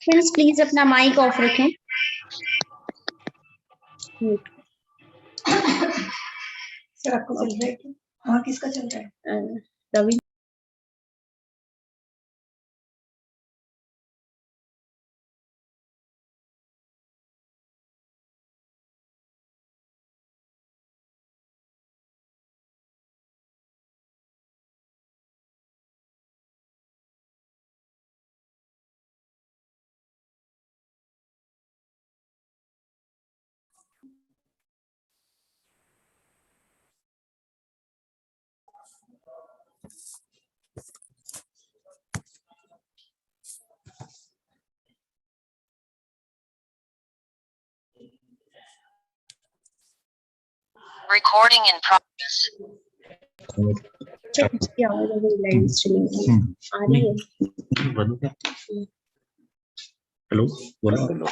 Friends please अपना mic off रखें। Sir आपको चल रहा है क्या? हाँ, किसका चल रहा है? रवि। Recording in progress. इसकी आवाज अगर लाइव स्ट्रीमिंग आ रही है। हेलो बोलो।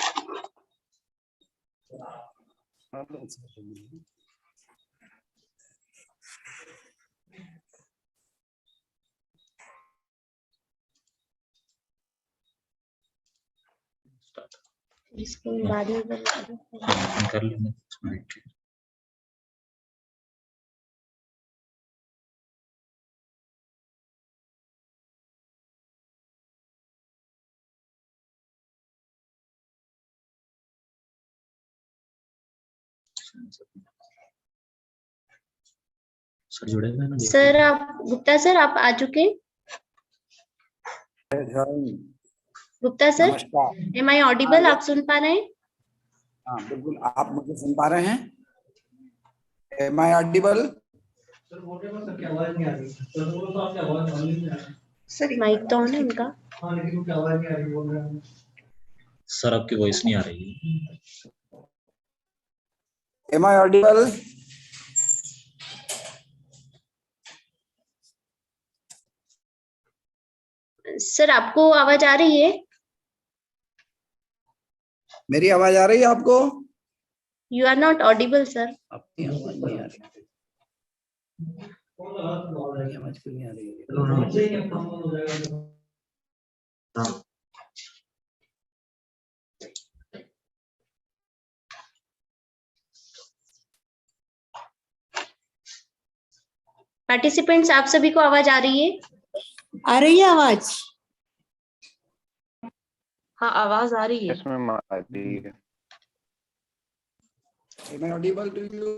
इसको बाद में कर लेना। सर जुड़े हुए हैं ना? सर आप गुप्ता सर आप आ चुके? Gupta sir am I audible? आप सुन पा रहे हैं? हाँ बिल्कुल, आप मुझे सुन पा रहे हैं? Am I audible? Sir mic तो ऑन है उनका। सर आपकी वॉइस नहीं आ रही। M I audible? सर आपको आवाज आ रही है? मेरी आवाज आ रही है आपको? You are not audible sir. आपकी आवाज नहीं आ रही। आवाज क्यों नहीं आ रही है? पार्टिसिपेंट्स आप सभी को आवाज आ रही है? आ रही है आवाज? हाँ आवाज आ रही है। इसमें आ रही है। Am I audible to you?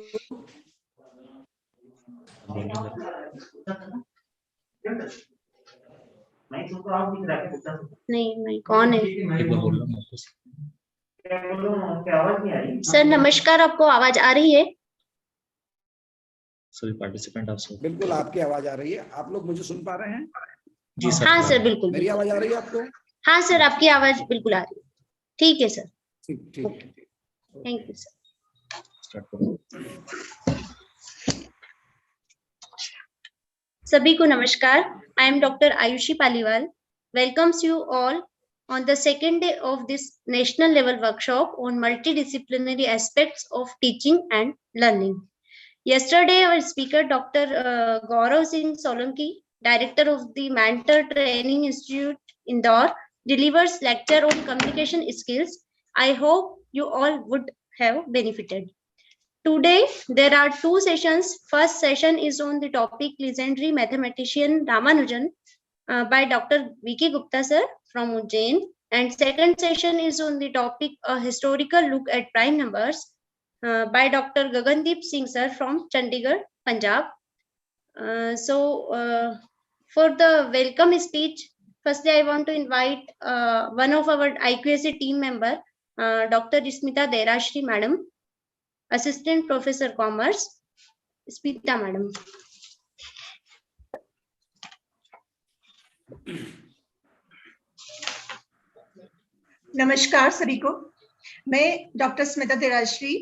नहीं मैं कौन है? एक बार बोल लो। सर नमस्कार, आपको आवाज आ रही है? सभी पार्टिसिपेंट आप सब। बिल्कुल आपकी आवाज आ रही है। आप लोग मुझे सुन पा रहे हैं? जी सर। हाँ सर बिल्कुल। मेरी आवाज आ रही है आपको? हाँ सर आपकी आवाज बिल्कुल आ रही है। ठीक है सर। ठीक। Thank you sir. स्टार्ट करो। सभी को नमस्कार। I am doctor Ayushi Paliwal welcomes you all on the second day of this national level workshop on multidisciplinary aspects of teaching and learning. Yesterday our speaker Dr. Gaurav Singh Solanki, director of the Mentor Training Institute Indore, delivers lecture on communication skills. I hope you all would have benefited. Today, there are two sessions. First session is on the topic legendary mathematician Ramanujan by Dr. V.K. Gupta sir from Ujjain. And second session is on the topic a historical look at prime numbers by Dr. Gagandeep Singh sir from Chandigarh, Punjab. For the welcome speech, firstly I want to invite one of our IQAC team member, Dr. Smita Derashri Madam, Assistant Professor Commerce, Smita Madam. नमस्कार सभी को। मैं doctor Smita देराश्री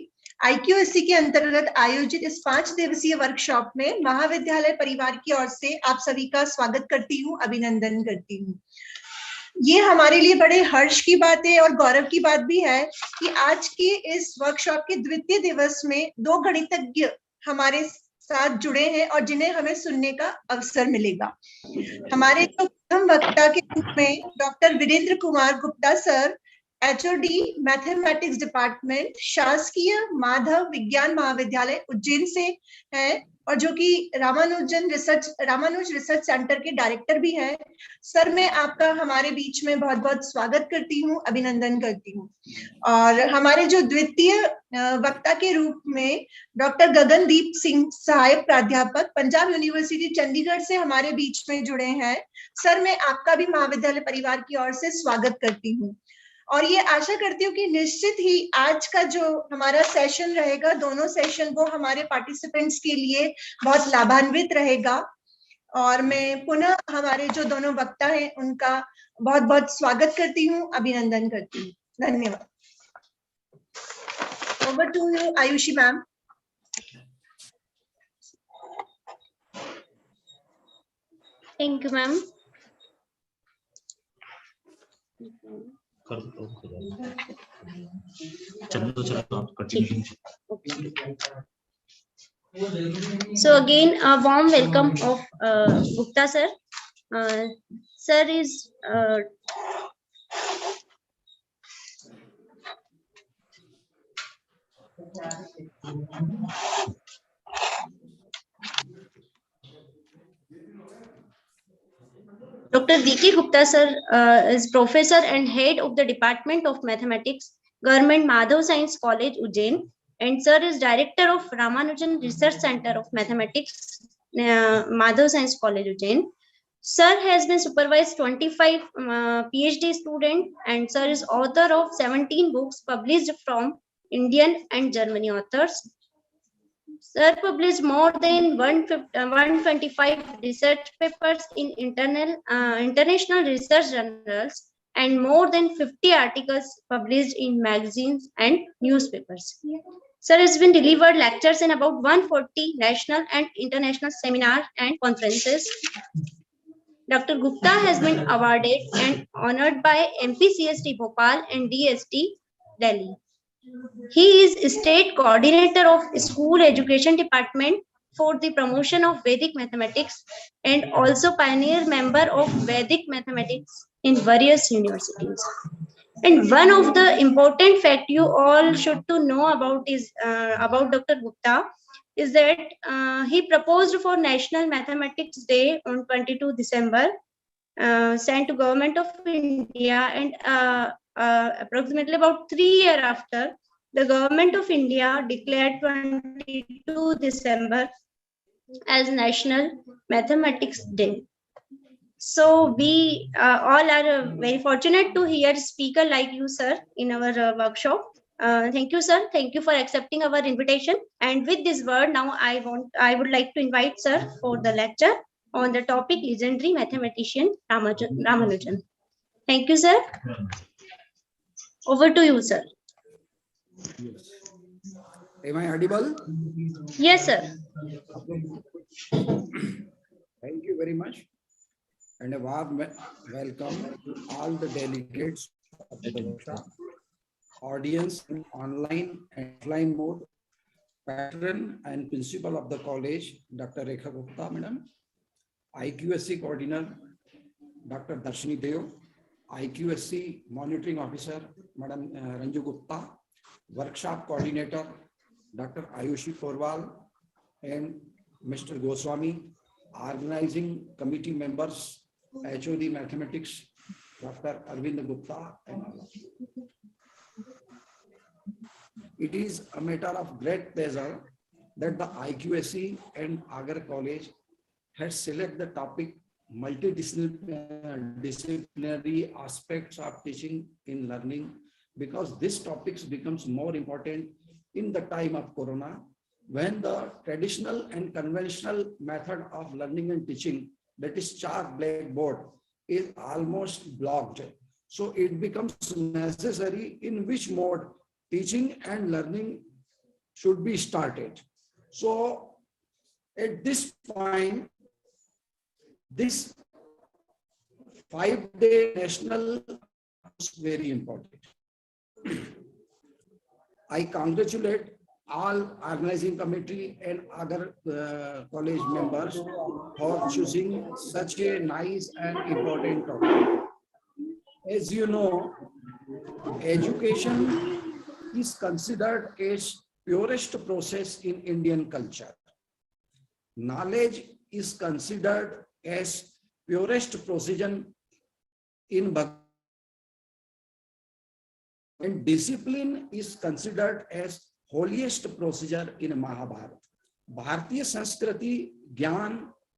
IQAC के अंतर्गत आयोजित इस 5 दिवसीय workshop में महाविद्यालय परिवार की ओर से आप सभी का स्वागत करती हूँ, अभिनंदन करती हूँ। ये हमारे लिए बड़े हर्ष की बात है और गौरव की बात भी है कि आज के इस वर्कशॉप के द्वितीय दिवस में 2 गणितज्ञ हमारे साथ जुड़े हैं और जिन्हें हमें सुनने का अवसर मिलेगा। हमारे जो प्रथम वक्ता के रूप में doctor Virendra Kumar Gupta sir, HOD mathematics department, शासकीय माधव विज्ञान महाविद्यालय उज्जैन से हैं और जो कि रामानुज रिसर्च सेंटर के डायरेक्टर भी हैं। सर, मैं आपका हमारे बीच में बहुत बहुत स्वागत करती हूँ, अभिनंदन करती हूँ। और हमारे जो द्वितीय वक्ता के रूप में डॉक्टर गगनदीप सिंह, सहायक प्राध्यापक, पंजाब यूनिवर्सिटी चंडीगढ़ से हमारे बीच में जुड़े हैं। सर, मैं आपका भी महाविद्यालय परिवार की ओर से स्वागत करती हूँ और ये आशा करती हूँ कि निश्चित ही आज का जो हमारा सेशन रहेगा, दोनों सेशन वो हमारे पार्टिसिपेंट्स के लिए बहुत लाभान्वित रहेगा। और मैं पुनः हमारे जो दोनों वक्ता हैं उनका बहुत बहुत स्वागत करती हूँ, अभिनंदन करती हूँ। धन्यवाद। Over to you Ayushi ma'am. Thank you, ma'am. कर दो चलो चलो आप continue. So again, a warm welcome of Gupta sir. Sir is Dr. V.K. Gupta sir is professor and head of the Department of Mathematics, Government Madhav Science College, Ujjain, and sir is director of Ramanujan Research Center of Mathematics, Madhav Science College, Ujjain. Sir has been supervised 25 PhD students, and sir is author of 17 books published from Indian and German authors. Sir published more than 125 research papers in international research journals and more than 50 articles published in magazines and newspapers. Sir has been delivered lectures in about 140 national and international seminars and conferences. Dr. Gupta has been awarded and honored by MPCST Bhopal and DST Delhi. He is state coordinator of school education department for the promotion of Vedic mathematics and also pioneer member of Vedic mathematics in various universities. And one of the important fact you all should to know about is about Dr. Gupta is that he proposed for National Mathematics Day on 22 December, sent to Government of India, and approximately about 3 years after, the Government of India declared 22 December as National Mathematics Day. So we all are very fortunate to hear speaker like you, sir, in our workshop. Thank you, sir. Thank you for accepting our invitation. And with this word, now I would like to invite sir for the lecture on the topic legendary mathematician Ramanujan. Thank you, sir. Over to you, sir. Yes. Am I audible? Yes, sir. Thank you very much. And a warm welcome to all the delegates of the workshop, audience in online and offline mode, patron and principal of the college, Dr. Rekha Gupta, madam, IQSC coordinator, Dr. Darshini Deo, IQSC monitoring officer, Madam Ranju Gupta, workshop coordinator, Dr. Ayushi Porwal, and Mr. Goswami, organizing committee members, HOD Mathematics, Dr. Arvind Gupta, and all of you. It is a matter of great pleasure that the IQSC and Agar College has selected the topic multidisciplinary aspects of teaching in learning, because this topic becomes more important in the time of Corona, when the traditional and conventional method of learning and teaching, that is chalk blackboard, is almost blocked. So it becomes necessary in which mode teaching and learning should be started. So at this point, this 5-day national is very important. I congratulate all organizing committee and other college members for choosing such a nice and important topic. As you know, education is considered as purest process in Indian culture. Knowledge is considered as purest procedure in Bhagavad, and discipline is considered as holiest procedure in Mahabharata. भारतीय संस्कृति ज्ञान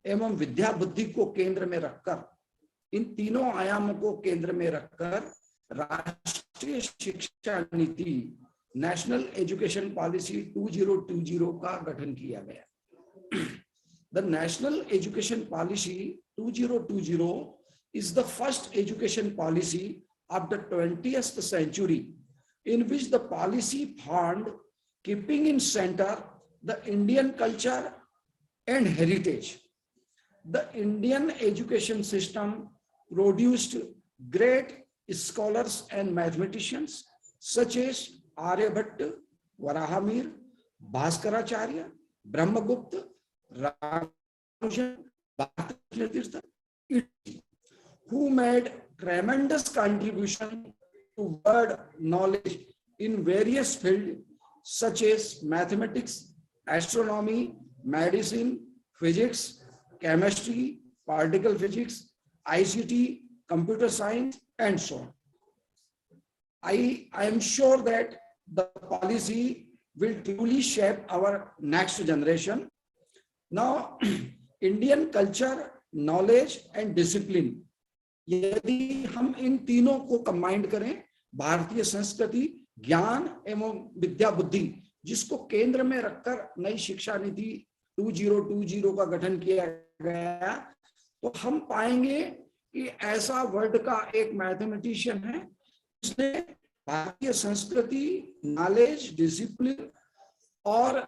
एवं विद्या बुद्धि को केंद्र में रखकर, इन तीनों आयामों को केंद्र में रखकर राष्ट्रीय शिक्षा नीति नेशनल एजुकेशन पॉलिसी 2020 का गठन किया गया। The national education policy 2020 is the first education policy of the 20th century, in which the policy found keeping in center the Indian culture and heritage. The Indian education system produced great scholars and mathematicians such as Aryabhatta, Varahamir, Bhaskaracharya, Brahmagupta, Ramanujan, Bharatiya, who made tremendous contribution to world knowledge in various fields such as mathematics, astronomy, medicine, physics, chemistry, particle physics, ICT, computer science, and so on. I am sure that the policy will truly shape our next generation. Now, Indian culture, knowledge and discipline, यदि हम इन तीनों को combined करें, भारतीय संस्कृति, ज्ञान एवं विद्या बुद्धि, जिसको केंद्र में रखकर नई शिक्षा नीति 2020 का गठन किया गया, तो हम पाएंगे कि ऐसा वर्ल्ड का एक मैथमेटिशियन है जिसने भारतीय संस्कृति, नॉलेज, डिसिप्लिन और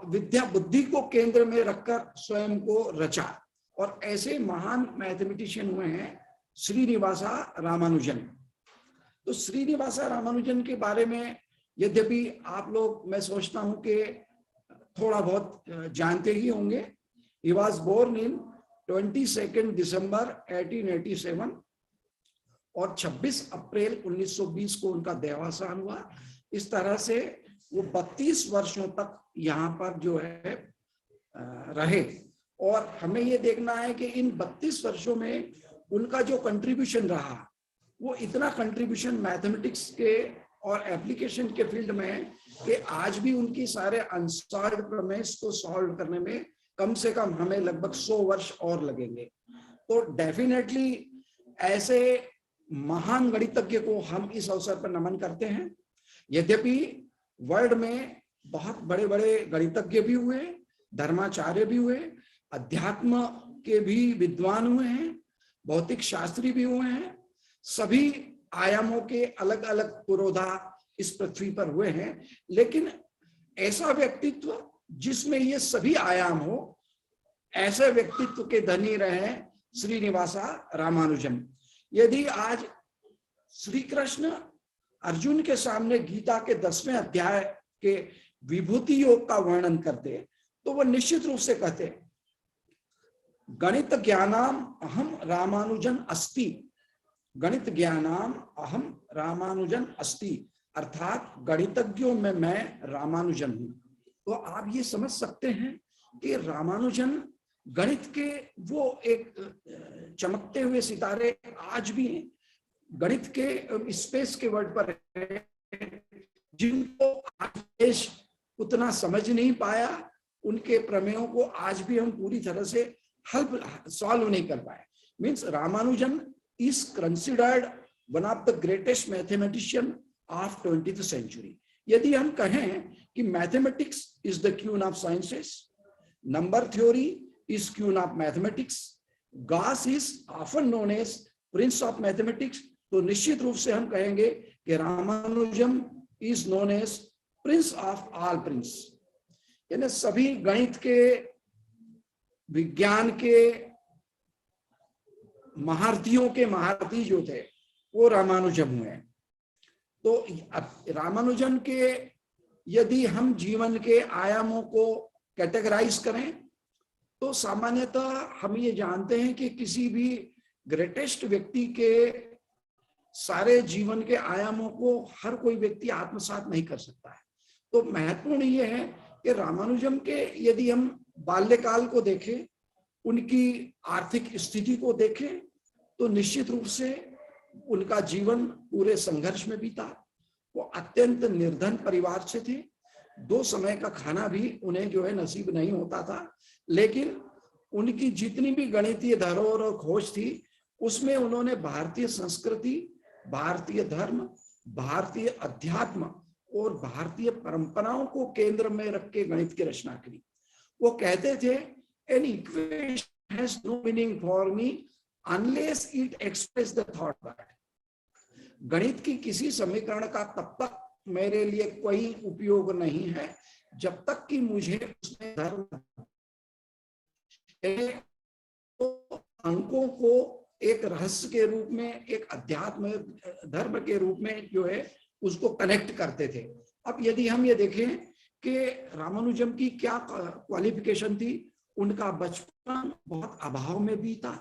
विद्या बुद्धि को केंद्र में रखकर स्वयं को रचा। और ऐसे महान मैथमेटिशियन हुए हैं श्रीनिवासा रामानुजन। तो श्रीनिवासा रामानुजन के बारे में यद्यपि आप लोग, मैं सोचता हूं कि थोड़ा बहुत जानते ही होंगे। He was born in 22 दिसंबर 1887 और 26 अप्रैल 1920 को उनका देहावसान हुआ। इस तरह से वो 32 वर्षों तक यहाँ पर जो है रहे। और हमें ये देखना है कि इन 32 वर्षों में उनका जो कंट्रीब्यूशन रहा, वो इतना कंट्रीब्यूशन मैथमेटिक्स के और एप्लीकेशन के फील्ड में है कि आज भी उनकी सारे अनसॉल्व्ड प्रमेयस को सॉल्व करने में कम से कम हमें लगभग 100 वर्ष और लगेंगे। तो डेफिनेटली ऐसे महान गणितज्ञ को हम इस अवसर पर नमन करते हैं। यद्यपि वर्ल्ड में बहुत बड़े बड़े गणितज्ञ भी हुए, धर्माचार्य भी हुए, अध्यात्म के भी विद्वान हुए हैं, भौतिक शास्त्री भी हुए हैं, सभी आयामों के अलग अलग पुरोधा इस पृथ्वी पर हुए हैं, लेकिन ऐसा व्यक्तित्व जिसमें ये सभी आयाम हो, ऐसे व्यक्तित्व के धनी रहे श्रीनिवासा रामानुजन। यदि आज श्री कृष्ण अर्जुन के सामने गीता के 10वें अध्याय के विभूति योग का वर्णन करते, तो वो निश्चित रूप से कहते गणित ज्ञानाम अहम रामानुजन अस्ति, गणित ज्ञानाम अहम रामानुजन अस्ति, अर्थात गणितज्ञों में मैं रामानुजन हूं। तो आप ये समझ सकते हैं कि रामानुजन गणित के वो एक चमकते हुए सितारे आज भी हैं, गणित के स्पेस के वर्ड पर है, जिनको आज देश उतना समझ नहीं पाया, उनके प्रमेयों को आज भी हम पूरी तरह से सॉल्व नहीं कर पाए। Means Ramanujan is considered one of the greatest mathematician of 20th century. यदि हम कहें कि mathematics is the queen of sciences, number theory is queen of mathematics, Gauss is often known as prince of mathematics, तो निश्चित रूप से हम कहेंगे कि Ramanujan is known as prince of all prince। यानी सभी गणित के, विज्ञान के महारथियों के महारथी जो थे वो रामानुजन हुए। तो रामानुजन के यदि हम जीवन के आयामों को कैटेगराइज करें तो सामान्यतः हम ये जानते हैं कि किसी भी ग्रेटेस्ट व्यक्ति के सारे जीवन के आयामों को हर कोई व्यक्ति आत्मसात नहीं कर सकता है। तो महत्वपूर्ण ये है कि रामानुजम के यदि हम बाल्यकाल को देखें, उनकी आर्थिक स्थिति को देखें, तो निश्चित रूप से उनका जीवन पूरे संघर्ष में बीता। वो अत्यंत निर्धन परिवार से थे, 2 समय का खाना भी उन्हें जो है नसीब नहीं होता था, लेकिन उनकी जितनी भी गणितीय धरोहर और खोज थी उसमें उन्होंने भारतीय संस्कृति, भारतीय धर्म, भारतीय अध्यात्म और भारतीय परंपराओं को केंद्र में रख के गणित की रचना की। वो कहते थे, an equation has no meaning for me unless it express the thought that. गणित की किसी समीकरण का तब तक मेरे लिए कोई उपयोग नहीं है जब तक कि मुझे उसमें धर्म, अंकों को एक रहस्य के रूप में, एक अध्यात्म धर्म के रूप में जो है उसको कनेक्ट करते थे। अब यदि हम ये देखें कि रामानुजम की क्या क्वालिफिकेशन थी, उनका बचपन बहुत अभाव में बीता।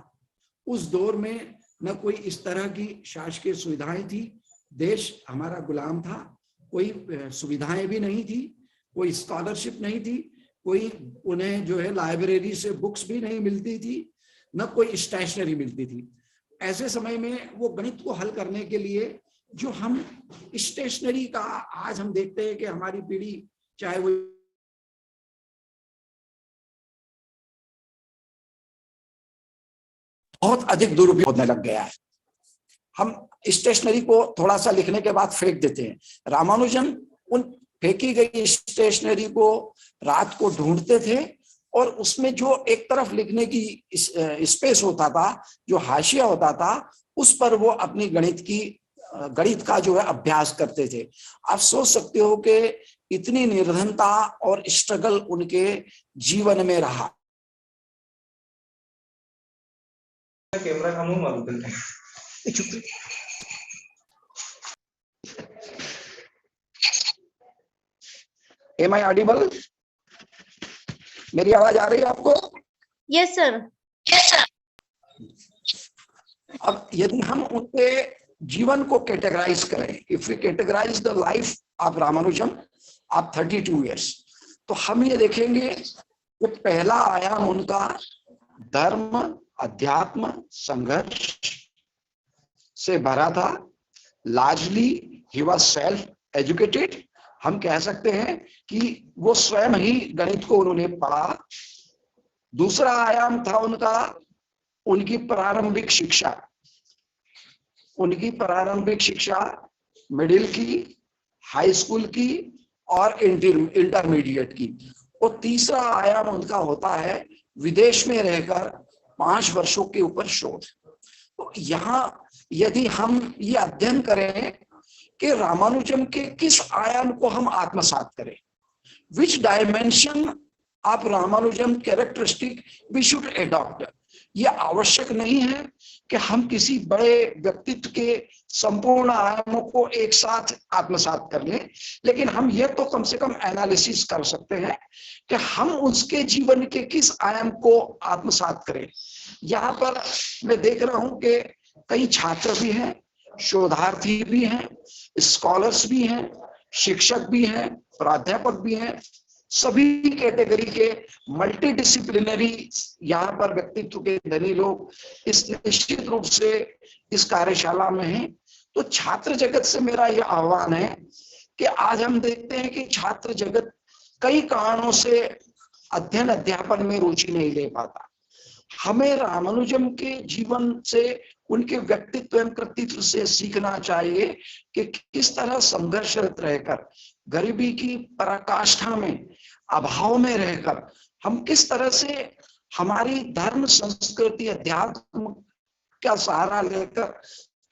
उस दौर में न कोई इस तरह की शासकीय सुविधाएं थी, देश हमारा गुलाम था, कोई सुविधाएं भी नहीं थी, कोई स्कॉलरशिप नहीं थी, कोई उन्हें जो है लाइब्रेरी से बुक्स भी नहीं मिलती थी, न कोई स्टेशनरी मिलती थी। ऐसे समय में वो गणित को हल करने के लिए जो हम स्टेशनरी का आज हम देखते हैं कि हमारी पीढ़ी चाहे वो बहुत अधिक दुरुपयोग होने लग गया है। हम स्टेशनरी को थोड़ा सा लिखने के बाद फेंक देते हैं। रामानुजन उन फेंकी गई स्टेशनरी को रात को ढूंढते थे और उसमें जो एक तरफ लिखने की स्पेस होता था, जो हाशिया होता था, उस पर वो अपनी गणित का जो है अभ्यास करते थे। आप सोच सकते हो कि इतनी निर्धनता और स्ट्रगल उनके जीवन में रहा। कैमरा कामों मालूम करते हैं। Am I audible? मेरी आवाज आ रही है आपको? Yes, sir. अब यदि हम उनके जीवन को कैटेगराइज करें, if we categorize the life of Ramanujam of 32 years, तो हम ये देखेंगे कि पहला आयाम उनका धर्म, अध्यात्म, संघर्ष से भरा था। Largely he was self educated. हम कह सकते हैं कि वो स्वयं ही गणित को उन्होंने पढ़ा। दूसरा आयाम था उनका उनकी प्रारंभिक शिक्षा। उनकी प्रारंभिक शिक्षा मिडिल की, हाई स्कूल की और इंटरमीडिएट की। और तीसरा आयाम उनका होता है विदेश में रहकर 5 वर्षों के ऊपर शोध। तो यहाँ यदि हम ये अध्ययन करें कि रामानुजम के किस आयाम को हम आत्मसात करें, which dimension of Ramanujam characteristic we should adopt. ये आवश्यक नहीं है कि हम किसी बड़े व्यक्तित्व के संपूर्ण आयामों को एक साथ आत्मसात कर लें, लेकिन हम ये तो कम से कम एनालिसिस कर सकते हैं कि हम उसके जीवन के किस आयाम को आत्मसात करें। यहाँ पर मैं देख रहा हूं कि कई छात्र भी हैं, शोधार्थी भी हैं, स्कॉलर्स भी हैं, शिक्षक भी हैं, प्राध्यापक भी हैं। सभी कैटेगरी के मल्टी डिसिप्लिनरी यहाँ पर व्यक्तित्व के धनी लोग इस निश्चित रूप से इस कार्यशाला में हैं। तो छात्र जगत से मेरा यह आह्वान है कि आज हम देखते हैं कि छात्र जगत कई कारणों से अध्ययन अध्यापन में रुचि नहीं ले पाता। हमें रामानुजम के जीवन से, उनके व्यक्तित्व एवं कृतित्व से सीखना चाहिए कि किस तरह संघर्षरत रहकर, गरीबी की पराकाष्ठा में, अभाव में रहकर हम किस तरह से हमारी धर्म, संस्कृति, अध्यात्म का सहारा लेकर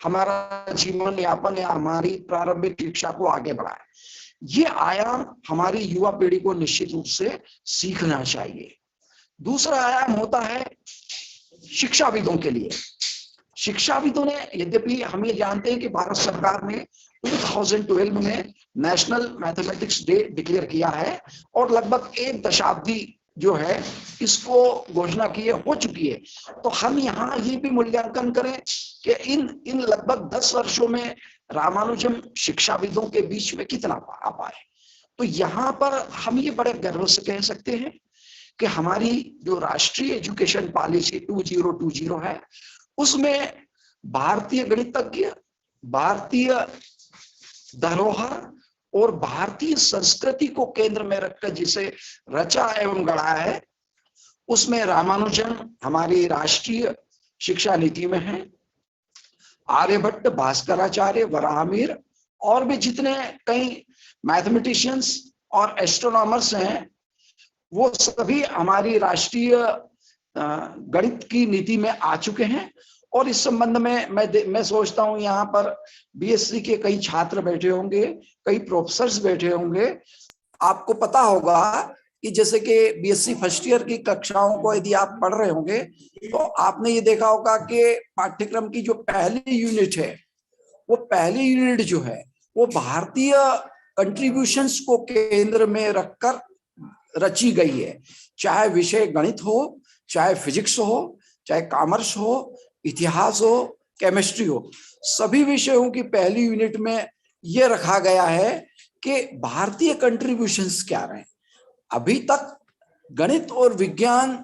हमारा जीवन यापन या हमारी प्रारंभिक शिक्षा को आगे बढ़ाए। ये आयाम हमारी युवा पीढ़ी को निश्चित रूप से सीखना चाहिए। दूसरा आयाम होता है शिक्षाविदों के लिए। शिक्षाविदों ने, यद्यपि हम ये जानते हैं कि भारत सरकार ने 2012 में नेशनल मैथमेटिक्स डे डिक्लेयर किया है और लगभग 1 दशाब्दी जो है इसको घोषणा की हो चुकी है। तो हम यहाँ ये भी मूल्यांकन करें कि इन लगभग 10 वर्षों में रामानुजम शिक्षाविदों के बीच में कितना आ पाए। तो यहाँ पर हम ये बड़े गर्व से कह सकते हैं कि हमारी जो राष्ट्रीय एजुकेशन पॉलिसी 2020 है उसमें भारतीय गणितज्ञ, भारतीय धरोहर और भारतीय संस्कृति को केंद्र में रखकर जिसे रचा एवं गढ़ा है, उसमें रामानुजन हमारी राष्ट्रीय शिक्षा नीति में है। आर्यभट्ट, भास्कराचार्य, वराहमिहिर और भी जितने कई मैथमेटिशियंस और एस्ट्रोनॉमर्स हैं वो सभी हमारी राष्ट्रीय गणित की नीति में आ चुके हैं। और इस संबंध में मैं सोचता हूं यहाँ पर बीएससी के कई छात्र बैठे होंगे, कई प्रोफेसर्स बैठे होंगे। आपको पता होगा कि जैसे कि बीएससी फर्स्ट ईयर की कक्षाओं को यदि आप पढ़ रहे होंगे तो आपने ये देखा होगा कि पाठ्यक्रम की जो पहली यूनिट है, वो पहली यूनिट जो है वो भारतीय कंट्रीब्यूशंस को केंद्र में रखकर रची गई है। चाहे विषय गणित हो, चाहे फिजिक्स हो, चाहे कॉमर्स हो, इतिहास हो, केमिस्ट्री हो, सभी विषयों की पहली यूनिट में यह रखा गया है कि भारतीय कंट्रीब्यूशंस क्या रहे। अभी तक गणित और विज्ञान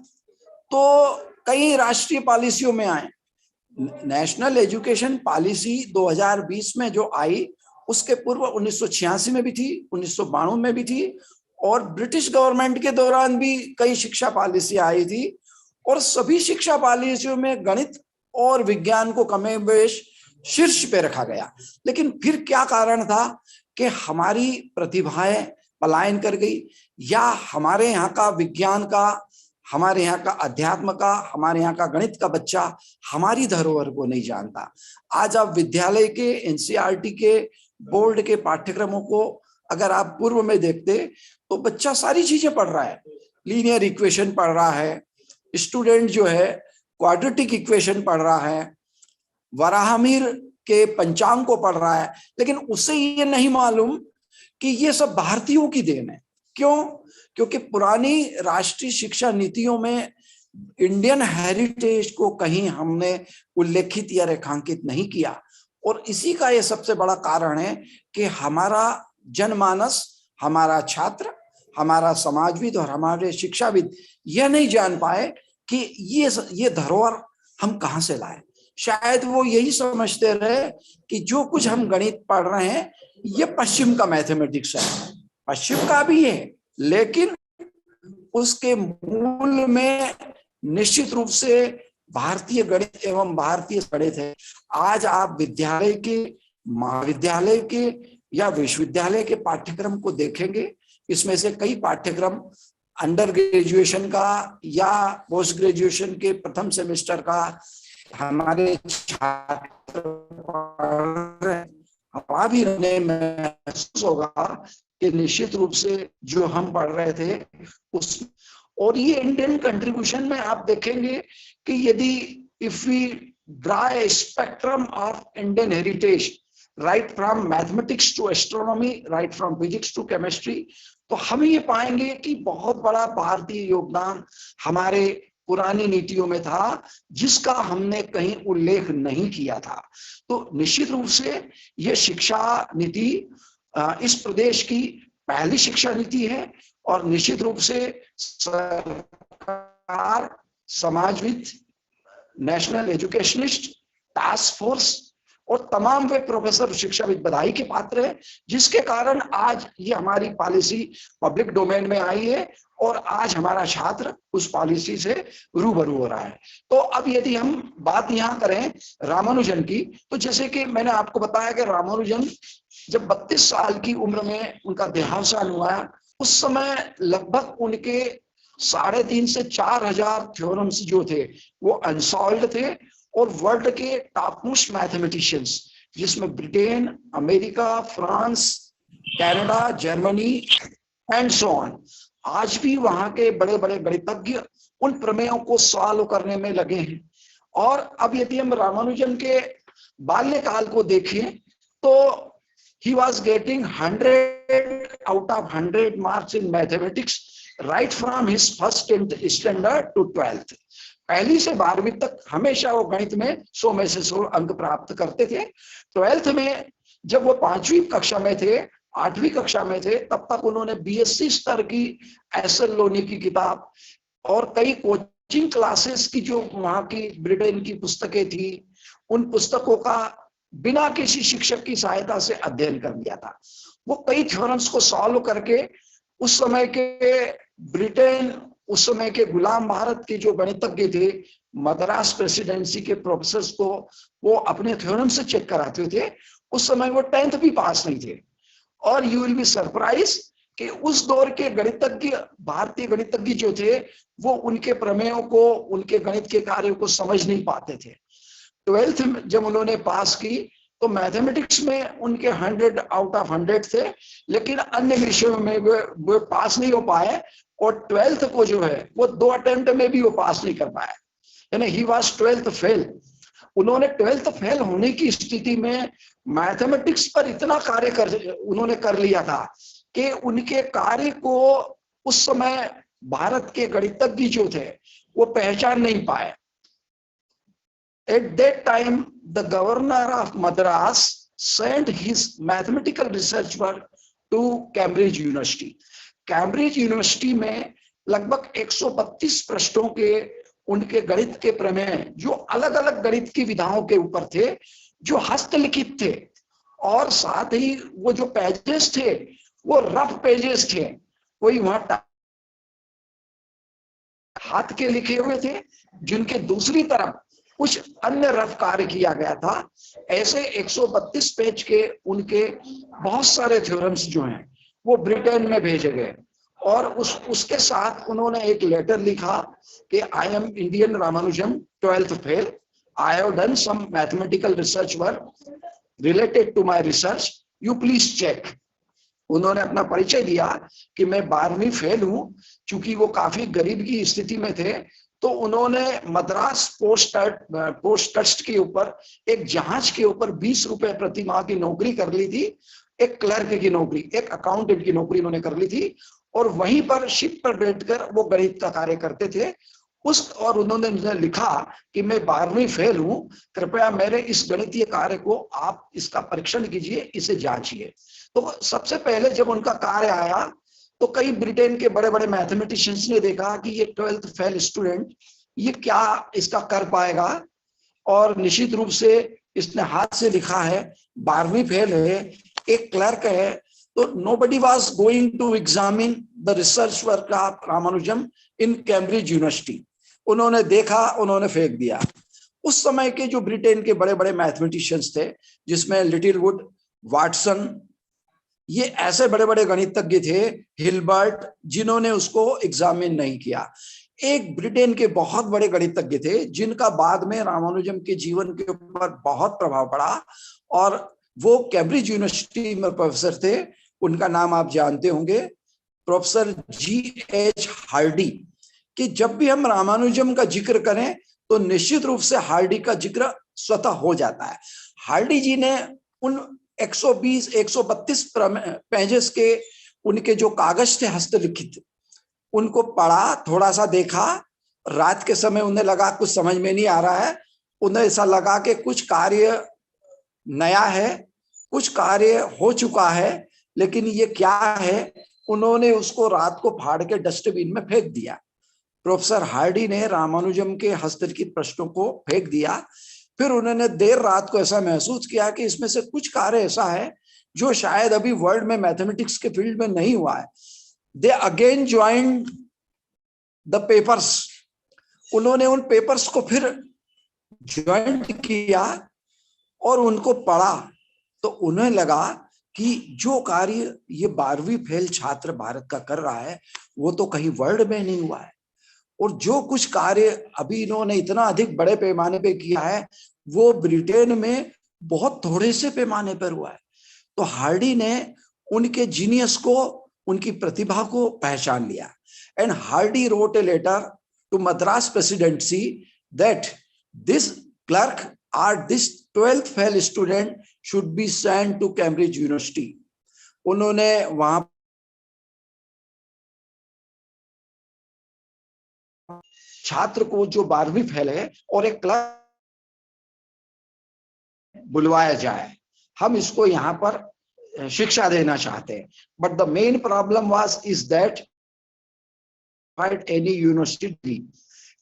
तो कई राष्ट्रीय पॉलिसियों में आए। नेशनल एजुकेशन पॉलिसी 2020 में जो आई उसके पूर्व 1986 में भी थी, 1992 में भी थी और ब्रिटिश गवर्नमेंट के दौरान भी कई शिक्षा पॉलिसी आई थी और सभी शिक्षा पॉलिसियों में गणित और विज्ञान को कमोबेश शीर्ष पे रखा गया। लेकिन फिर क्या कारण था कि हमारी प्रतिभाएं पलायन कर गई या हमारे यहाँ का विज्ञान का, हमारे यहाँ का अध्यात्म का, हमारे यहाँ का गणित का बच्चा हमारी धरोहर को नहीं जानता। आज आप विद्यालय के एनसीईआरटी के बोर्ड के पाठ्यक्रमों को अगर आप पूर्व में देखते तो बच्चा सारी चीजें पढ़ रहा है, लीनियर इक्वेशन पढ़ रहा है, स्टूडेंट जो है क्वाड्रेटिक इक्वेशन पढ़ रहा है, वराहमिहिर के पंचांग को पढ़ रहा है, लेकिन उसे ये नहीं मालूम कि ये सब भारतीयों की देन है। क्यों? क्योंकि पुरानी राष्ट्रीय शिक्षा नीतियों में इंडियन हेरिटेज को कहीं हमने उल्लेखित या रेखांकित नहीं किया और इसी का ये सबसे बड़ा कारण है कि हमारा जनमानस, हमारा छात्र, हमारा समाजविद और हमारे शिक्षाविद यह नहीं जान पाए कि ये धरोहर हम कहाँ से लाए। शायद वो यही समझते रहे कि जो कुछ हम गणित पढ़ रहे हैं ये पश्चिम का मैथमेटिक्स है। पश्चिम का भी है लेकिन उसके मूल में निश्चित रूप से भारतीय गणित एवं भारतीय गणित है। आज आप विद्यालय के, महाविद्यालय के या विश्वविद्यालय के पाठ्यक्रम को देखेंगे, इसमें से कई पाठ्यक्रम अंडर ग्रेजुएशन का या पोस्ट ग्रेजुएशन के प्रथम सेमेस्टर का हमारे छात्र भी महसूस होगा कि निश्चित रूप से जो हम पढ़ रहे थे उस, और ये इंडियन कंट्रीब्यूशन में आप देखेंगे कि यदि if we draw a spectrum of Indian heritage right from mathematics to astronomy, right from physics to chemistry, तो हम ये पाएंगे कि बहुत बड़ा भारतीय योगदान हमारे पुरानी नीतियों में था जिसका हमने कहीं उल्लेख नहीं किया था। तो निश्चित रूप से यह शिक्षा नीति इस प्रदेश की पहली शिक्षा नीति है और निश्चित रूप से सरकार, समाजविद, नेशनल एजुकेशनिस्ट, टास्क फोर्स और तमाम वे प्रोफेसर शिक्षाविद बधाई के पात्र है जिसके कारण आज ये हमारी पॉलिसी पब्लिक डोमेन में आई है और आज हमारा छात्र उस पॉलिसी से रूबरू हो रहा है। तो अब यदि हम बात यहाँ करें रामानुजन की, तो जैसे कि मैंने आपको बताया कि रामानुजन जब 32 साल की उम्र में उनका देहावसान हुआ, उस समय लगभग उनके 3.5 से 4,000 थ्योरम्स जो थे वो अनसॉल्व्ड थे और वर्ल्ड के टॉप मोस्ट मैथमेटिशियंस जिसमें Britain, America, France, Canada, Germany and so on, आज भी वहां के बड़े बड़े गणितज्ञ उन प्रमेयों को सॉल्व करने में लगे हैं। और अब यदि हम रामानुजन के बाल्यकाल को देखें तो he was getting 100 out of 100 marks in mathematics right from his first standard to 12th. पहली से 12वीं तक हमेशा वो गणित में 100 में से 100 अंक प्राप्त करते थे। 12th में जब वो 5वीं कक्षा में थे, 8वीं कक्षा में थे, तब तक उन्होंने बीएससी स्तर की एसएल लोनी की किताब और कई कोचिंग क्लासेस की जो वहां की ब्रिटेन की पुस्तकें थी, उन पुस्तकों का बिना किसी शिक्षक की सहायता से अध्ययन कर लिया था। वो कई थ्योरम्स को सॉल्व करके उस समय के ब्रिटेन, उस समय के गुलाम भारत के जो गणितज्ञ थे, मद्रास प्रेसिडेंसी के प्रोफेसर्स को वो अपने थ्योरम से चेक कराते थे। उस समय वो 10th भी पास नहीं थे। और यू विल बी सरप्राइज कि उस दौर के गणितज्ञ, भारतीय गणितज्ञ जो थे, वो उनके प्रमेयों को, उनके गणित के कार्यों को समझ नहीं पाते थे। 12th में जब उन्होंने पास की तो मैथमेटिक्स में उनके 100 आउट ऑफ 100 थे, लेकिन अन्य विषयों में वो पास नहीं हो पाए। और 12th को जो है वो 2 अटेम्प्ट में भी वो पास नहीं कर पाए, यानी ही वाज 12th फेल। उन्होंने 12th फेल होने की स्थिति में मैथमेटिक्स पर इतना कार्य उन्होंने कर लिया था कि उनके कार्य को उस समय भारत के गणितज्ञ जो थे वो पहचान नहीं पाए। At that time, the governor of Madras sent his mathematical research work to Cambridge University. Cambridge University में लगभग 132 पृष्ठों के उनके गणित के प्रमेय, जो अलग अलग गणित की विधाओं के ऊपर थे, जो हस्तलिखित थे, और साथ ही वो जो पेजेस थे वो रफ पेजेस थे, वही वहां हाथ के लिखे हुए थे, जिनके दूसरी तरफ कुछ अन्य रफ कार्य किया गया था। ऐसे 132 पेज के उनके बहुत सारे थ्योरम्स जो हैं वो ब्रिटेन में भेजे गए। और उसके साथ उन्होंने एक लेटर लिखा कि I am Indian Ramanujam, 12th fail, I have done some mathematical research work related to my research, you please check. उन्होंने अपना परिचय दिया कि मैं 12वीं फेल हूं। चूंकि वो काफी गरीब की स्थिति में थे, तो उन्होंने मद्रास पोस्ट ट्रस्ट के ऊपर एक जहाज के ऊपर 20 रुपए प्रति माह की नौकरी कर ली थी। एक क्लर्क की नौकरी, एक अकाउंटेंट की नौकरी उन्होंने कर ली थी, और वहीं पर शिप पर बैठकर वो गणित का कार्य करते थे। और उन्होंने लिखा कि मैं 12वीं फेल हूं, कृपया मेरे इस गणितीय कार्य को आप इसका परीक्षण कीजिए, इसे जांचिए। तो सबसे पहले जब उनका कार्य आया तो कई ब्रिटेन के बड़े बड़े मैथमेटिशियंस ने देखा कि ये 12th फेल स्टूडेंट ये क्या इसका कर पाएगा, और निश्चित रूप से इसने हाथ से लिखा है, 12वीं फेल है, एक क्लर्क है, तो nobody was going to examine the research work of Ramanujan in Cambridge university. उन्होंने देखा, उन्होंने फेंक दिया। उस समय के जो ब्रिटेन के बड़े बड़े मैथमेटिशियंस थे, जिसमें लिटिलवुड, वाटसन, ये ऐसे बड़े बड़े गणितज्ञ थे, हिल्बर्ट, जिन्होंने उसको एग्जामिन नहीं किया। एक ब्रिटेन के बहुत बड़े गणितज्ञ थे जिनका बाद में रामानुजम के जीवन के ऊपर बहुत प्रभाव पड़ा, और वो कैम्ब्रिज यूनिवर्सिटी में प्रोफेसर थे। उनका नाम आप जानते होंगे, प्रोफेसर G.H. हार्डी। कि जब भी हम रामानुजम का जिक्र करें तो निश्चित रूप से हार्डी का जिक्र स्वतः हो जाता है। हार्डी जी ने उन 132 पेजेस के उनके जो कागज थे हस्तलिखित, उनको पढ़ा, थोड़ा सा देखा। रात के समय उन्हें लगा कुछ समझ में नहीं आ रहा है, उन्हें ऐसा लगा कि कुछ कार्य नया है, कुछ कार्य हो चुका है, लेकिन ये क्या है। उन्होंने उसको रात को फाड़ के डस्टबिन में फेंक दिया। प्रोफेसर हार्डी ने रामानुजम के हस्तलिखित प्रश्नों को फेंक दिया। फिर उन्होंने देर रात को ऐसा महसूस किया कि इसमें से कुछ कार्य ऐसा है जो शायद अभी वर्ल्ड में मैथमेटिक्स के फील्ड में नहीं हुआ है। They again joined the papers. उन्होंने उन पेपर्स को फिर ज्वाइंट किया और उनको पढ़ा, तो उन्हें लगा कि जो कार्य ये 12वीं फेल छात्र भारत का कर रहा है वो तो कहीं वर्ल्ड में नहीं हुआ है, और जो कुछ कार्य अभी इन्होंने इतना अधिक बड़े पैमाने पे किया है वो ब्रिटेन में बहुत थोड़े से पैमाने पर हुआ है। तो हार्डी ने उनके जीनियस को, उनकी प्रतिभा को पहचान लिया। And Hardy wrote a letter to Madras presidency that this clerk or this 12th fail student should be sent to Cambridge University. उन्होंने वहां छात्र को जो 12वीं फेल है और एक क्लर्क बुलवाया जाए, हम इसको यहाँ पर शिक्षा देना चाहते हैं. But the main problem was is that at any university,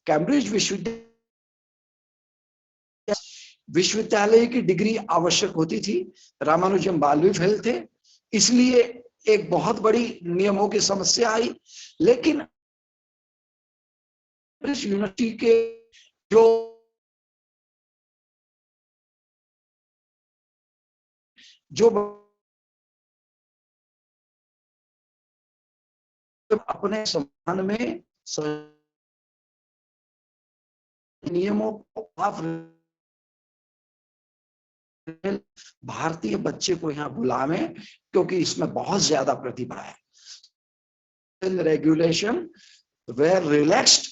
Cambridge विश्वविद्यालय की डिग्री आवश्यक होती थी. रामानुजम 12वीं फेल थे, इसलिए एक बहुत बड़ी नियमों की समस्या आई. लेकिन यूनिवर्सिटी के जो अपने संविधान में नियमों को भारतीय बच्चे को यहाँ बुलावें, क्योंकि इसमें बहुत ज्यादा प्रतिभा है. Regulation were relaxed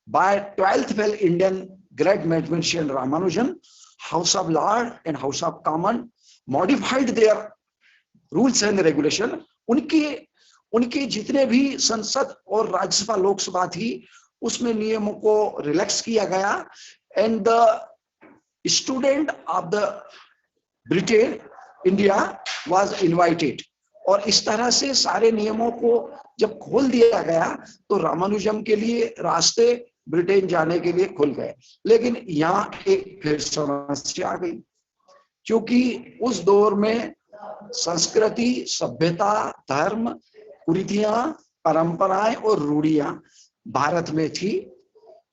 by 12th fail Indian great mathematician Ramanujan. House of Lords and House of Commons modified their rules and regulation. उनके जितने भी संसद और राज्यसभा लोकसभा थी, उसमें नियमों को रिलैक्स किया गया. And the student of the Britain India was invited. और इस तरह से सारे नियमों को जब खोल दिया गया तो रामानुजम के लिए रास्ते ब्रिटेन जाने के लिए खुल गए. लेकिन यहाँ एक फिर समस्या आ गई, क्योंकि उस दौर में संस्कृति, सभ्यता, धर्म, कुरीतियां, परंपराएं और रूढ़ियां भारत में थी.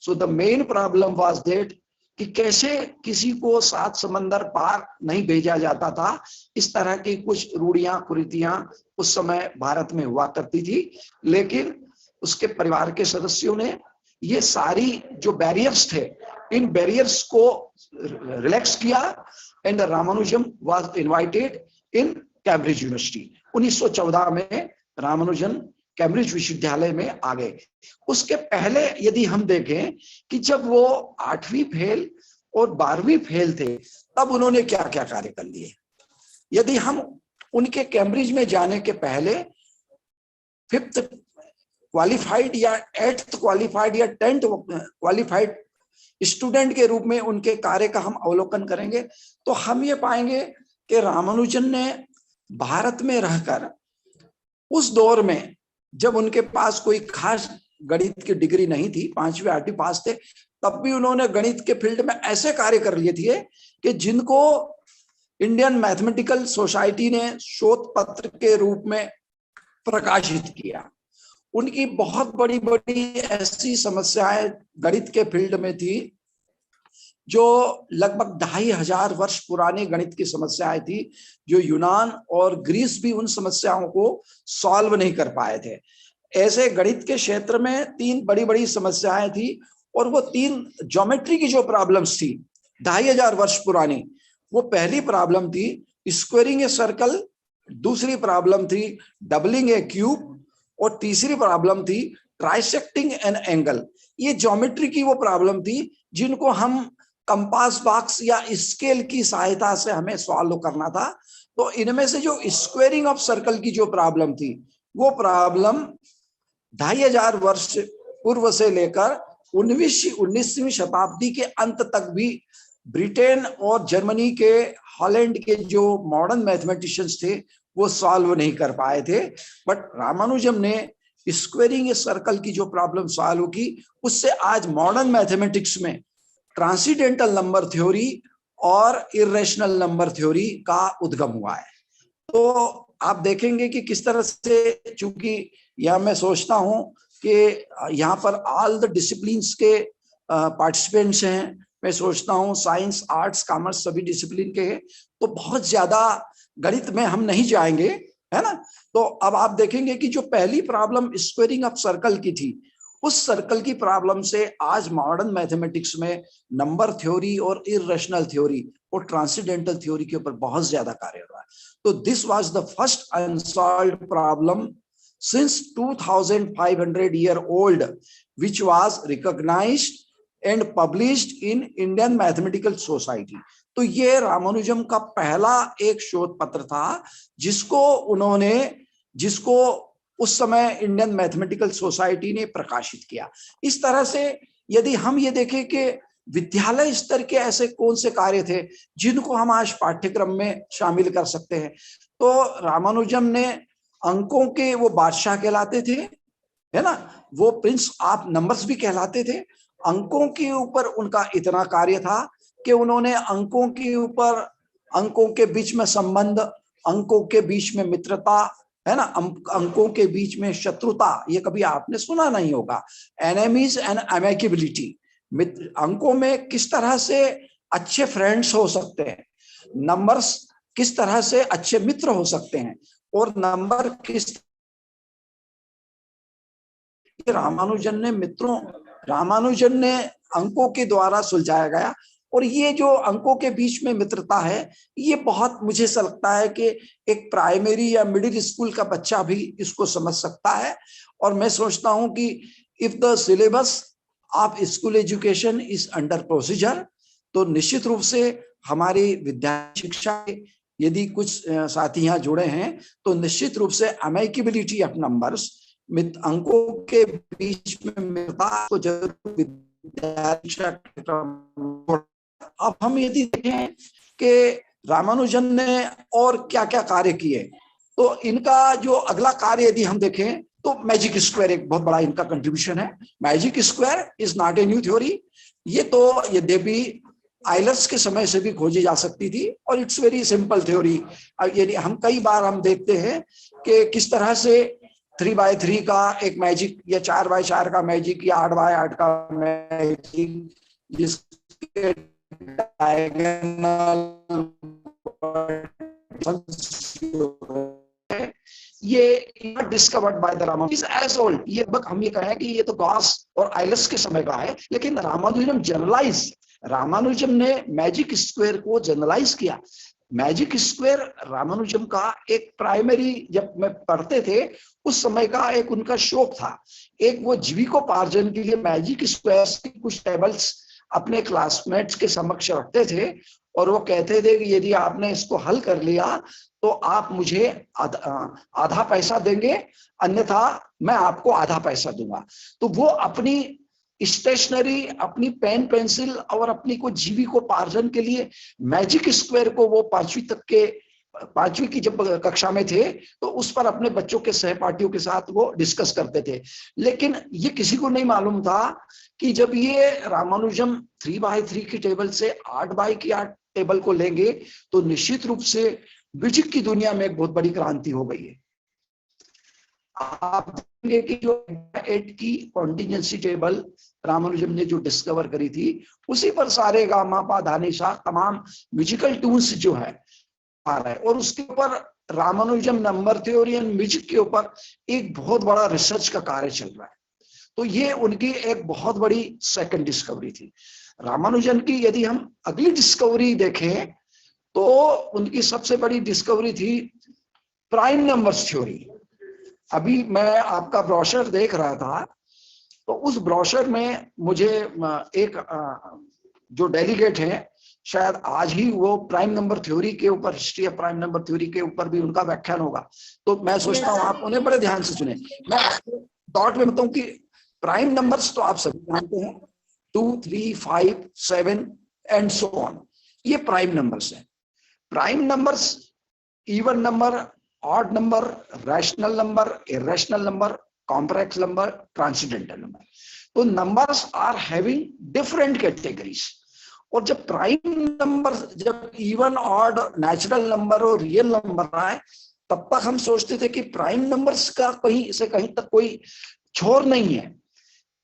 So the main problem was that कि कैसे किसी को 7 समंदर पार नहीं भेजा जाता था. इस तरह की कुछ रूढ़ियां, कुरीतियां उस समय भारत में हुआ करती थी. लेकिन उसके परिवार के सदस्यों ने ये सारी जो बैरियर्स थे, इन बैरियर्स को रिलैक्स किया. And Ramanujan was invited in Cambridge university. 1914 में रामानुजन कैम्ब्रिज विश्वविद्यालय में आ गए. उसके पहले यदि हम देखें कि जब वो 8वीं फेल और 12वीं फेल थे, तब उन्होंने क्या क्या कार्य कर लिए. यदि हम उनके कैम्ब्रिज में जाने के पहले 5th क्वालिफाइड या 8th क्वालिफाइड या 10th क्वालिफाइड स्टूडेंट के रूप में उनके कार्य का हम अवलोकन करेंगे, तो हम ये पाएंगे कि रामानुजन ने भारत में रहकर उस दौर में जब उनके पास कोई खास गणित की डिग्री नहीं थी, 5वीं 8वीं पास थे, तब भी उन्होंने गणित के फील्ड में ऐसे कार्य कर लिए थे कि जिनको इंडियन मैथमेटिकल सोसाइटी ने शोध पत्र के रूप में प्रकाशित किया. उनकी बहुत बड़ी बड़ी ऐसी समस्याएं गणित के फील्ड में थी जो लगभग 2500 वर्ष पुरानी गणित की समस्याएं थी, जो यूनान और ग्रीस भी उन समस्याओं को सॉल्व नहीं कर पाए थे. ऐसे गणित के क्षेत्र में 3 बड़ी बड़ी समस्याएं थी, और वो 3 ज्योमेट्री की जो प्रॉब्लम्स थी 2500 वर्ष पुरानी. वो पहली प्रॉब्लम थी स्क्वेयरिंग ए सर्कल, दूसरी प्रॉब्लम थी डबलिंग ए क्यूब, और तीसरी प्रॉब्लम थी ट्राइसेक्टिंग एन एंगल. ये ज्योमेट्री की वो प्रॉब्लम थी जिनको हम कंपास बॉक्स या स्केल की सहायता से हमें सॉल्व करना था. तो इनमें से जो स्क्वेयरिंग ऑफ सर्कल की जो प्रॉब्लम थी, वो प्रॉब्लम 2500 वर्ष पूर्व से लेकर 19वीं शताब्दी के अंत तक भी ब्रिटेन और जर्मनी के, हॉलैंड के जो मॉडर्न मैथमेटिशियंस थे वो सॉल्व नहीं कर पाए थे. बट रामानुजम ने स्क्वेयरिंग सर्कल की जो प्रॉब्लम सॉल्व की, उससे आज मॉडर्न मैथमेटिक्स में ट्रांसीडेंटल नंबर थ्योरी और इरेशनल नंबर थ्योरी का उद्गम हुआ है. तो आप देखेंगे कि किस तरह से, चूंकि यह मैं सोचता हूं कि यहाँ पर ऑल द डिसिप्लिन्स के पार्टिसिपेंट्स हैं. मैं सोचता हूँ साइंस, आर्ट्स, कॉमर्स सभी डिसिप्लिन के हैं, तो बहुत ज्यादा गणित में हम नहीं जाएंगे, है ना. तो अब आप देखेंगे कि जो पहली प्रॉब्लम स्क्वेयरिंग ऑफ सर्कल की थी, उस सर्कल की प्रॉब्लम से आज मॉडर्न मैथमेटिक्स में नंबर थ्योरी और इरेशनल थ्योरी और ट्रांसीडेंटल थ्योरी के ऊपर बहुत ज्यादा कार्य हो रहा है. तो this was the first unsolved problem since 2500 year old, which was recognized and published in Indian mathematical society. तो ये रामानुजम का पहला एक शोध पत्र था जिसको उस समय इंडियन मैथमेटिकल सोसाइटी ने प्रकाशित किया। इस तरह से यदि हम ये देखें कि विद्यालय स्तर के ऐसे कौन से कार्य थे जिनको हम आज पाठ्यक्रम में शामिल कर सकते हैं, तो रामानुजम ने अंकों के वो बादशाह कहलाते थे, है ना, वो प्रिंस ऑफ नंबर्स भी कहलाते थे। अंकों के ऊपर उनका इतना कार्य था कि उन्होंने अंकों के ऊपर, अंकों के बीच में संबंध, अंकों के बीच में मित्रता, है ना, अंकों के बीच में शत्रुता, ये कभी आपने सुना नहीं होगा, एनेमीज एंड अमेकेबिलिटी, अंकों में किस तरह से अच्छे फ्रेंड्स हो सकते हैं, नंबर्स किस तरह से अच्छे मित्र हो सकते हैं, और नंबर किस रामानुजन ने अंकों के द्वारा सुलझाया गया। और ये जो अंकों के बीच में मित्रता है, ये बहुत, मुझे ऐसा लगता है कि एक प्राइमरी या मिडिल स्कूल का बच्चा भी इसको समझ सकता है। और मैं सोचता हूं कि if the syllabus of school education is under procedure, तो निश्चित रूप से हमारी विद्यालय शिक्षा, यदि कुछ साथी यहाँ जुड़े हैं, तो निश्चित रूप से अमेकेबिलिटी ऑफ नंबर्स, अंकों के बीच में मित्रता को जरूर विद्यालय शिक्षा। अब हम यदि देखें कि रामानुजन ने और क्या क्या कार्य किए, तो इनका जो अगला कार्य यदि हम देखें तो मैजिक स्क्वायर एक बहुत बड़ा इनका कंट्रीब्यूशन है। Magic square is not a new theory, ये तो यद्यपि आइलर्स के समय से भी खोजी जा सकती थी, और इट्स वेरी सिंपल थ्योरी। यदि हम कई बार हम देखते हैं कि किस तरह से 3x3 का एक मैजिक, या 4x4 का मैजिक, या 8x8 का मैजिक, जिसके डायगोनल ये discovered by the Ramanujan age old, ये बक हम ये कहें कि ये तो गॉस और आइलस के समय का है, लेकिन रामानुजम ने मैजिक स्क्वायर को जनरलाइज किया। मैजिक स्क्वायर रामानुजम का एक प्राइमरी, जब मैं पढ़ते थे उस समय का एक उनका शौक था। एक वो जीविकोपार्जन के लिए मैजिक स्क्वायर की कुछ टेबल्स अपने क्लासमेट्स के समक्ष रखते थे, और वो कहते थे कि यदि आपने इसको हल कर लिया तो आप मुझे आधा पैसा देंगे, अन्यथा मैं आपको आधा पैसा दूंगा। तो वो अपनी स्टेशनरी, अपनी पेन पेंसिल और अपनी को जीविकोपार्जन के लिए मैजिक स्क्वायर को वो पांचवी की जब कक्षा में थे तो उस पर अपने बच्चों के सहपाठियों के साथ वो डिस्कस करते थे। लेकिन ये किसी को नहीं मालूम था कि जब ये रामानुजम 3x3 की टेबल से 8x8 टेबल को लेंगे तो निश्चित रूप से मैजिक की दुनिया में एक बहुत बड़ी क्रांति हो गई है। आप देखेंगे कि जो 8 की कॉन्टिजेंसी टेबल रामानुजम ने जो डिस्कवर करी थी, उसी पर सारे गामा पा धा नि सा तमाम म्यूजिकल ट्यून्स जो है आ रहा है, और उसके ऊपर Ramanujan number theory and music के ऊपर एक बहुत बड़ा रिसर्च का कार्य चल रहा है। तो ये उनकी एक बहुत बड़ी सेकंड डिस्कवरी थी। रामानुजन की यदि हम अगली डिस्कवरी देखें तो उनकी सबसे बड़ी डिस्कवरी थी प्राइम नंबर्स थ्योरी। अभी मैं आपका ब्रोशर देख रहा था, तो उस ब्रोशर में मुझे एक जो डेलीगेट है, शायद आज ही वो प्राइम नंबर थ्योरी के ऊपर, history of prime number theory के ऊपर भी उनका व्याख्यान होगा, तो मैं सोचता हूँ आप उन्हें बड़े ध्यान से सुने। मैं आपको डॉट में बताऊं कि प्राइम नंबर्स तो आप सभी जानते हैं, 2, 3, 5, 7 एंड सो ऑन, ये प्राइम नंबर्स हैं। Prime numbers even number, odd number, rational number, irrational number, complex number, transcendental number. तो numbers are having different categories. और जब प्राइम नंबर, जब इवन, ऑड, नेचुरल नंबर और रियल नंबर आए, तब तक हम सोचते थे कि प्राइम नंबर्स का कहीं से कहीं तक कोई छोर नहीं है।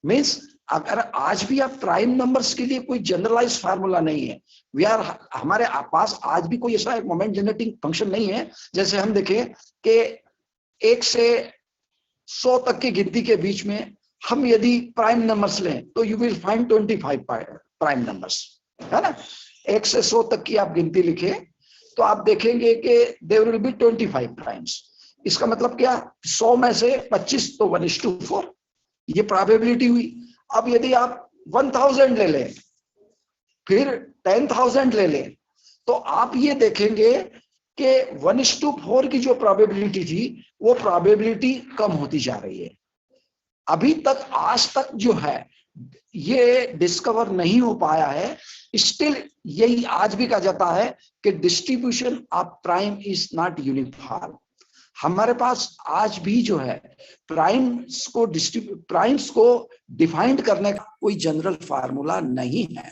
मीन्स अगर आज भी आप प्राइम नंबर्स के लिए कोई जनरलाइज फार्मूला नहीं है, हमारे पास आज भी कोई ऐसा एक मोमेंट जनरेटिंग फंक्शन नहीं है। जैसे हम देखें कि 1 से 100 तक की गिनती के बीच में हम यदि प्राइम नंबर्स लें तो you will find 25 prime numbers, है ना। 1 से 100 तक की आप गिनती लिखें तो आप देखेंगे कि देयर विल बी 25 प्राइम्स। इसका मतलब क्या, 100 में से 25 तो 1:4, ये प्रोबेबिलिटी हुई। अब यदि आप 1000 ले लें, फिर 10,000 ले लें, तो आप ये देखेंगे कि 1:4 की जो प्रोबेबिलिटी थी वो प्रोबेबिलिटी कम होती जा रही है। अभी तक आज तक जो है ये डिस्कवर नहीं हो पाया है। स्टिल यही आज भी कहा जाता है कि distribution of prime is not uniform. हमारे पास आज भी जो है प्राइम्स को डिफाइंड करने का कोई जनरल फार्मूला नहीं है।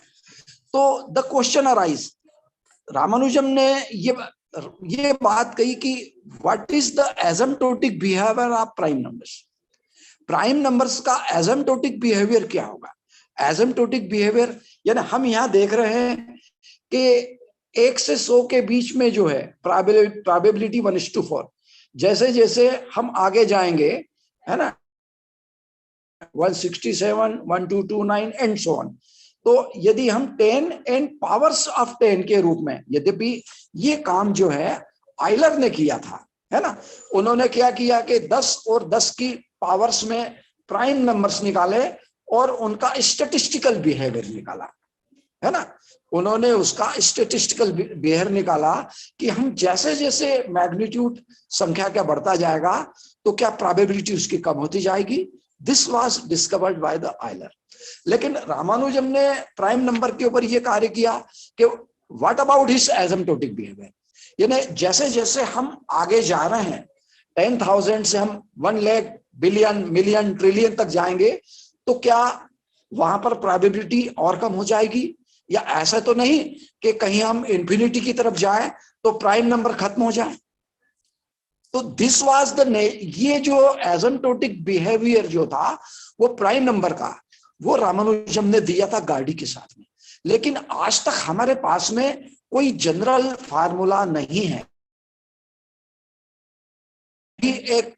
तो द क्वेश्चन अराइज, रामानुजम ने ये बात कही कि what is the asymptotic behaviour of prime numbers. Prime numbers का एसिम्प्टोटिक बिहेवियर क्या होगा? एसिम्प्टोटिक बिहेवियर यानी हम यहां देख रहे हैं कि 1 से 100 के बीच में जो है प्रोबेबिलिटी 1:4, जैसे जैसे हम आगे जाएंगे, है ना, 167, 1229 एंड सो ऑन, तो यदि हम 10 एंड पावर्स ऑफ 10 के रूप में, यद्यपि ये काम जो है आइलर ने किया था, है ना, उन्होंने क्या किया कि 10 और 10 की पावर्स में प्राइम नंबर्स निकाले और उनका स्टैटिस्टिकल बिहेवियर निकाला, है ना। उन्होंने उसका स्टैटिस्टिकल बिहेवियर निकाला कि हम जैसे जैसे मैग्नीट्यूड संख्या क्या बढ़ता जाएगा तो क्या प्रोबेबिलिटी उसकी कम होती जाएगी। This was discovered by the Euler. लेकिन रामानुजम ने प्राइम नंबर के ऊपर यह कार्य किया कि what about his asymptotic behaviour, यानी जैसे जैसे हम आगे जा रहे हैं 10,000 से हम 1 लाख, बिलियन, मिलियन, ट्रिलियन तक जाएंगे, तो क्या वहां पर प्रोबेबिलिटी और कम हो जाएगी, या ऐसा तो नहीं कि कहीं हम इंफिनिटी की तरफ जाएं तो प्राइम नंबर खत्म हो जाए। तो दिस वाज द, ये जो एसिम्प्टोटिक बिहेवियर जो था वो प्राइम नंबर का, वो रामानुजम ने दिया था गाड़ी के साथ में। लेकिन आज तक हमारे पास में कोई जनरल फार्मूला नहीं है। एक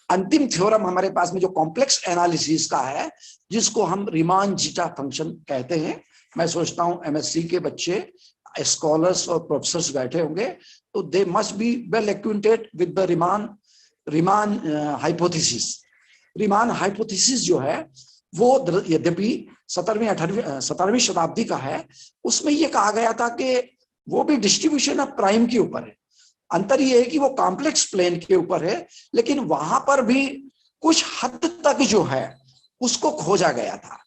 अंतिम थ्योरम हमारे पास में जो कॉम्प्लेक्स एनालिसिस का है, जिसको हम रीमान जीटा फंक्शन कहते हैं। मैं सोचता हूं एमएससी के बच्चे, स्कॉलर्स और प्रोफेसर्स बैठे होंगे, तो they must be well acquainted with the Riemann hypothesis. Riemann hypothesis जो है वो यद्यपि 17वीं शताब्दी का है, उसमें यह कहा गया था कि वो भी डिस्ट्रीब्यूशन ऑफ प्राइम के ऊपर है। अंतर यह है कि वो कॉम्प्लेक्स प्लेन के ऊपर है, लेकिन वहां पर भी कुछ हद तक जो है उसको खोजा गया था।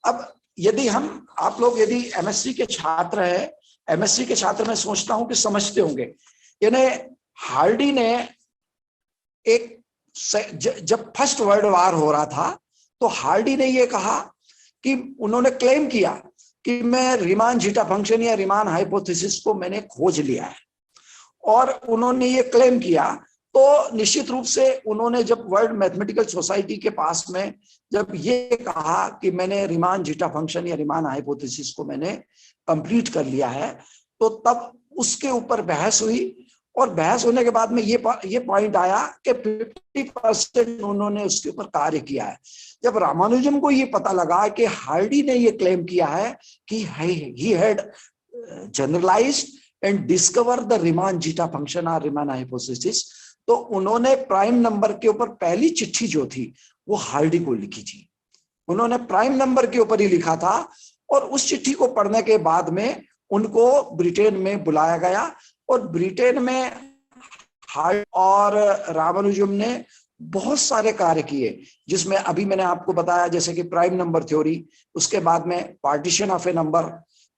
अब यदि हम, आप लोग यदि एमएससी के छात्र हैं, एमएससी के छात्र मैं सोचता हूं कि समझते होंगे, यानी हार्डी ने एक, जब फर्स्ट वर्ल्ड वॉर हो रहा था तो हार्डी ने यह कहा कि उन्होंने क्लेम किया कि मैं रीमान जीटा फंक्शन या रीमान हाइपोथेसिस को मैंने खोज लिया है, और उन्होंने ये क्लेम किया। तो निश्चित रूप से उन्होंने जब वर्ल्ड मैथमेटिकल सोसाइटी के पास में जब ये कहा कि मैंने रीमान जीटा फंक्शन या रीमान हाइपोथेसिस को मैंने कंप्लीट कर लिया है, तो तब उसके ऊपर बहस हुई, और बहस होने के बाद में ये पॉइंट आया कि 50% उन्होंने उसके ऊपर कार्य किया है। जब रामानुजम को ये पता लगा कि हार्डी ने ये क्लेम किया है कि he had generalized and discover the Riemann zeta function और रीमान हाइपोथेसिस, तो उन्होंने प्राइम नंबर के ऊपर पहली चिट्ठी जो थी वो हार्डी को लिखी थी। उन्होंने प्राइम नंबर के ऊपर ही लिखा था, और उस चिट्ठी को पढ़ने के बाद में उनको ब्रिटेन में बुलाया गया, और ब्रिटेन में हार्डी और रामानुजम ने बहुत सारे कार्य किए, जिसमें अभी मैंने आपको बताया जैसे कि प्राइम नंबर थ्योरी, उसके बाद में partition of A number,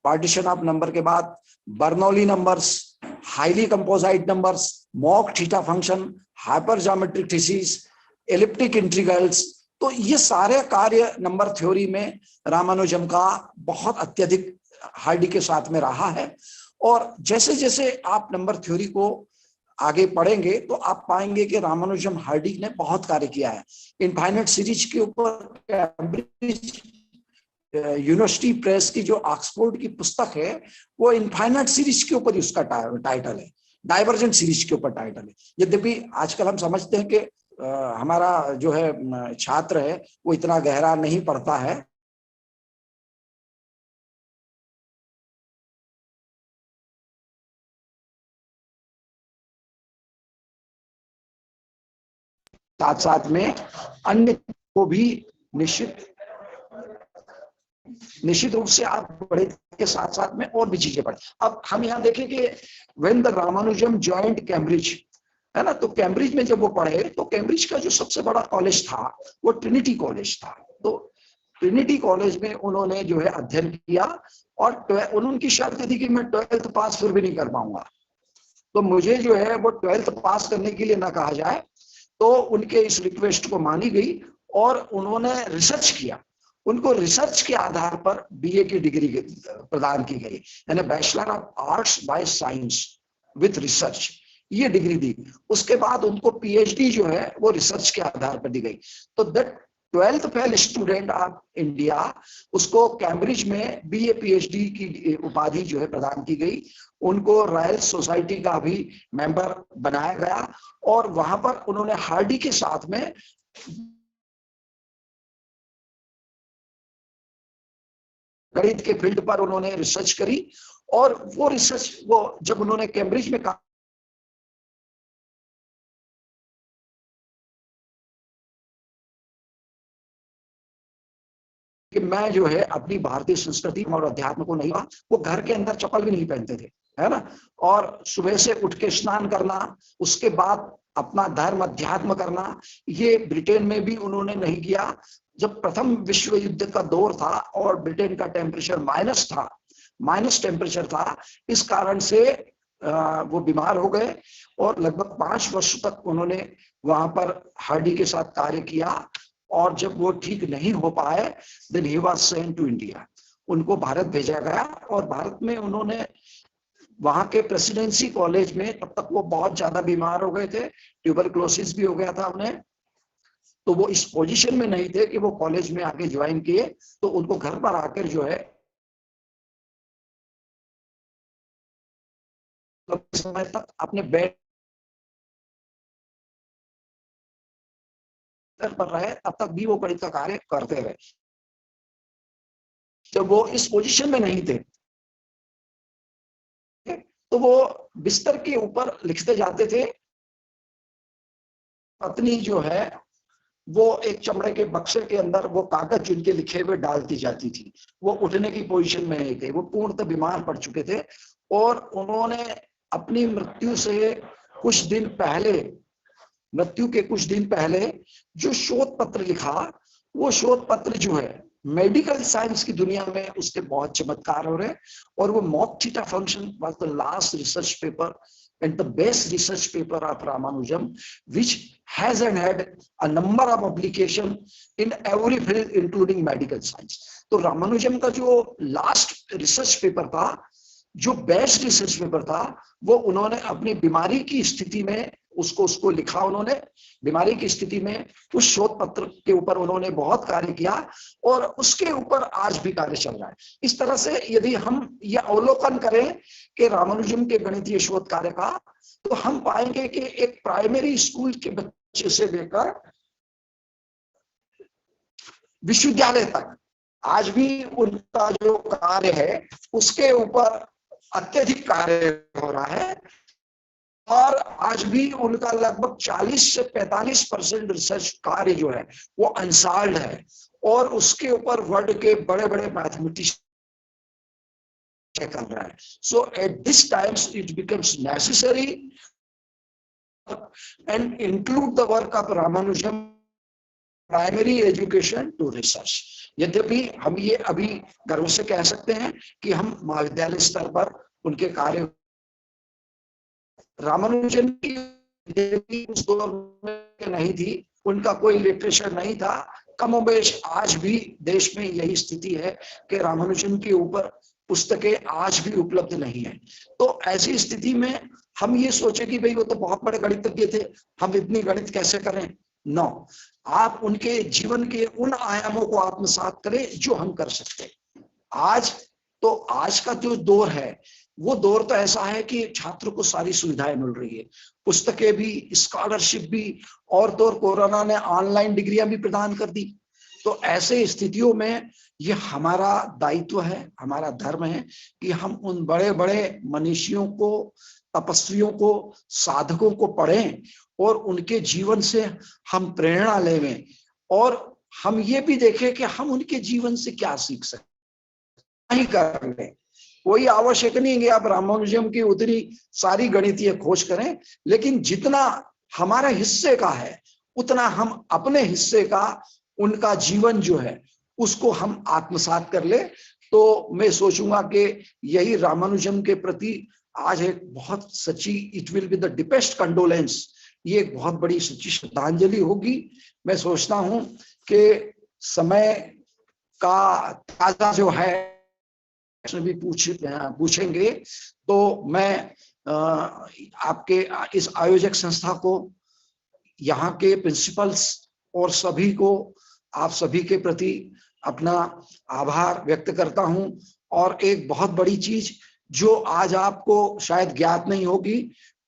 partition of number के बाद Bernoulli numbers, highly composite numbers, mock theta function, hyper geometric thesis, elliptic integrals. तो ये सारे कार्य नंबर थ्योरी में रामानुजम का बहुत अत्यधिक हार्डी के साथ में रहा है। और जैसे जैसे आप नंबर थ्योरी को आगे पढ़ेंगे तो आप पाएंगे कि रामानुजम हार्डी ने बहुत कार्य किया है। इनफाइनाइट सीरीज के ऊपर कैम्ब्रिज यूनिवर्सिटी प्रेस की जो ऑक्सफोर्ड की पुस्तक है वो इनफाइनाइट सीरीज के ऊपर उसका टाइटल है, डाइवर्जेंट सीरीज के ऊपर टाइटल है। यद्यपि आजकल हम समझते हैं कि हमारा जो है छात्र है वो इतना गहरा नहीं पढ़ता है, साथ साथ में अन्य को भी निश्चित निश्चित रूप से आप पढ़े के साथ साथ में और भी चीजें पढ़े। अब हम यहाँ देखें कि when the Ramanujan joint Cambridge, है ना, तो कैम्ब्रिज में जब वो पढ़े तो कैम्ब्रिज का जो सबसे बड़ा कॉलेज था वो ट्रिनिटी कॉलेज था। तो ट्रिनिटी कॉलेज में उन्होंने जो है अध्ययन किया और उनकी शर्त थी कि मैं 12th पास फिर भी नहीं कर पाऊंगा, तो मुझे जो है वो 12th पास करने के लिए ना कहा जाए। तो उनके इस रिक्वेस्ट को मानी गई और उन्होंने रिसर्च किया। उनको रिसर्च के आधार पर बीए की डिग्री प्रदान की गई, यानी bachelor of arts by science with research, ये डिग्री दी। उसके बाद उनको पीएचडी जो है वो रिसर्च के आधार पर दी गई। तो that 12th fail student of India, उसको कैम्ब्रिज में बीए पीएचडी की उपाधि जो है प्रदान की गई। उनको रॉयल सोसाइटी का भी मेंबर बनाया गया और वहां पर उन्होंने हार्डी के साथ में गणित के फील्ड पर उन्होंने रिसर्च करी। और वो रिसर्च वो जब उन्होंने कैम्ब्रिज में कहा कि मैं जो है अपनी भारतीय संस्कृति और अध्यात्म को नहीं, वो घर के अंदर चप्पल भी नहीं पहनते थे, है ना, और सुबह से उठ के स्नान करना, उसके बाद अपना धर्म अध्यात्म करना, ये ब्रिटेन में भी उन्होंने नहीं किया। जब प्रथम विश्व युद्ध का दौर था और ब्रिटेन का टेम्परेचर माइनस टेम्परेचर था, इस कारण से वो बीमार हो गए और लगभग 5 वर्ष तक उन्होंने वहां पर हार्डी के साथ कार्य किया। और जब वो ठीक नहीं हो पाए, then he was sent to India, उनको भारत भेजा गया। और भारत में उन्होंने वहां के प्रेसिडेंसी कॉलेज में, तब तक वो बहुत ज्यादा बीमार हो गए थे, ट्यूबरक्लोसिस भी हो गया था उन्हें, तो वो इस पोजीशन में नहीं थे कि वो कॉलेज में आके ज्वाइन किए। तो उनको घर पर आकर जो है समय तक अपने बेड पर रहे, तब तक भी वो गणित का कार्य करते रहे। जब वो इस पोजीशन में नहीं थे तो वो बिस्तर के ऊपर लिखते जाते थे। पत्नी जो है वो एक चमड़े के बक्से के अंदर वो कागज जिनके लिखे हुए डालती जाती थी। वो उठने की पोजीशन में नहीं थे, वो पूर्णतः बीमार पड़ चुके थे। और उन्होंने अपनी मृत्यु के कुछ दिन पहले जो शोध पत्र लिखा, वो शोध पत्र जो है मेडिकल साइंस की दुनिया में उसके बहुत चमत्कार हो रहे। और वो mock theta function was the last research paper and the best research paper of Ramanujan, which has and had a number of application in every field including medical science. तो रामानुजम का जो लास्ट रिसर्च पेपर था, जो best research paper था, वो उन्होंने अपनी बीमारी की स्थिति में उसको लिखा। उन्होंने बीमारी की स्थिति में उस शोध पत्र के ऊपर उन्होंने बहुत कार्य किया और उसके ऊपर आज भी कार्य चल रहा है। इस तरह से यदि हम यह अवलोकन करें कि रामानुजम के गणितीय शोध कार्य का, तो हम पाएंगे कि एक प्राइमरी स्कूल के बच्चे से लेकर विश्वविद्यालय तक आज भी उनका जो कार्य है उसके ऊपर अत्यधिक कार्य हो रहा है। और आज भी उनका लगभग 40 से 45% रिसर्च कार्य जो है वो अनसॉल्व्ड है और उसके ऊपर वर्ल्ड के बड़े बड़े मैथमेटिशियन कर रहा है। So at this times it becomes necessary and include the work of Ramanujam primary education to research. यद्यपि हम ये अभी गर्व से कह सकते हैं कि हम महाविद्यालय स्तर पर उनके कार्य, रामानुजन की उस दौर में नहीं थी, उनका कोई लिटरेचर नहीं था। कमोबेश आज भी देश में यही स्थिति है कि रामानुजन के ऊपर पुस्तकें आज भी उपलब्ध नहीं है। तो ऐसी स्थिति में हम ये सोचे कि भाई वो तो बहुत बड़े गणितज्ञ थे, हम इतनी गणित कैसे करें। नो, आप उनके जीवन के उन आयामों को आत्मसात करें जो हम कर सकते हैं। आज का जो दौर है वो दौर तो ऐसा है कि छात्र को सारी सुविधाएं मिल रही है, पुस्तकें भी, स्कॉलरशिप भी, और तो और कोरोना ने ऑनलाइन डिग्रियां भी प्रदान कर दी। तो ऐसे स्थितियों में ये हमारा दायित्व है, हमारा धर्म है कि हम उन बड़े बड़े मनीषियों को, तपस्वियों को, साधकों को पढ़ें और उनके जीवन से हम प्रेरणा लें और हम ये भी देखें कि हम उनके जीवन से क्या सीख सकते हैं। ही कर लें। कोई आवश्यक नहीं है कि आप रामानुजम की उतनी सारी गणितीय खोज करें, लेकिन जितना हमारे हिस्से का है उतना हम अपने हिस्से का, उनका जीवन जो है उसको हम आत्मसात कर ले। तो मैं सोचूंगा कि यही रामानुजम के प्रति आज एक बहुत सच्ची, it will be the deepest condolence, ये एक बहुत बड़ी सच्ची श्रद्धांजलि होगी। मैं सोचता हूं कि समय का ताजा जो है भी पूछेंगे, तो मैं आपके इस आयोजक संस्था को, यहाँ के प्रिंसिपल्स और सभी को, आप सभी के प्रति अपना आभार व्यक्त करता हूं। और एक बहुत बड़ी चीज जो आज आपको शायद ज्ञात नहीं होगी,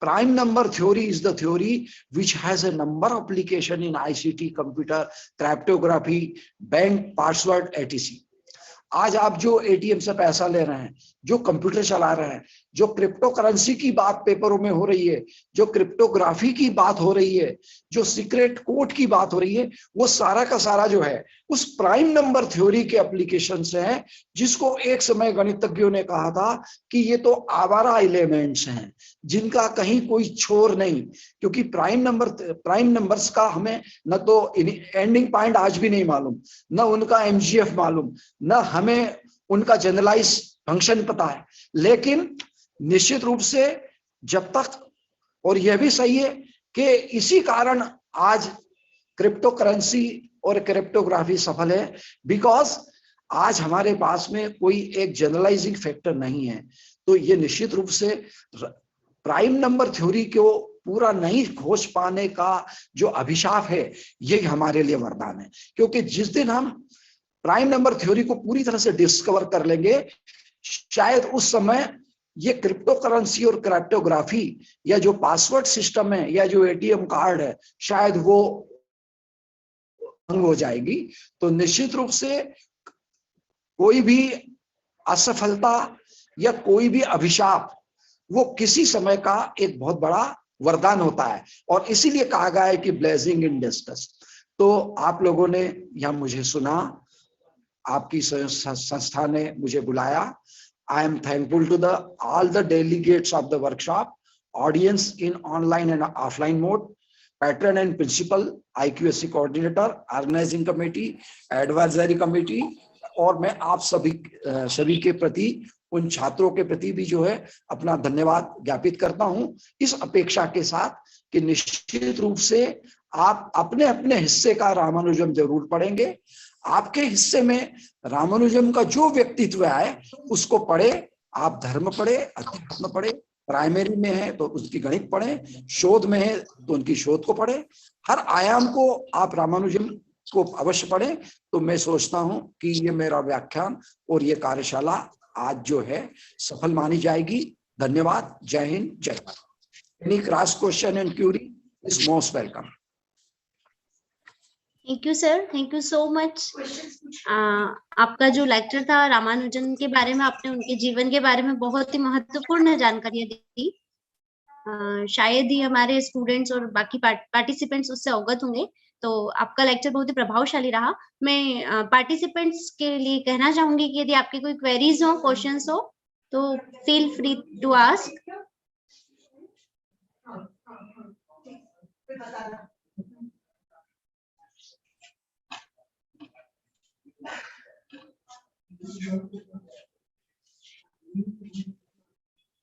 prime number theory is the theory which has a number of application in ICT, computer, cryptography, bank, password, etc. आज आप जो एटीएम से पैसा ले रहे हैं, जो कंप्यूटर चला रहे हैं, जो क्रिप्टो करेंसी की बात पेपरों में हो रही है, जो क्रिप्टोग्राफी की बात हो रही है, जो सीक्रेट कोड की बात हो रही है, वो सारा का सारा जो है उस प्राइम नंबर थ्योरी के एप्लीकेशन से है, जिसको एक समय गणितज्ञों ने कहा था कि ये तो आवारा एलिमेंट्स हैं जिनका कहीं कोई छोर नहीं, क्योंकि प्राइम नंबर्स का हमें न तो एंडिंग पॉइंट आज भी नहीं मालूम, न उनका एमजीएफ मालूम, न हमें उनका जनरलाइज फंक्शन पता है। लेकिन निश्चित रूप से जब तक, और यह भी सही है कि इसी कारण आज क्रिप्टो करेंसी और क्रिप्टोग्राफी सफल है, बिकॉज आज हमारे पास में कोई एक जनरलाइजिंग फैक्टर नहीं है। तो ये निश्चित रूप से प्राइम नंबर थ्योरी को पूरा नहीं खोज पाने का जो अभिशाप है, ये हमारे लिए वरदान है, क्योंकि जिस दिन हम प्राइम नंबर थ्योरी को पूरी तरह से डिस्कवर कर लेंगे, शायद उस समय ये क्रिप्टो करेंसी और क्रिप्टोग्राफी या जो पासवर्ड सिस्टम है या जो एटीएम कार्ड है, शायद वो भंग हो जाएगी। तो निश्चित रूप से कोई भी असफलता या कोई भी अभिशाप वो किसी समय का एक बहुत बड़ा वरदान होता है, और इसीलिए कहा गया है कि ब्लेसिंग इन डिस्कस। तो आप लोगों ने यहाँ मुझे सुना, आपकी संस्था ने मुझे बुलाया। I am thankful to all the delegates of the workshop, audience in online and offline mode, patron and principal, IQSC coordinator, organizing committee, advisory committee, और मैं आप सभी के प्रति, उन छात्रों के प्रति भी जो है अपना धन्यवाद ज्ञापित करता हूं, इस अपेक्षा के साथ कि निश्चित रूप से आप अपने अपने हिस्से का रामानुजम जरूर पढ़ेंगे। आपके हिस्से में रामानुजम का जो व्यक्तित्व है उसको पढ़े, आप धर्म पढ़े, अध्यात्म पढ़े, प्राइमरी में है तो उसकी गणित पढ़े, शोध में है तो उनकी शोध को पढ़े, हर आयाम को आप रामानुजम को अवश्य पढ़े। तो मैं सोचता हूं कि ये मेरा व्याख्यान और ये कार्यशाला आज जो है सफल मानी जाएगी। धन्यवाद। जय हिंद, जय Bharat. Any cross question and query is most welcome. Thank you sir, thank you so much. आपका जो लेक्चर था रामानुजन के बारे में, आपने उनके जीवन के बारे में बहुत ही महत्वपूर्ण जानकारियां दी। शायद ही हमारे स्टूडेंट्स और बाकी पार्टिसिपेंट्स उससे अवगत होंगे। तो आपका लेक्चर बहुत ही प्रभावशाली रहा। मैं पार्टिसिपेंट्स के लिए कहना चाहूंगी कि यदि आपके कोई क्वेरीज हो, क्वेश्चंस हो, तो फील फ्री टू आस्क।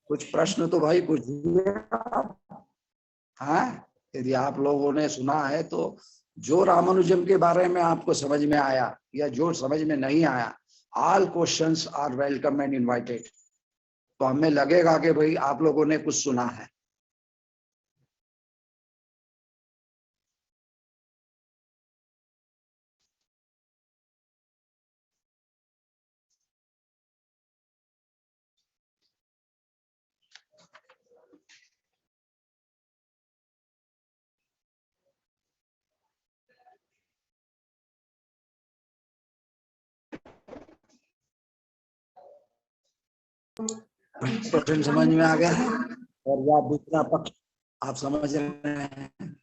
कुछ प्रश्न तो भाई कुछ, हाँ, यदि आप लोगों ने सुना है तो जो रामानुजम के बारे में आपको समझ में आया या जो समझ में नहीं आया, all questions are welcome and invited. तो हमें लगेगा कि भाई आप लोगों ने कुछ सुना है। प्रश्न समझ में आ गया है, और या दूसरा पक्ष आप समझ रहे हैं?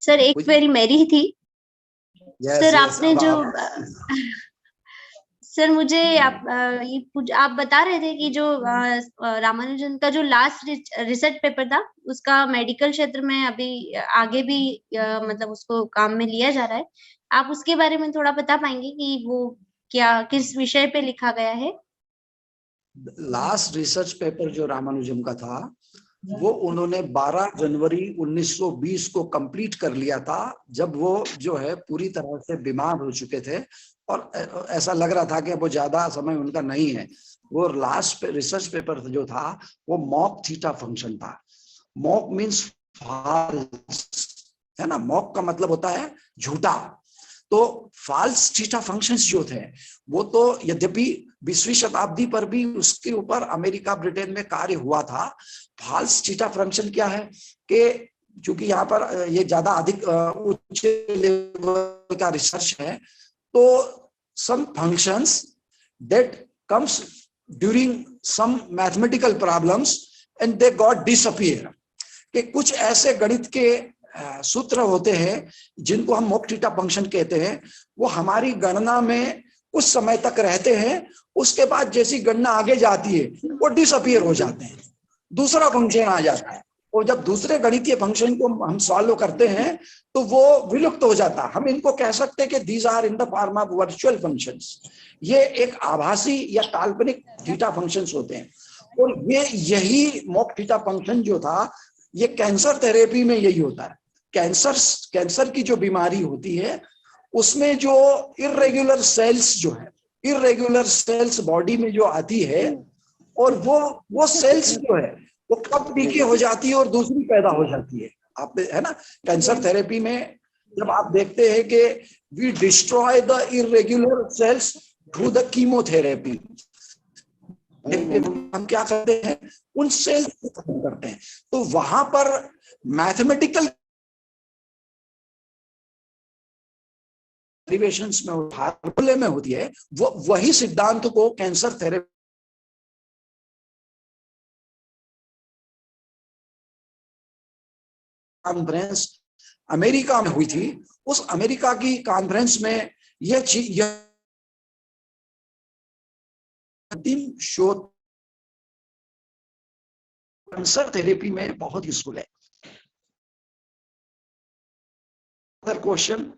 सर एक क्वेरी मेरी ही थी। सर आपने जो सर मुझे आप बता रहे थे कि जो रामानुजन का जो लास्ट रिसर्च पेपर था उसका मेडिकल क्षेत्र में अभी आगे भी मतलब उसको काम में लिया जा रहा है। आप उसके बारे में थोड़ा बता पाएंगे कि वो क्या किस विषय पे लिखा गया है? लास्ट रिसर्च पेपर जो रामानुजम का था वो उन्होंने 12 जनवरी 1920 को कंप्लीट कर लिया था, जब वो जो है पूरी तरह से बीमार हो चुके थे और ऐसा लग रहा था कि वो ज्यादा समय उनका नहीं है। वो लास्ट रिसर्च पेपर जो था वो मॉक थीटा फंक्शन था। मॉक मीन्स फॉल्स, है ना, मॉक का मतलब होता है झूठा। तो फॉल्स थीटा फंक्शंस जो थे वो तो यद्यपि 20वीं शताब्दी पर भी उसके ऊपर अमेरिका ब्रिटेन में कार्य हुआ था। फॉल्स थीटा फंक्शन क्या है कि चूंकि यहाँ पर ये ज्यादा अधिक उच्च लेवल का रिसर्च है, तो some functions that comes during some mathematical problems and they got disappear, कि कुछ ऐसे गणित के सूत्र होते हैं जिनको हम मॉक थीटा फंक्शन कहते हैं, वो हमारी गणना में कुछ समय तक रहते हैं, उसके बाद जैसी गणना आगे जाती है वो डिसअपियर हो जाते हैं, दूसरा फंक्शन आ जाता है। और जब दूसरे गणितीय फंक्शन को हम सॉल्व करते हैं तो वो विलुप्त हो जाता है। हम इनको कह सकते हैं कि these are in the form of virtual functions. ये एक आभासी या काल्पनिक थीटा फंक्शंस होते हैं। और ये यही मॉक थीटा फंक्शन जो था ये कैंसर थेरेपी में यही होता है। कैंसर की जो बीमारी होती है उसमें जो इर्रेगुलर सेल्स जो है, इर्रेगुलर सेल्स बॉडी में जो आती है, और वो सेल्स जो है वो कब डीके हो जाती है और दूसरी पैदा हो जाती है। आप है ना, कैंसर थेरेपी में जब आप देखते हैं कि we destroy the irregular cells through the chemotherapy, हम क्या करते हैं उन सेल्स को खत्म करते हैं। तो वहां पर मैथमेटिकल डेरिवेशंस में फार्मूले में होती है, वो वही सिद्धांत को कैंसर थेरेपी कॉन्फ्रेंस अमेरिका में हुई थी। उस अमेरिका की कॉन्फ्रेंस में यह चीज अंतिम शोध कैंसर थेरेपी में बहुत यूजफुल है। Other question?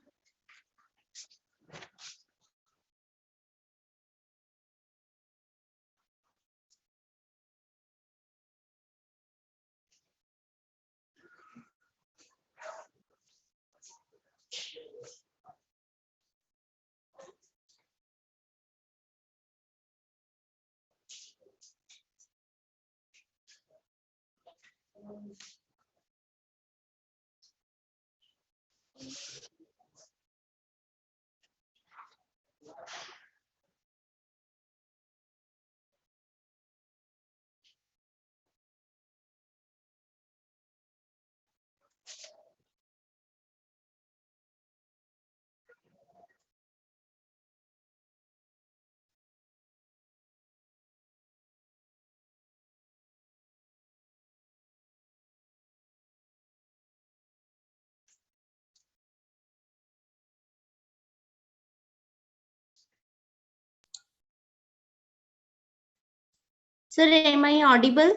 Sir, am I audible?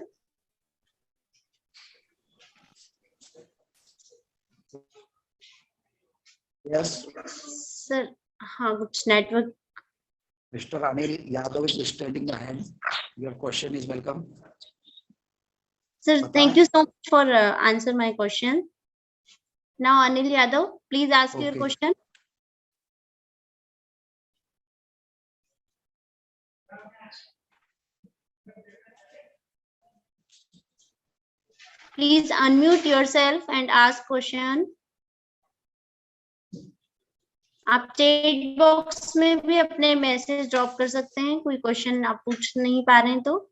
Yes. Sir, हाँ कुछ network. Mr. Anil Yadav is extending the hand. Your question is welcome. Sir, thank you so much for answer my question. Now Anil Yadav, please ask your Okay. question. Please unmute yourself and ask question. आप chat box में भी अपने message drop कर सकते हैं, कोई question आप पूछ नहीं पा रहे हैं तो।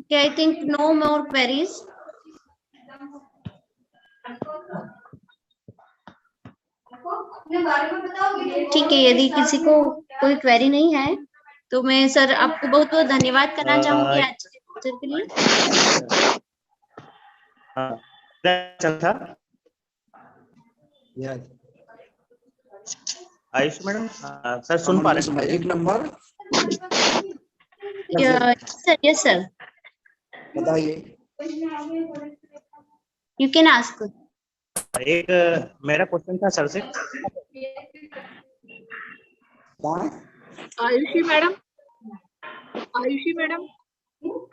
Okay, I think no more queries. ठीक है, यदि किसी को कोई क्वेरी नहीं है तो मैं सर आपको बहुत बहुत धन्यवाद करना चाहूंगी आज के लेक्चर के लिए। चल था Yes. आयुष मैडम सर सुन पा रहे हैं? Magic number sir yes sir, बताइए। You can ask. एक मेरा क्वेश्चन था सर से। कौन? Ayushi madam, Ayushi madam,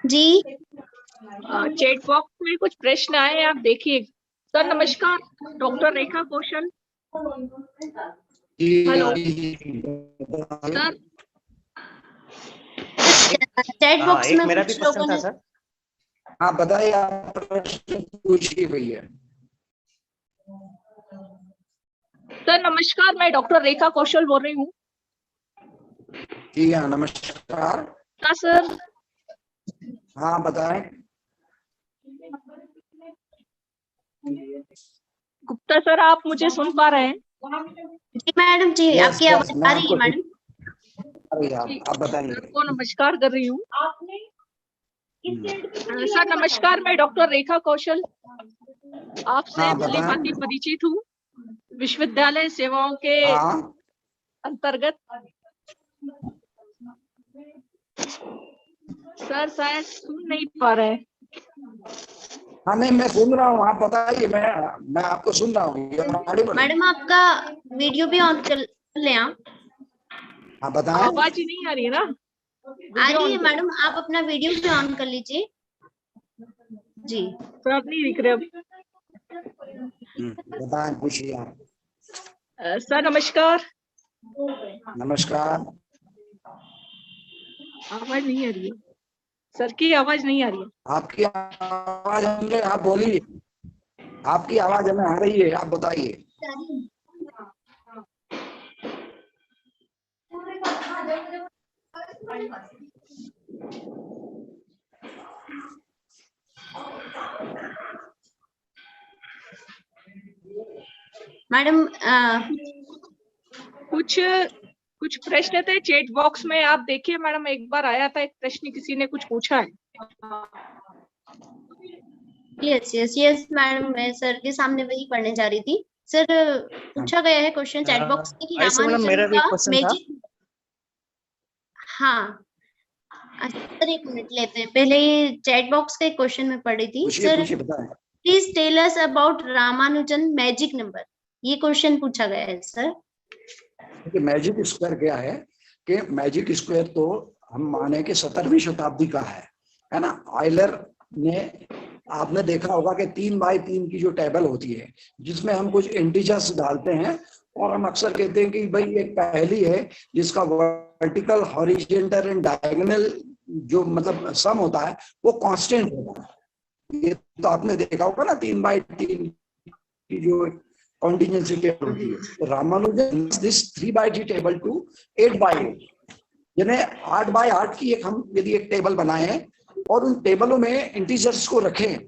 ji chat box में कुछ प्रश्न आए हैं, आप देखिए। सर नमस्कार, doctor Rekha Kaushal. Hello sir, chat box एक में मेरा भी कुछ लोगों क्वेश्चन था ने, सर। हाँ बताइए, आप प्रश्न पूछिए भैया। सर नमस्कार, मैं डॉक्टर रेखा कौशल बोल रही हूँ। जी हाँ, नमस्कार। हाँ सर, हाँ बताएं। गुप्ता सर, आप मुझे सुन पा रहे हैं? जी मैडम जी, Yes, आपकी yes, आवाज मैं आ रही है आपको मैडम। अरे आप बताइए। सर को नमस्कार कर रही हूँ। सर नमस्कार, मैं डॉक्टर रेखा कौशल आपसे हाँ, भली बताएं। भांति परिचित हूँ विश्वविद्यालय सेवाओं के हाँ अंतर्गत। सर शायद सुन नहीं पा रहे। हाँ, नहीं मैं सुन रहा हूँ, आप बताइए। मैं आपको सुन रहा हूँ। मैडम आपका वीडियो भी ऑन कर लें आप। हाँ बताएं। आवाज ही नहीं आ रही है ना? आ रही है मैडम, आप अपना वीडियो भी ऑन कर लीजिए। जी सर नहीं दिख रहे अब। बताएं, पूछिए आप। सर नमस्कार। नमस्कार। आवाज नहीं आ रही है, सर की आवाज नहीं आ रही है। आपकी आवाज हमें, आप बोलिए। आपकी आवाज हमें आ रही है, आप बताइए। मैडम कुछ प्रश्न थे चैट बॉक्स में, आप देखिए मैडम। एक बार आया था एक प्रश्न, किसी ने कुछ पूछा है। यस यस यस मैडम, मैं सर के सामने वही पढ़ने जा रही थी। सर पूछा गया है क्वेश्चन चैट बॉक्स में कि आयुष मैडम, रामानुजन मेरा भी का क्वेश्चन था। मैजिक। हाँ सर, एक मिनट लेते हैं, पहले ये चैट बॉक्स का एक क्वेश्चन मैं पढ़ रही थी। पूछिए सर पूछिए, बताएं। Please tell us about Ramanujan magic number, ये क्वेश्चन पूछा गया है सर। कि मैजिक स्क्वायर क्या है, कि मैजिक स्क्वायर तो हम माने कि 17वीं शताब्दी का है ना। आयलर ने, आपने देखा होगा कि 3x3 की जो टेबल होती है, जिसमें हम कुछ इंटीजर्स डालते हैं, और हम अक्सर कहते हैं कि भाई एक पहेली है जिसका वर्टिकल, हॉरिजॉन्टल एंड डायगोनल जो मतलब सम होता है वो कांस्टेंट होता है। ये तो आपने देखा होगा ना, 3x3 की जो कॉन्टिजेंसी टेबल होती है। तो Ramanujan this 3x3 table to 8x8, यानी 8x8 की एक, हम यदि एक टेबल बनाए और उन टेबलों में इंटीजर्स को रखें,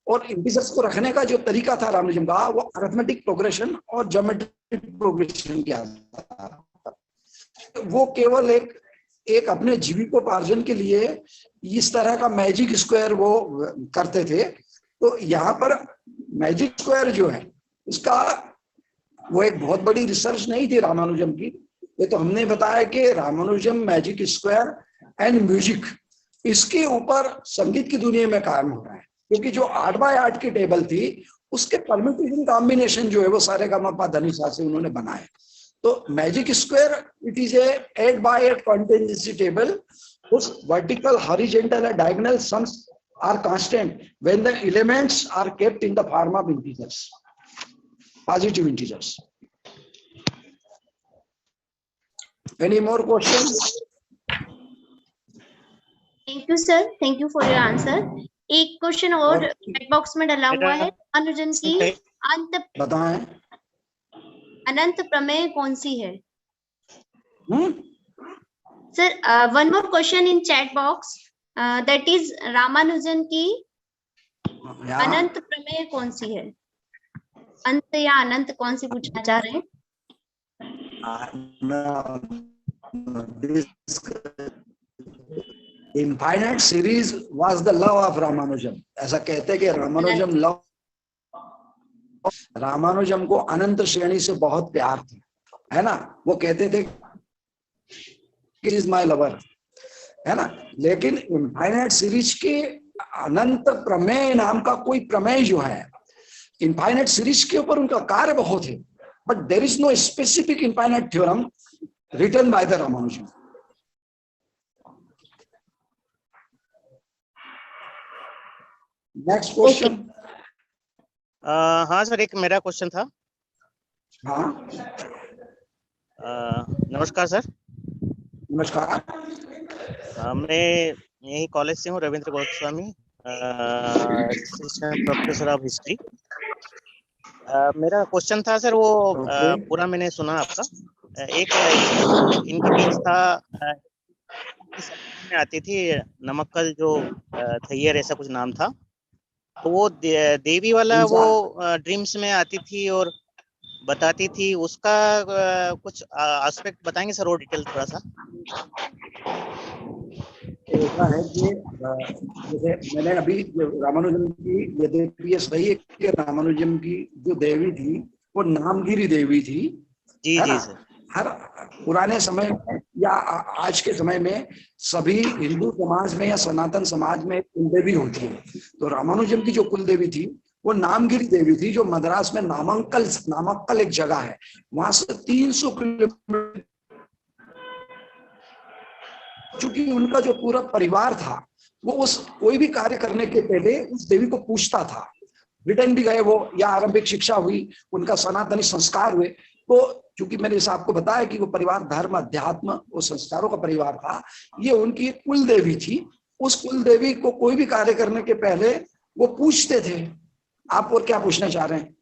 और इंटीजर्स को रखने का जो तरीका था रामानुजन का, वो अरिथमेटिक प्रोग्रेशन और ज्योमेट्रिक प्रोग्रेशन के आधार पर। वो केवल एक अपने जीविकोपार्जन के लिए इस तरह का मैजिक स्क्वायर वो करते थे। तो यहाँ पर मैजिक स्क्वायर जो है, उसका वो एक बहुत बड़ी रिसर्च नहीं थी रामानुजम की। ये तो हमने बताया कि Ramanujan magic square and music, इसके ऊपर संगीत की दुनिया में कायम हो रहा है, क्योंकि जो 8x8 की टेबल थी उसके परम्यूटेशन कॉम्बिनेशन जो है वो सारे का मपा धनिशा से उन्होंने बनाए। तो magic square it is a 8x8 contingency table whose vertical, horizontal and diagonal sums are constant when the elements are kept in the form of integers, positive integers. Any more questions? Thank you sir, thank you for your answer. एक question और chat box में डला हुआ है, रामानुजन की अंत बताएं। अनंत प्रमेय कौन सी है? Sir one more question in chat box, that is Ramanujan की यहाँ अनंत प्रमेय कौन सी है? अंत या अनंत कौन सी पूछना चाह रहे हैं? Infinite series was the love of Ramanujan. ऐसा कहते हैं कि रामानुजम को अनंत श्रेणी से बहुत प्यार था, है ना। वो कहते थे इज माय लवर, है ना। लेकिन इनफाइनाइट सीरीज के अनंत प्रमेय नाम का कोई प्रमेय जो है, इनफाइनाइट सीरीज के ऊपर उनका कार्य बहुत है, but there is no specific infinite theorem written by the Ramanujam. Next question. हाँ सर, एक मेरा क्वेश्चन था। हाँ नमस्कार सर। नमस्कार। मैं यही कॉलेज से हूँ, Ravindra Goswami, assistant professor of history. मेरा क्वेश्चन था सर, वो पूरा मैंने सुना आपका। एक इनका केस था, में आती थी नमक्कल जो थैयर, ऐसा कुछ नाम था। तो वो देवी वाला वो ड्रीम्स में आती थी और बताती थी, उसका कुछ एस्पेक्ट बताएंगे सर, और डिटेल थोड़ा सा। ऐसा है कि जैसे मैंने अभी रामानुजम की, यद्यपि ये सही है कि रामानुजम की जो देवी थी वो नामगिरी देवी थी, जी जी सर। हर पुराने समय में या आज के समय में सभी हिंदू समाज में या सनातन समाज में कुलदेवी होती है। तो रामानुजम की जो कुलदेवी थी वो नामगिरी देवी थी, जो मद्रास में नामक्कल एक जगह है, वहां से 300 किलोमीटर। चूंकि उनका जो पूरा परिवार था वो उस कोई भी कार्य करने के पहले उस देवी को पूछता था। ब्रिटेन भी गए वो, या आरंभिक शिक्षा हुई, उनका सनातनी संस्कार हुए। तो चूंकि मैंने जैसे आपको बताया कि वो परिवार धर्म अध्यात्म और संस्कारों का परिवार था, ये उनकी कुल देवी थी। उस कुल देवी को कोई भी कार्य करने के पहले वो पूछते थे। आप और क्या पूछना चाह रहे हैं?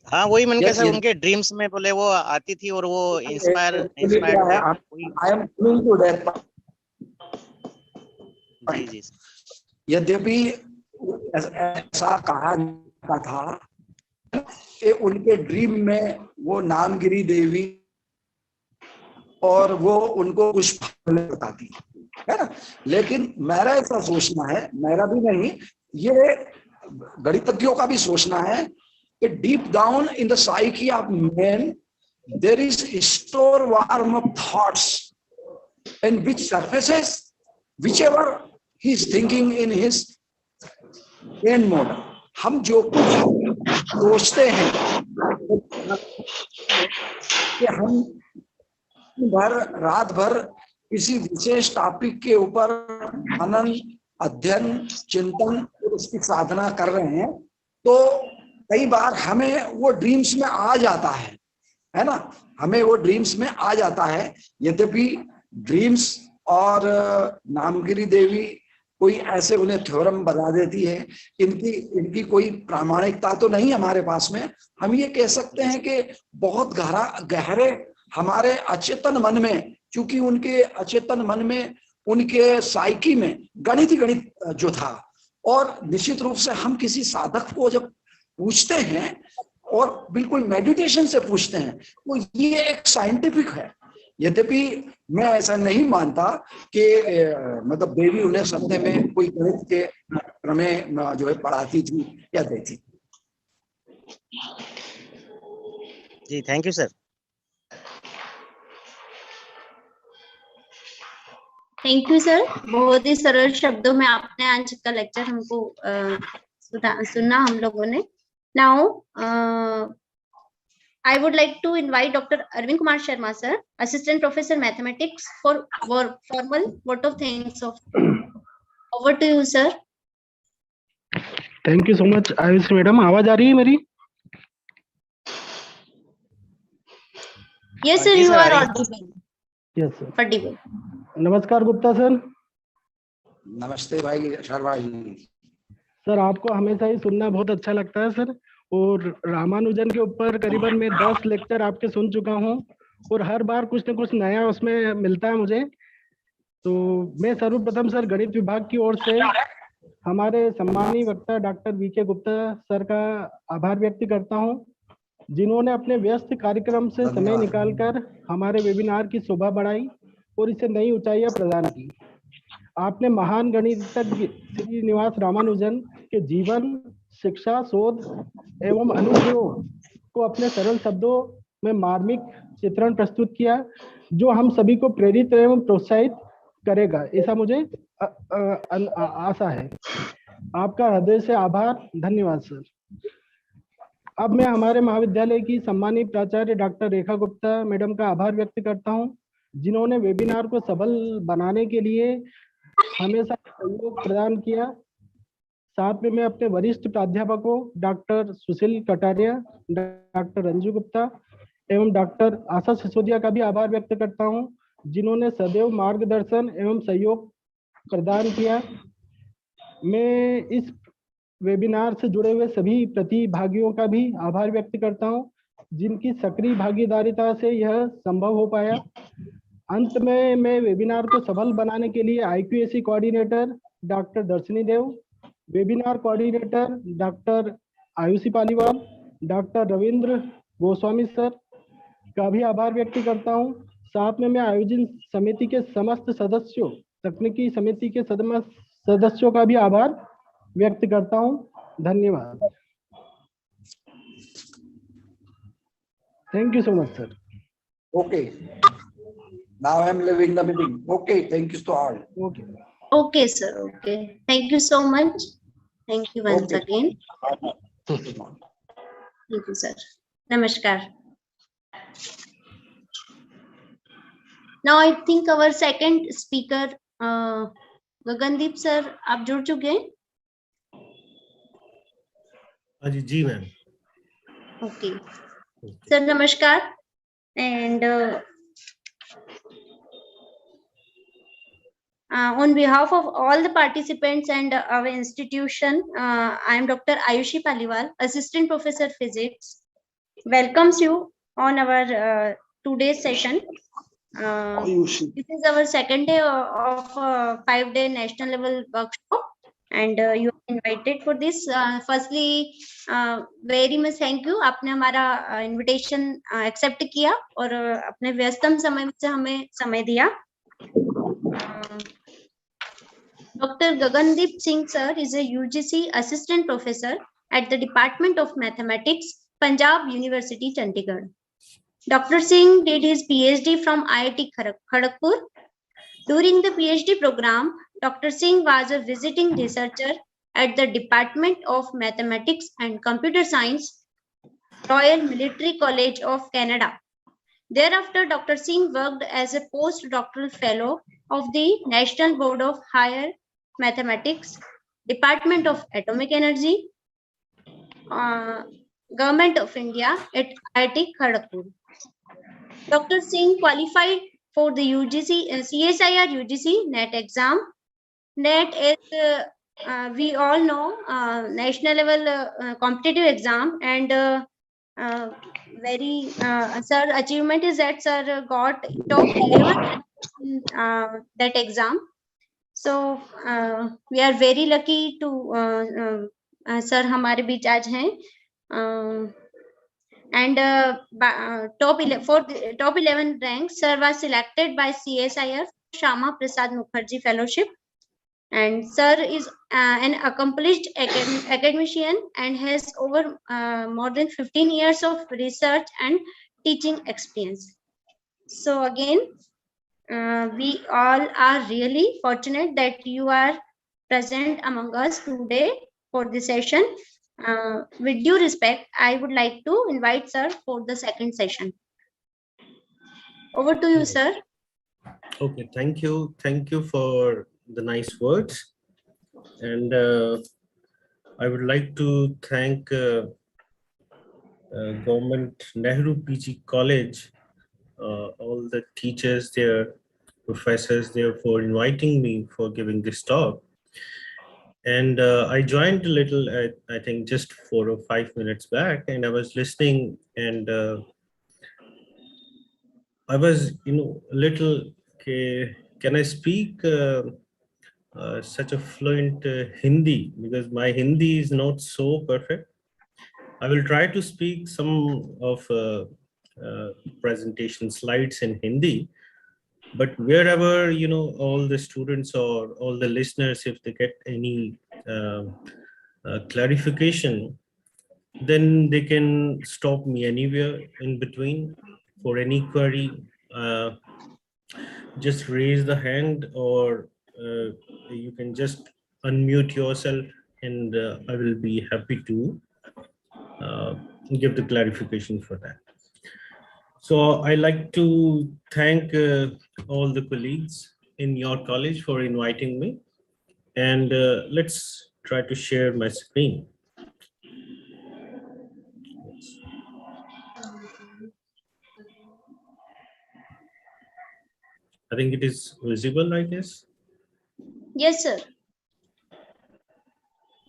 हाँ वही मैंने कहा सर, उनके ड्रीम्स में बोले वो आती थी और वो इंस्पायर जी जी। यद्यपि ऐसा कहा जाता था कि उनके ड्रीम में वो नामगिरी देवी और वो उनको कुछ फल बताती है ना। लेकिन मेरा ऐसा सोचना है, मेरा भी नहीं, ये गणितज्ञों का भी सोचना है कि deep down in the psyche of man there is store warm of thoughts in which surfaces whichever he is thinking in his end mode. हम जो कुछ सोचते हैं कि हम रात भर किसी विशेष टॉपिक के ऊपर मनन, अध्ययन, चिंतन और उसकी साधना कर रहे हैं, तो कई बार हमें वो ड्रीम्स में आ जाता है ना, हमें वो ड्रीम्स में आ जाता है। यद्यपि ड्रीम्स और नामगिरी देवी कोई ऐसे उन्हें थ्योरम बता देती है, इनकी कोई प्रामाणिकता तो नहीं हमारे पास में। हम ये कह सकते हैं कि बहुत गहरे हमारे अचेतन मन में, चूंकि उनके अचेतन मन में, उनके साइकी में गणित जो था, और निश्चित रूप से हम किसी साधक को जब पूछते हैं और बिल्कुल मेडिटेशन से पूछते हैं, तो ये एक साइंटिफिक है। यद्यपि मैं ऐसा नहीं मानता कि मतलब देवी उन्हें सपने में कोई गणित के प्रमेय जो है पढ़ाती थी या देती। जी thank you sir. Thank you sir, बहुत ही सरल शब्दों में आपने आज का लेक्चर हमको सुना हम लोगों ने। Now I would like to invite Dr. Arvind Kumar Sharma sir, Assistant Professor Mathematics, for formal vote of thanks. Over to you sir. Thank you so much Ayushi madam. आवाज आ रही है मेरी? Yes sir, you are audible. Yes sir. Audible. नमस्कार Gupta sir. नमस्ते भाई Sharma ji. Sir आपको हमेशा ही सुनना बहुत अच्छा लगता है सर, और रामानुजन के ऊपर करीबन मैं 10 लेक्चर आपके सुन चुका हूँ, और हर बार कुछ न कुछ नया उसमें मिलता है मुझे। तो मैं सर्वप्रथम सर गणित विभाग की ओर से हमारे सम्मानीय वक्ता डॉक्टर वीके गुप्ता सर का आभार व्यक्त करता हूं, जिन्होंने अपने व्यस्त कार्यक्रम से समय निकालकर हमारे वेबिनार की शोभा बढ़ाई और इसे नई ऊंचाइयां प्रदान की। आपने महान गणितज्ञ श्रीनिवास रामानुजन के जीवन, शिक्षा, शोध एवं अनुप्रयोग को अपने सरल शब्दों में मार्मिक चित्रण प्रस्तुत किया, जो हम सभी को प्रेरित एवं प्रोत्साहित करेगा, ऐसा मुझे आशा है। आपका हृदय से आभार, धन्यवाद सर। अब मैं हमारे महाविद्यालय की सम्मानित प्राचार्य डॉक्टर रेखा गुप्ता मैडम का आभार व्यक्त करता हूं, जिन्होंने वेबिनार को सफल बनाने के लिए हमेशा सहयोग प्रदान किया। साथ में मैं अपने वरिष्ठ प्राध्यापकों डॉक्टर सुशील कटारिया, डॉक्टर रंजू गुप्ता एवं डॉक्टर आशा सिसोदिया का भी आभार व्यक्त करता हूं, जिन्होंने सदैव मार्गदर्शन एवं सहयोग प्रदान किया। मैं इस वेबिनार से जुड़े हुए सभी प्रतिभागियों का भी आभार व्यक्त करता हूं, जिनकी सक्रिय भागीदारिता से यह संभव हो पाया। अंत में मैं वेबिनार को सफल बनाने के लिए IQAC coordinator doctor Darshani Dev, webinar coordinator doctor Ayushi Paliwal, doctor Ravindra Goswami sir का भी आभार व्यक्त करता हूं। साथ में मैं आयोजन समिति के समस्त सदस्यों, तकनीकी समिति के सदस्यों का भी आभार व्यक्त करता हूं। धन्यवाद। Thank you so much sir. Okay. Now I am leaving the meeting. Okay, thank you to all. Okay Okay, sir. Okay. Thank you so much. Thank you once Okay. again. Thank you, sir. Namaskar. Now I think our second speaker, Gagandeep sir, आप जुड़ चुके हैं? हाँ जी जी ma'am. Okay. Sir, namaskar. And on behalf of all the participants and our institution, I am Dr. Ayushi Paliwal, Assistant Professor Physics, welcomes you on our today's session. This is our second day of 5-day national level workshop, and you are invited for this. Firstly, very much thank you. आपने हमारा invitation accept किया और अपने व्यस्तम समय से हमें समय दिया. Dr. Gagandeep Singh sir is a UGC Assistant Professor at the Department of Mathematics, Punjab University, Chandigarh. Dr. Singh did his PhD from IIT Kharagpur. During the PhD program, Dr. Singh was a visiting researcher at the Department of Mathematics and Computer Science, Royal Military College of Canada. Thereafter, Dr. Singh worked as a postdoctoral fellow of the National Board of Higher Mathematics, Department of Atomic Energy, Government of India at IIT Kharagpur. Dr. Singh qualified for the UGC CSIR UGC NET exam. NET is we all know national level competitive exam, and very sir achievement is that sir got top 11 in that exam. So we are very lucky to sir हमारे बीच आज हैं. And top 11 rank, sir was selected by CSIR Shama Prasad Mukherjee Fellowship, and sir is an accomplished academician and has over more than 15 years of research and teaching experience. So again, we all are really fortunate that you are present among us today for this session. With due respect, I would like to invite sir for the second session. Over to you, sir. Okay, thank you. Thank you for the nice words. And I would like to thank Government Nehru PG College, all the teachers there, professors there, for inviting me for giving this talk. And I joined a little, I think just 4 or 5 minutes back, and I was listening, and I was, a little, can I speak such a fluent Hindi, because my Hindi is not so perfect. I will try to speak some of presentation slides in Hindi, but wherever, you know, all the students or all the listeners, if they get any clarification, then they can stop me anywhere in between for any query. Just raise the hand, or you can just unmute yourself, and I will be happy to give the clarification for that. So I like to thank all the colleagues in your college for inviting me, and let's try to share my screen. I think it is visible, I guess. Yes, sir.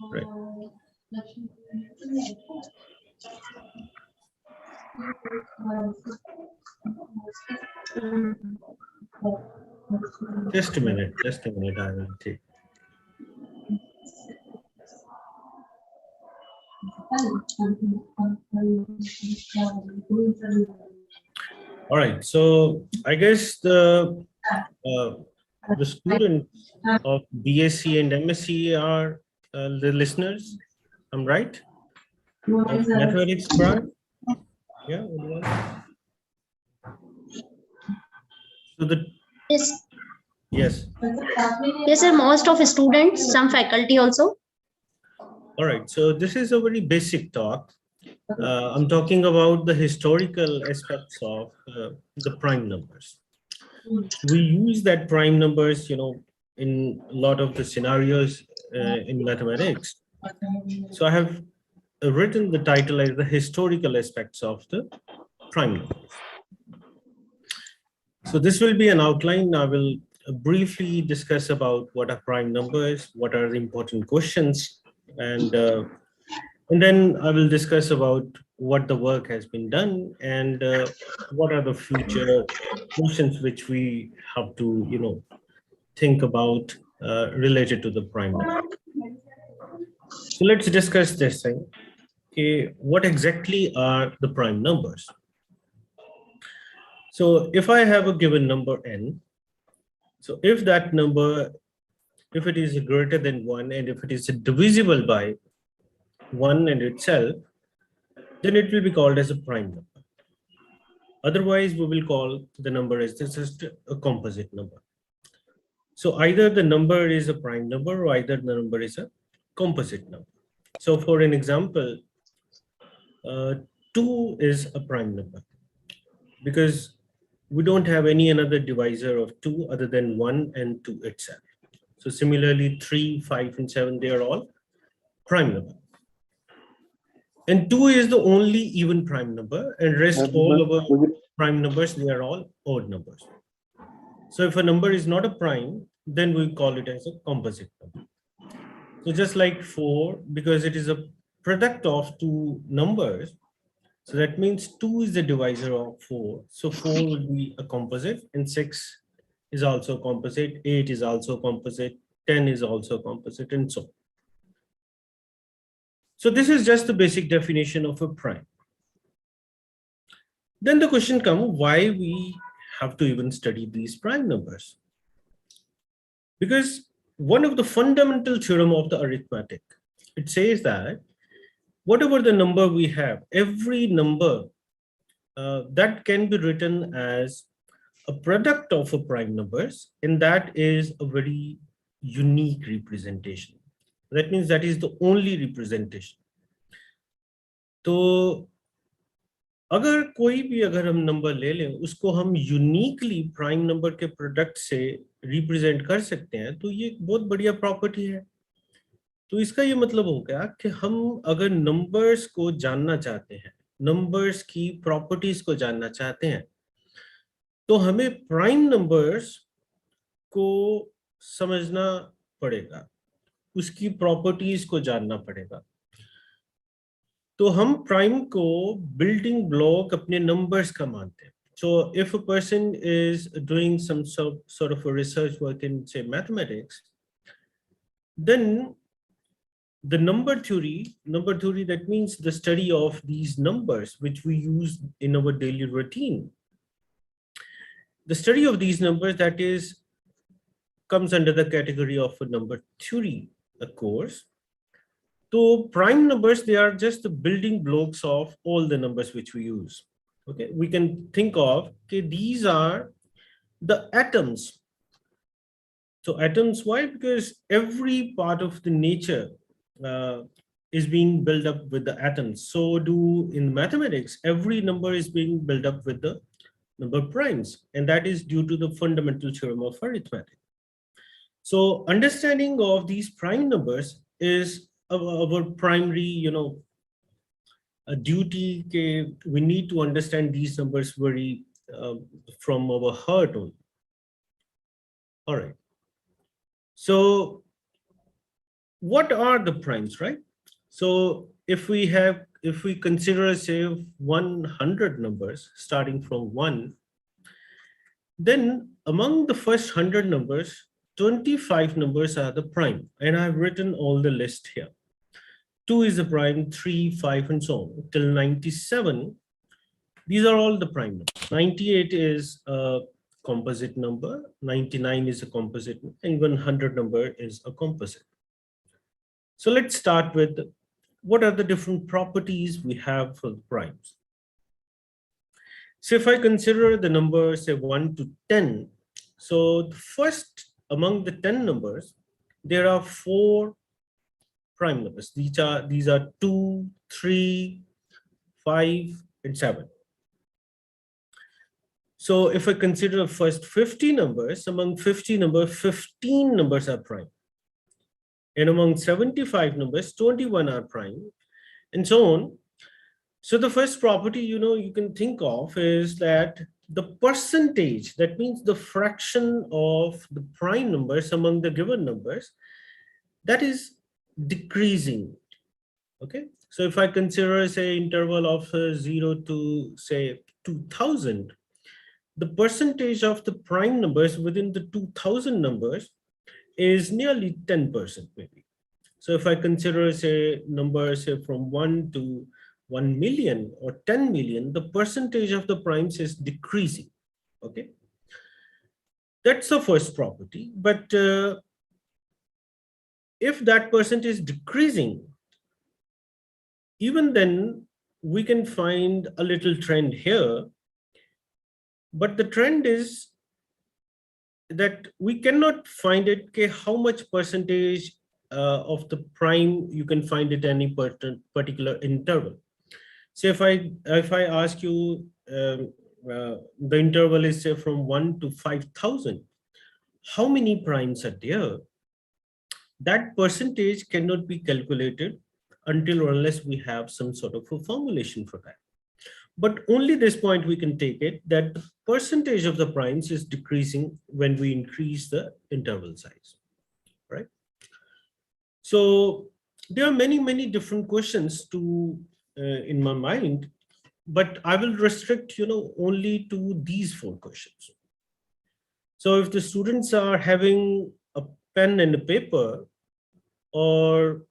Right. Just a minute, I will take. All right, so I guess the students of BSc and MSc are the listeners. I'm right? Of mathematics branch? Yeah. So the Yes. yes. Yes, sir. Most of students, some faculty also. All right, so this is a very basic talk. I'm talking about the historical aspects of the prime numbers. We use that prime numbers, you know, in a lot of the scenarios in mathematics. So I have written the title as the historical aspects of the prime numbers. So this will be an outline. I will briefly discuss about what are prime numbers, what are the important questions, and then I will discuss about what the work has been done, and what are the future questions which we have to, you know, think about related to the prime number. So let's discuss this thing. Okay, what exactly are the prime numbers? So if I have a given number n, so if that number, if it is greater than 1 and if it is divisible by 1 and itself, then it will be called as a prime number. Otherwise, we will call the number as just a composite number. So either the number is a prime number or either the number is a composite number. So for an example, 2 is a prime number because we don't have any another divisor of 2 other than 1 and 2 itself. So similarly, 3, 5, and 7, they are all prime number. And 2 is the only even prime number, and rest all of our prime numbers, they are all odd numbers. So if a number is not a prime, then we call it as a composite number. So just like 4, because it is a product of 2 numbers, so that means 2 is the divisor of 4. So 4 will be a composite, and 6 is also a composite, 8 is also a composite, 10 is also a composite, and so on. So this is just the basic definition of a prime. Then the question comes, why we have to even study these prime numbers? Because one of the fundamental theorem of the arithmetic, it says that whatever the number we have, every number that can be written as a product of a prime numbers, and that is a very unique representation. That means that is the only representation. तो अगर कोई भी अगर हम number ले लें उसको हम यूनिकली प्राइम नंबर के प्रोडक्ट से रिप्रेजेंट कर सकते हैं, तो ये बहुत बढ़िया प्रॉपर्टी है. तो इसका ये मतलब हो गया कि हम अगर नंबर्स को जानना चाहते हैं, नंबर्स की प्रॉपर्टीज को जानना चाहते हैं, तो हमें प्राइम नंबर्स को समझना पड़ेगा, उसकी प्रॉपर्टीज को जानना पड़ेगा. तो हम प्राइम को बिल्डिंग ब्लॉक अपने नंबर्स का मानते हैं. So if a person is doing some sort of a research work in, say, mathematics, then the number theory, that means the study of these numbers, which we use in our daily routine. The study of these numbers, that is, comes under the category of a number theory, of course. So prime numbers, they are just the building blocks of all the numbers which we use. Okay, we can think of, okay, these are the atoms. So atoms, why? Because every part of the nature is being built up with the atoms. So do in mathematics, every number is being built up with the number primes, and that is due to the fundamental theorem of arithmetic. So understanding of these prime numbers is our primary, a duty. We need to understand these numbers very from our heart on. All right. So what are the primes, right? So if we consider, say, 100 numbers starting from 1, then among the first 100 numbers, 25 numbers are the prime, and I've written all the list here. 2 is the prime, 3, 5, and so on till 97. These are all the prime numbers. 98 is a composite number, 99 is a composite, and 100 number is a composite. So let's start with what are the different properties we have for the primes. So if I consider the number, say, 1 to 10, so the first among the 10 numbers, there are 4 prime numbers. These are 2, 3, 5, and 7. So if I consider the first 50 numbers, among 50 numbers, 15 numbers are prime. And among 75 numbers, 21 are prime, and so on. So the first property, you can think of is that the percentage, that means the fraction of the prime numbers among the given numbers, that is decreasing. Okay. So if I consider, say, interval of 0 to, say, 2000, the percentage of the prime numbers within the 2000 numbers is nearly 10% maybe. So if I consider, say, numbers, say, from 1 to 1 million or 10 million, the percentage of the primes is decreasing. Okay, that's the first property. But if that percent is decreasing, even then we can find a little trend here. But the trend is that we cannot find it, okay, how much percentage of the prime you can find at any particular interval. So if I ask you, the interval is, say, from 1 to 5,000, how many primes are there? That percentage cannot be calculated until or unless we have some sort of a formulation for that. But only this point we can take it, that the percentage of the primes is decreasing when we increase the interval size, right? So there are many different questions in my mind, but I will restrict, only to these 4 questions. So if the students are having a pen and a paper, or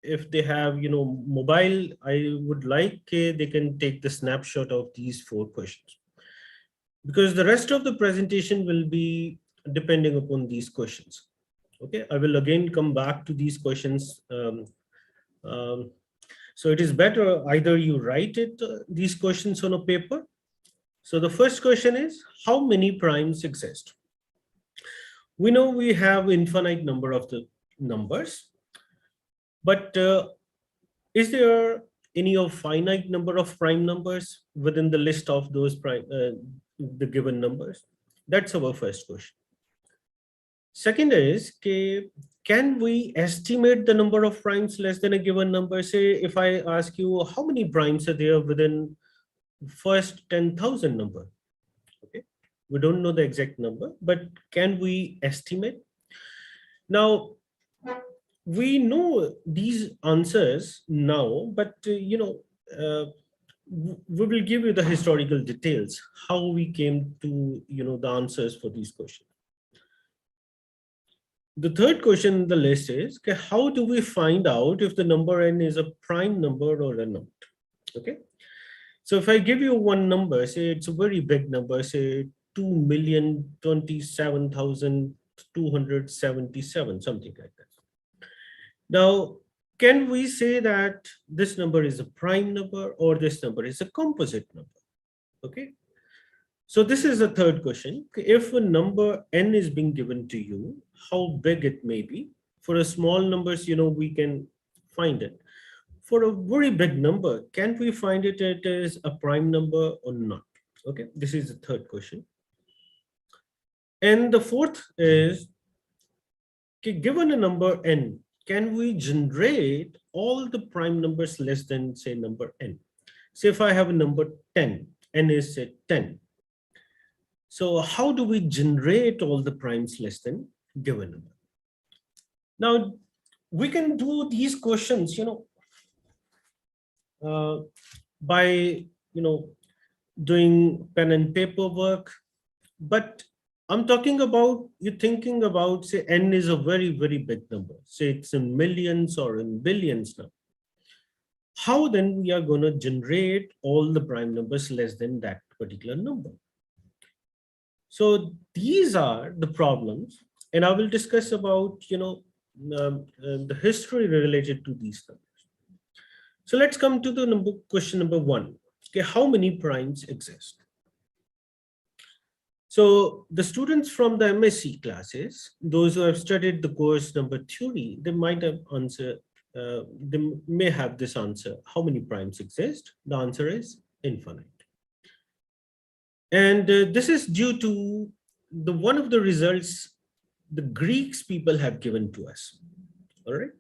if they have, mobile, I would like they can take the snapshot of these 4 questions, because the rest of the presentation will be depending upon these questions. Okay, I will again come back to these questions. So it is better either you write these questions on a paper. So the first question is, how many primes exist? We know we have infinite number of the numbers, but is there any finite number of prime numbers within the list of those the given numbers? That's our first question. Second is, can we estimate the number of primes less than a given number? Say, if I ask you how many primes are there within first 10,000 number, okay, we don't know the exact number, but can we estimate? Now, we know these answers now, but we will give you the historical details, how we came to, the answers for these questions. The third question in the list is, okay, how do we find out if the number n is a prime number or not? Okay. So if I give you one number, say it's a very big number, say 2,027,277, something like that. Now, can we say that this number is a prime number or this number is a composite number? Okay. So this is the third question. If a number n is being given to you, how big it may be. For a small numbers, we can find it. For a very big number, can we find it is a prime number or not? Okay, this is the third question. And the fourth is, given a number n, can we generate all the prime numbers less than, say, number n? Say if I have a number 10, n is, say, 10. So how do we generate all the primes less than given number? Now, we can do these questions, by, doing pen and paper work. But I'm talking about, you're thinking about, say, n is a very, very big number. Say it's in millions or in billions now. How then we are going to generate all the prime numbers less than that particular number? So these are the problems, and I will discuss about, the history related to these numbers. So let's come to the question number one. Okay, how many primes exist? So the students from the MSc classes, those who have studied the course number theory, they might have answered, they may have this answer. How many primes exist? The answer is infinite. And this is due to one of the results the Greeks people have given to us. All right.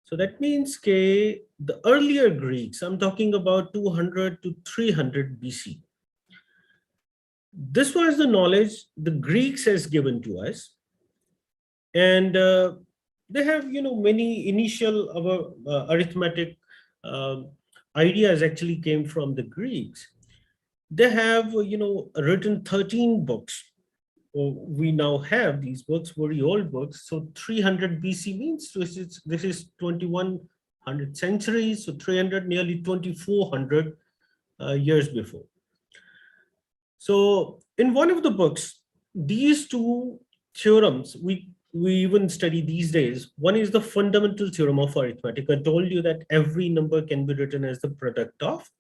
So that means the earlier Greeks, I'm talking about 200 to 300 BC. This was the knowledge the Greeks has given to us. And they have, many initial arithmetic ideas actually came from the Greeks. They have, written 13 books. We now have these books, very old books. So 300 BC means this is 2100 centuries. So 300, nearly 2400 years before. So in one of the books, these two theorems we even study these days. One is the fundamental theorem of arithmetic. I told you that every number can be written as the product of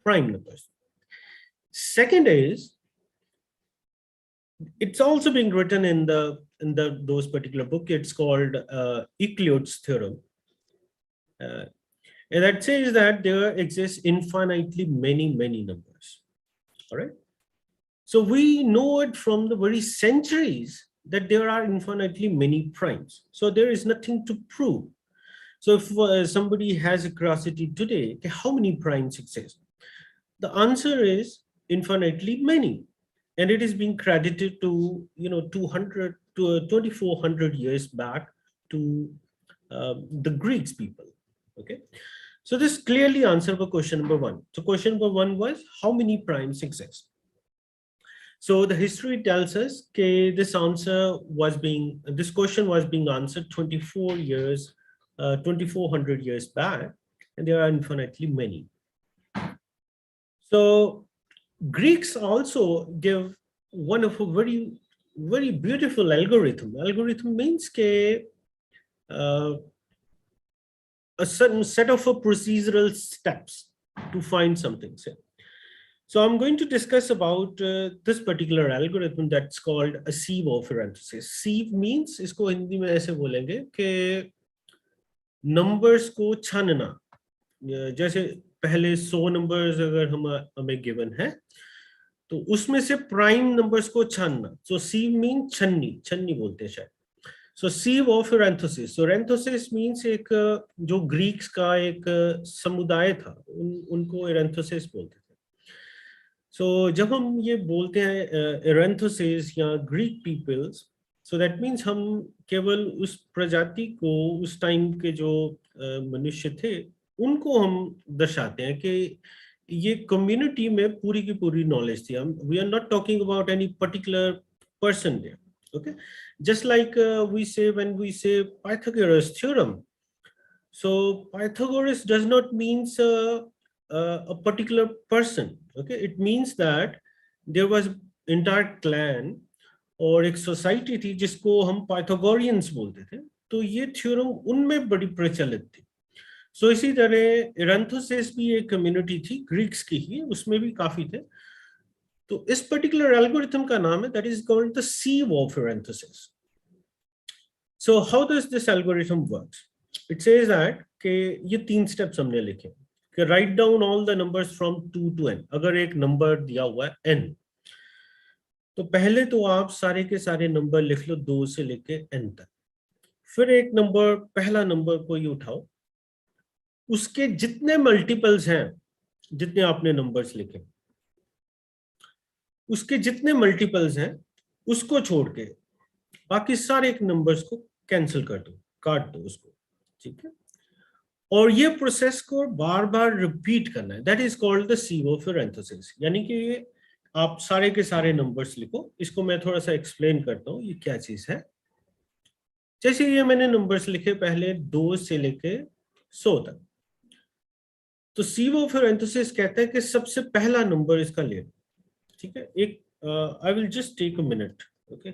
prime numbers. Second is, it's also being written in those particular book. It's called Euclid's theorem, and that says that there exists infinitely many numbers. All right. So we know it from the very centuries that there are infinitely many primes. So there is nothing to prove. So if somebody has a curiosity today, okay, how many primes exist? The answer is infinitely many, and it is being credited to 200 to 2400 years back to the Greeks people. Okay, so this clearly answered the question number one. So question number one was, how many primes exist? So the history tells us that this question was being answered 2400 years back, and there are infinitely many. So Greeks also give one of a very, very beautiful algorithm. Algorithm means a certain set of procedural steps to find something. So I'm going to discuss about this particular algorithm that's called a sieve of parentheses. Sieve means, इसको हिंदी में ऐसे बोलेंगे कि numbers को छानना. जैसे पहले 100 numbers अगर हमें given है, तो उसमें से prime numbers को छानना. So sieve means छन्नी बोलते हैं शायद. So sieve of parentheses. So parentheses means एक जो Greeks का एक समुदाय था, उनको parentheses बोलते थे. So जब हम ये बोलते हैं parentheses या Greek peoples, so that means हम केवल उस प्रजाति को उस टाइम के जो मनुष्य थे उनको हम दर्शाते हैं कि ये कम्युनिटी में पूरी की पूरी नॉलेज थी. We are not talking about any particular person there. Okay, just like we say when we say Pythagoras theorem. So Pythagoras does not means a particular person. Okay, it means that there was entire clan और एक society थी जिसको हम पाइथागोरियंस बोलते थे. तो ये theorem उनमें बड़ी प्रचलित थी. सो इसी तरह एरेंथोसिस भी एक कम्युनिटी थी ग्रीक्स की ही, उसमें भी काफी थे. तो इस पर्टिकुलर एल्गोरिथम का नाम है that is called the sieve of एरेंथोसिस. So how does this algorithm works? It says that कि ये 3 स्टेप्स हमने लिखे कि write down all the numbers from 2 to n. अगर एक नंबर दिया हुआ है n, तो पहले तो आप सारे के सारे नंबर लिख लो 2 से लेके n तक. फिर एक नंबर, पहला नंबर कोई उठाओ, उसके जितने मल्टीपल्स हैं, जितने आपने नंबर्स लिखे, उसके जितने मल्टीपल्स हैं उसको छोड़ के बाकी सारे नंबर्स को कैंसिल कर दो, काट दो उसको. ठीक है, और ये प्रोसेस को बार बार रिपीट करना है. That is called the sieve of एरेंथोसिस. यानी कि आप सारे के सारे नंबर्स लिखो. इसको मैं थोड़ा सा एक्सप्लेन करता हूँ ये क्या चीज है. जैसे ये मैंने नंबर्स लिखे पहले 2 से लेके 100 तक. तो sieve of एरेंथोसिस कहता है कि सबसे पहला नंबर इसका ले लो. ठीक है, एक I will just take a minute. Okay,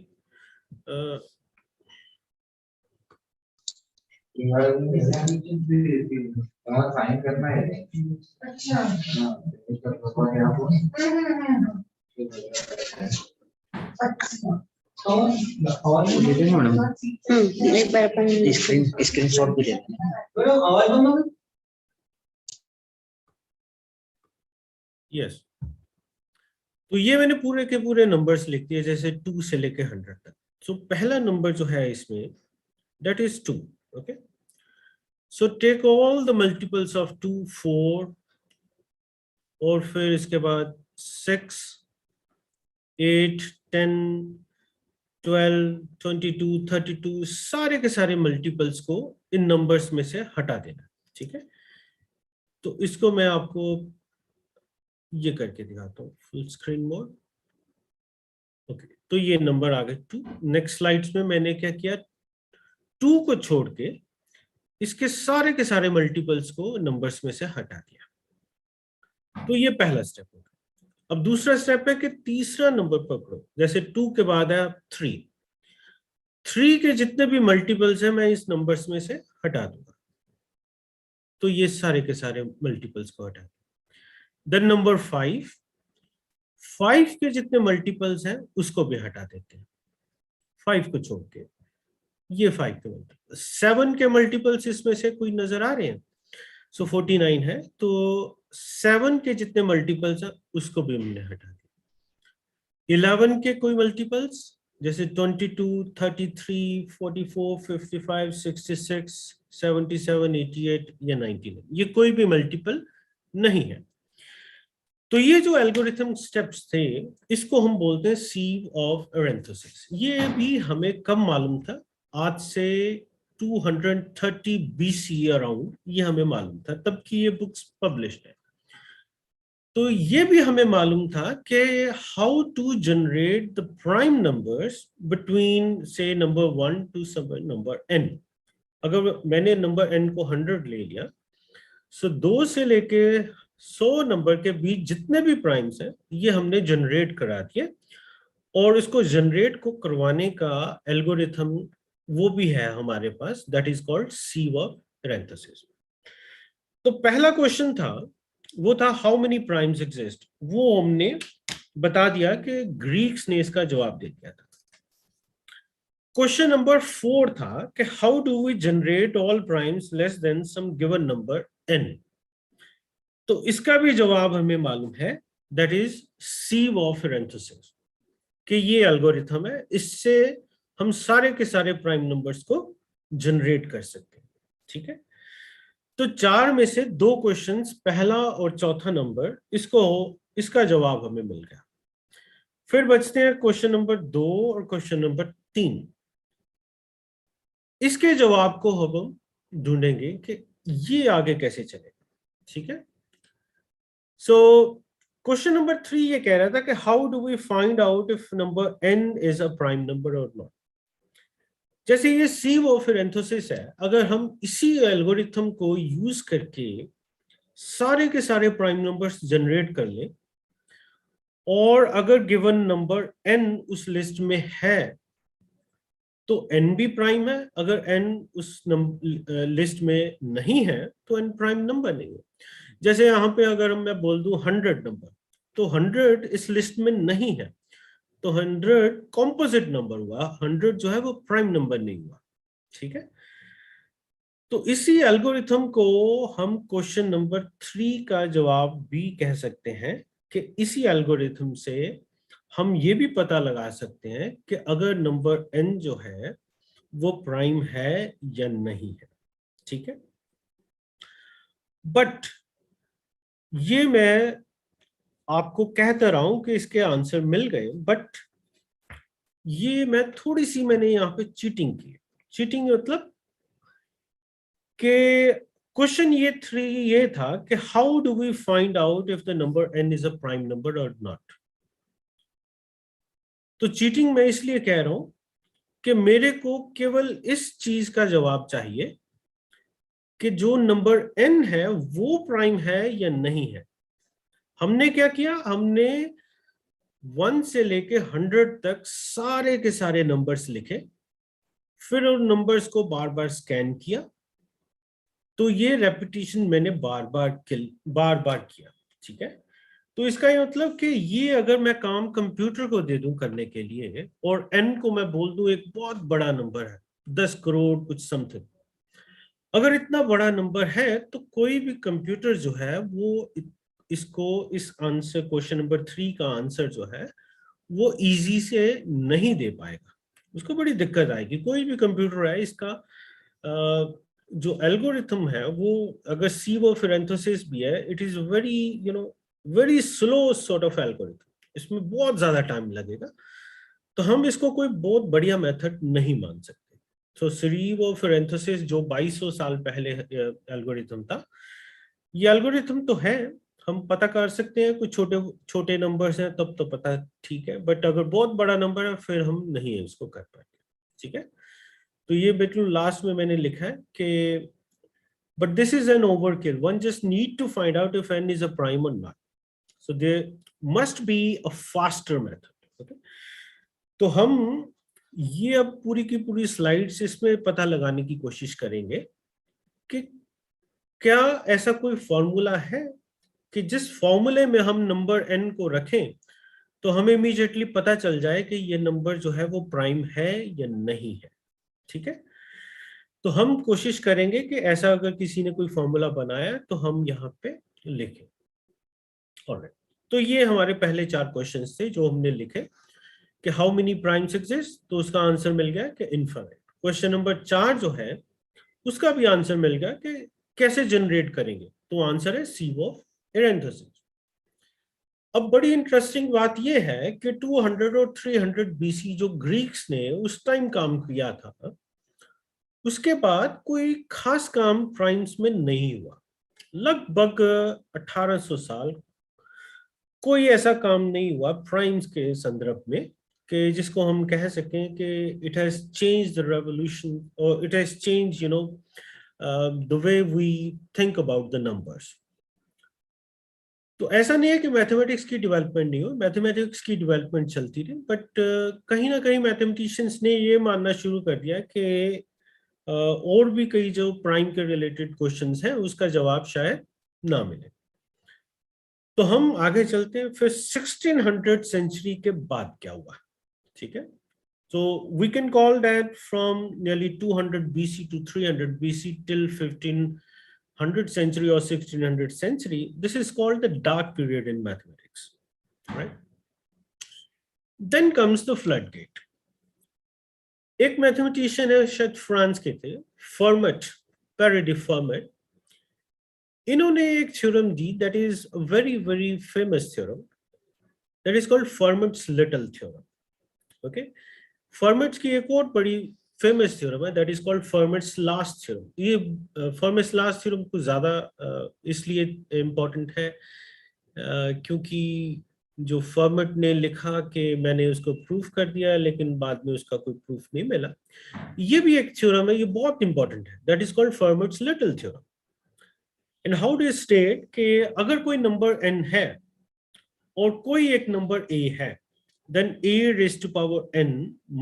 sign करना है. एक बार अपन स्क्रीनशॉट भी देते हैं. यस, तो ये मैंने पूरे के पूरे नंबर्स लिख दिए जैसे 2 से लेके 100 तक. सो पहला नंबर जो है इसमें that is 2. Okay, so take all the multiples of 2, 4 और फिर इसके बाद 6, 8, 10, 12, 22, 32 सारे के सारे मल्टीपल्स को इन नंबर्स में से हटा देना. ठीक है, तो इसको मैं आपको ये करके दिखाता हूँ फुल स्क्रीन मोड. ओके, तो ये नंबर आ गए 2. नेक्स्ट स्लाइड्स में मैंने क्या किया, 2 को छोड़ के इसके सारे के सारे मल्टीपल्स को नंबर्स में से हटा दिया. तो ये पहला स्टेप होगा. अब दूसरा स्टेप है कि तीसरा नंबर पकड़ो. जैसे 2 के बाद है 3. 3 के जितने भी मल्टीपल्स हैं मैं इस नंबर्स में से हटा दूंगा. तो ये सारे के सारे मल्टीपल्स को हटा. Then number 5. 5 के जितने मल्टीपल्स हैं उसको भी हटा देते हैं 5 को छोड़ के. ये 5 के मल्टीपल. 7 के मल्टीपल्स इसमें से कोई नजर आ रहे हैं. सो 49 है, तो 7 के जितने मल्टीपल्स हैं उसको भी हमने हटा दिया. 11 के कोई मल्टीपल्स जैसे 22, 33, 44, 55, 66, 77, 88 या 99, ये कोई भी मल्टीपल नहीं है. तो ये जो एल्गोरिथम स्टेप्स थे इसको हम बोलते हैं sieve of एरेंथोसिस. ये भी हमें कब मालूम था, आज से 230 BC अराउंड ये हमें मालूम था, तब की ये बुक्स पब्लिश्ड है. तो ये भी हमें मालूम था कि how to generate the prime numbers between से नंबर 1 टू नंबर n. अगर मैंने नंबर n को 100 ले लिया, सो 2 से लेके 100 नंबर के बीच जितने भी प्राइम्स हैं ये हमने जनरेट करा दिए. और इसको जनरेट को करवाने का एल्गोरिथम वो भी है हमारे पास, that is called sieve of Eratosthenes. तो पहला क्वेश्चन था वो था हाउ मेनी प्राइम्स एग्जिस्ट. वो हमने बता दिया कि ग्रीक्स ने इसका जवाब दे दिया था. क्वेश्चन नंबर 4 था कि how do we generate all primes less than some given number n. तो इसका भी जवाब हमें मालूम है, that is sieve of Eratosthenes, कि ये एल्गोरिथम है, इससे हम सारे के सारे प्राइम नंबर्स को जनरेट कर सकते हैं. ठीक है, तो 4 में से 2 क्वेश्चंस, पहला और चौथा नंबर, इसका जवाब हमें मिल गया. फिर बचते हैं क्वेश्चन नंबर 2 और क्वेश्चन नंबर 3. इसके जवाब को हम ढूंढेंगे कि ये आगे कैसे चलेगा. ठीक है, सो क्वेश्चन नंबर 3 ये कह रहा था कि how do we find out if number n is a prime number और नॉट। जैसे ये सीवो फिर एंथोसिस है, अगर हम इसी एल्गोरिथम को यूज करके सारे के सारे प्राइम नंबर्स जनरेट कर ले, और अगर गिवन नंबर n उस लिस्ट में है तो n भी प्राइम है, अगर n उस लिस्ट में नहीं है तो n प्राइम नंबर नहीं है। जैसे यहाँ पे अगर मैं बोल दूं 100 नंबर, तो 100 इस लिस्ट में नहीं है, तो 100 कॉम्पोजिट नंबर हुआ, 100 जो है वो प्राइम नंबर नहीं हुआ। ठीक है, तो इसी एल्गोरिथम को हम क्वेश्चन नंबर 3 का जवाब भी कह सकते हैं कि इसी एल्गोरिथम से हम ये भी पता लगा सकते हैं कि अगर नंबर n जो है वो प्राइम है या नहीं है। ठीक है, बट ये मैं आपको कहता रहा हूं कि इसके आंसर मिल गए, बट ये मैंने यहाँ पे चीटिंग की। चीटिंग मतलब कि क्वेश्चन ये था कि how do we find out if the number n is a prime number और नॉट। तो चीटिंग मैं इसलिए कह रहा हूं कि मेरे को केवल इस चीज का जवाब चाहिए कि जो नंबर n है वो प्राइम है या नहीं है। हमने क्या किया, हमने 1 से लेके 100 तक सारे के सारे नंबर्स लिखे, फिर उन नंबर्स को बार बार स्कैन किया, तो ये रेपिटेशन मैंने बार बार किया। ठीक है, तो इसका ये मतलब कि ये अगर मैं काम कंप्यूटर को दे दूं करने के लिए और n को मैं बोल दूं एक बहुत बड़ा नंबर है 10 करोड़ कुछ समथिंग, अगर इतना बड़ा नंबर है तो कोई भी कंप्यूटर जो है वो इसको इस आंसर क्वेश्चन नंबर 3 का आंसर जो है वो इजी से नहीं दे पाएगा, उसको बड़ी दिक्कत आएगी। कोई भी कंप्यूटर है, इसका जो एल्गोरिथम है वो अगर सीवो फिर एंथोसिस भी है, it is very slow sort of algorithm, इसमें बहुत ज्यादा टाइम लगेगा, तो हम इसको कोई बहुत बढ़िया मेथड नहीं मान सकते। तो सीवो फिर एंथोसिस जो 2200 साल पहले एल्गोरिथम था, ये एल्गोरिथम तो है, हम पता कर सकते हैं, कुछ छोटे छोटे नंबर्स हैं तब तो पता ठीक है, बट अगर बहुत बड़ा नंबर है फिर हम नहीं है इसको कर पाएंगे। ठीक है, तो ये बिल्कुल लास्ट में मैंने लिखा है कि but this is an overkill, one just need to find out if n is a prime और not, so there must be a faster method. Okay, तो हम ये अब पूरी की पूरी स्लाइड्स इसमें पता लगाने की कोशिश करेंगे कि क्या ऐसा कोई फॉर्मूला है कि जिस फॉर्मूले में हम नंबर n को रखें तो हमें इमीडिएटली पता चल जाए कि ये नंबर जो है वो प्राइम है या नहीं है। ठीक है, तो हम कोशिश करेंगे कि ऐसा अगर किसी ने कोई फॉर्मूला बनाया तो हम यहाँ पे लिखें। ऑलराइट, तो ये हमारे पहले 4 क्वेश्चंस थे जो हमने लिखे कि हाउ मेनी प्राइम्स एग्जिस्ट, तो उसका आंसर मिल गया कि इनफाइनाइट। क्वेश्चन नंबर 4 जो है उसका भी आंसर मिल गया कि कैसे जनरेट करेंगे, तो आंसर है सीवो फिर एंथोसिस। अब बड़ी इंटरेस्टिंग बात यह है कि 200 और 300 बीसी जो ग्रीक्स ने उस टाइम काम किया था, उसके बाद कोई खास काम प्राइम्स में नहीं हुआ। लगभग 1800 साल कोई ऐसा काम नहीं हुआ प्राइम्स के संदर्भ में कि जिसको हम कह सकें कि it has changed the revolution और it has changed the way we think about the numbers. तो ऐसा नहीं है कि मैथमेटिक्स की डेवलपमेंट नहीं हो, मैथमेटिक्स की डेवलपमेंट चलती रही, बट कहीं ना कहीं मैथमेटिशियंस ने ये मानना शुरू कर दिया कि और भी कई जो प्राइम के रिलेटेड क्वेश्चंस हैं उसका जवाब शायद ना मिले। तो हम आगे चलते हैं, फिर 1600 सेंचुरी के बाद क्या हुआ। ठीक है, so we can call that from nearly 200 BC to 300 BC till 1500 century or 1600 century. This is called the dark period in mathematics, right? Then comes the floodgate. एक मैथमेटिशियन है, शायद फ्रांस के थे, फर्मेट, पैराडी फर्मेट, इन्होंने एक theorem the that is a very very famous theorem, that is called formats little theorem. Okay, formats की एक और बड़ी फेमस थ्योरम है that is called formats last theorem. ये फर्मेट्स लास्ट थ्योरम कुछ ज्यादा इसलिए इम्पोर्टेंट है क्योंकि जो फॉर्मेट ने लिखा कि मैंने उसको प्रूफ कर दिया, लेकिन बाद में उसका कोई प्रूफ नहीं मिला। ये भी एक थ्योरम है, ये बहुत इंपॉर्टेंट है, that is called formats little theorem. And how do state कि अगर कोई नंबर n है और कोई एक नंबर a है, then a raised to power n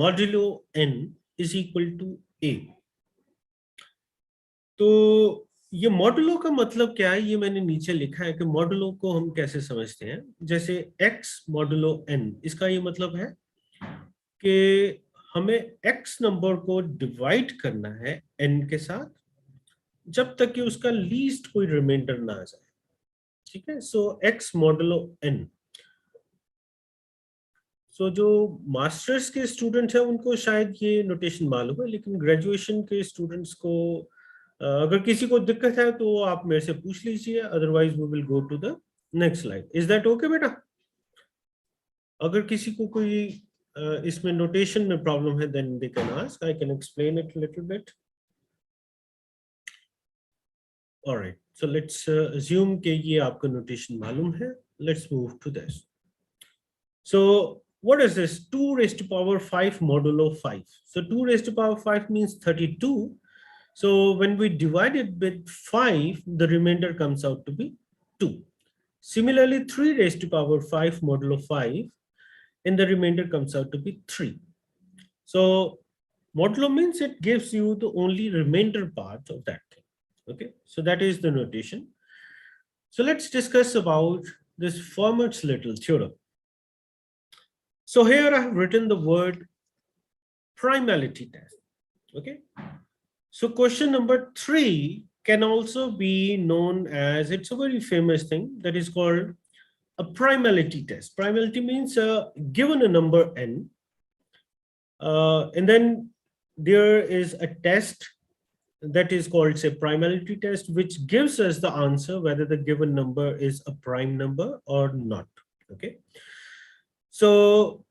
modulo n is equal to a। तो ये मॉडुलो का मतलब क्या है, ये मैंने नीचे लिखा है कि मॉडुलो को हम कैसे समझते हैं। जैसे x मॉडुलो n, इसका ये मतलब है कि हमें x नंबर को डिवाइड करना है n के साथ जब तक कि उसका लीस्ट कोई रिमाइंडर ना आ जाए, ठीक है। सो x मॉडुलो n। सो जो मास्टर्स के स्टूडेंट हैं उनको शायद ये नोटेशन मालूम है, लेकिन ग्रेजुएशन के स्टूडेंट्स को अगर किसी को दिक्कत है तो आप मेरे से पूछ लीजिए, otherwise we will go to the next slide. Is that okay बेटा? अगर किसी को कोई इसमें नोटेशन में प्रॉब्लम है then they can ask, I can explain it little bit. Alright, so let's assume कि ये आपको नोटेशन मालूम है। Let's move to this. So what is this? 2 raised to power 5 modulo 5. So 2 raised to power 5 means 32. So when we divide it with 5, the remainder comes out to be 2. Similarly, 3 raised to power 5 modulo 5, and the remainder comes out to be 3. So modulo means it gives you the only remainder part of that thing. Okay, so that is the notation. So let's discuss about this Fermat's little theorem. So here I have written the word primality test. Okay. So question number 3 can also be known as, it's a very famous thing that is called a primality test. Primality means given a number n, and then there is a test that is called, say, primality test, which gives us the answer whether the given number is a prime number or not. Okay. So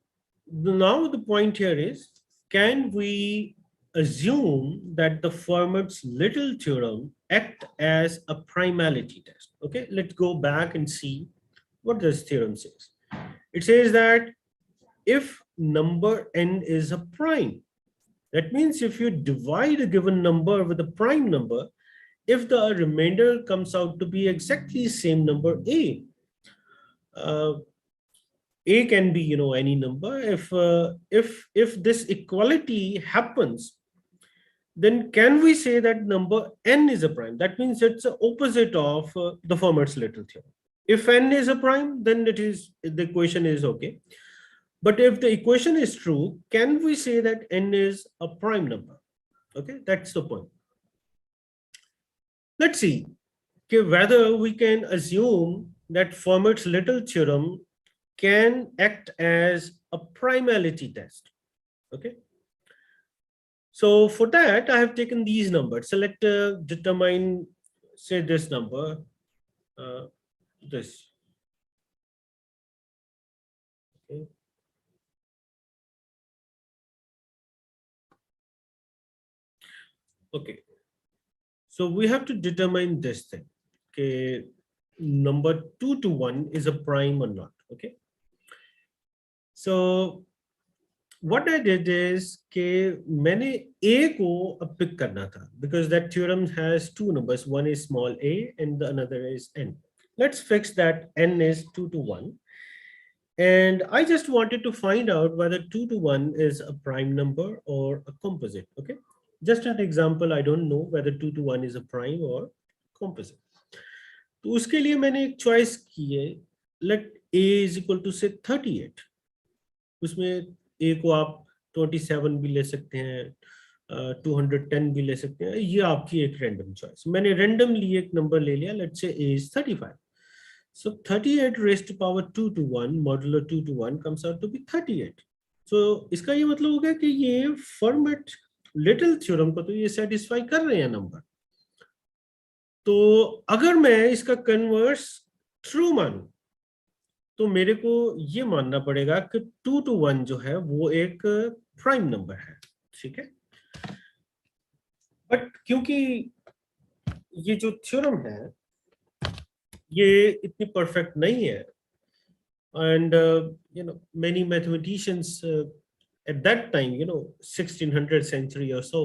now the point here is, can we assume that the Fermat's little theorem act as a primality test? Okay, let's go back and see what this theorem says. It says that if number n is a prime, that means if you divide a given number with a prime number, if the remainder comes out to be exactly same number a, a can be, you know, any number. If this equality happens, then can we say that number n is a prime? That means it's the opposite of the Fermat's little theorem. If n is a prime, then it is, the equation is okay. But if the equation is true, can we say that n is a prime number? Okay, that's the point. Let's see whether we can assume that Fermat's little theorem can act as a primality test. Okay. So for that, I have taken these numbers. So let's determine, say, this number, this. Okay. Okay. So we have to determine this thing. Okay. Number 2 to 1 is a prime or not. Okay. So what I did is कि मैंने a को pick करना था, because that theorem has two numbers, one is small a and the another is n. Let's fix that n is 2 to 1, and I just wanted to find out whether 2 to 1 is a prime number or a composite. Okay, just an example, I don't know whether 2 to 1 is a prime or composite. तो उसके लिए मैंने एक choice की है, let a is equal to say 38. उसमें a को आप 27 भी ले सकते हैं, 210 भी ले सकते हैं, ये आपकी एक रैंडम चॉइस। मैंने रैंडमली एक नंबर ले लिया, let's say a is 35. So 38 raised to power 2 to 1 modulo 2 to 1 comes out to be 38. So इसका ये मतलब हो गया कि ये Fermat little theorem को तो ये सेटिस्फाई कर रहे हैं नंबर। तो अगर मैं इसका कन्वर्स ट्रू मानूं तो मेरे को ये मानना पड़ेगा कि 2 to 1 जो है वो एक प्राइम नंबर है, ठीक है। बट क्योंकि ये जो थ्योरम है ये इतनी परफेक्ट नहीं है, and many mathematicians at that time, 1600 century or so,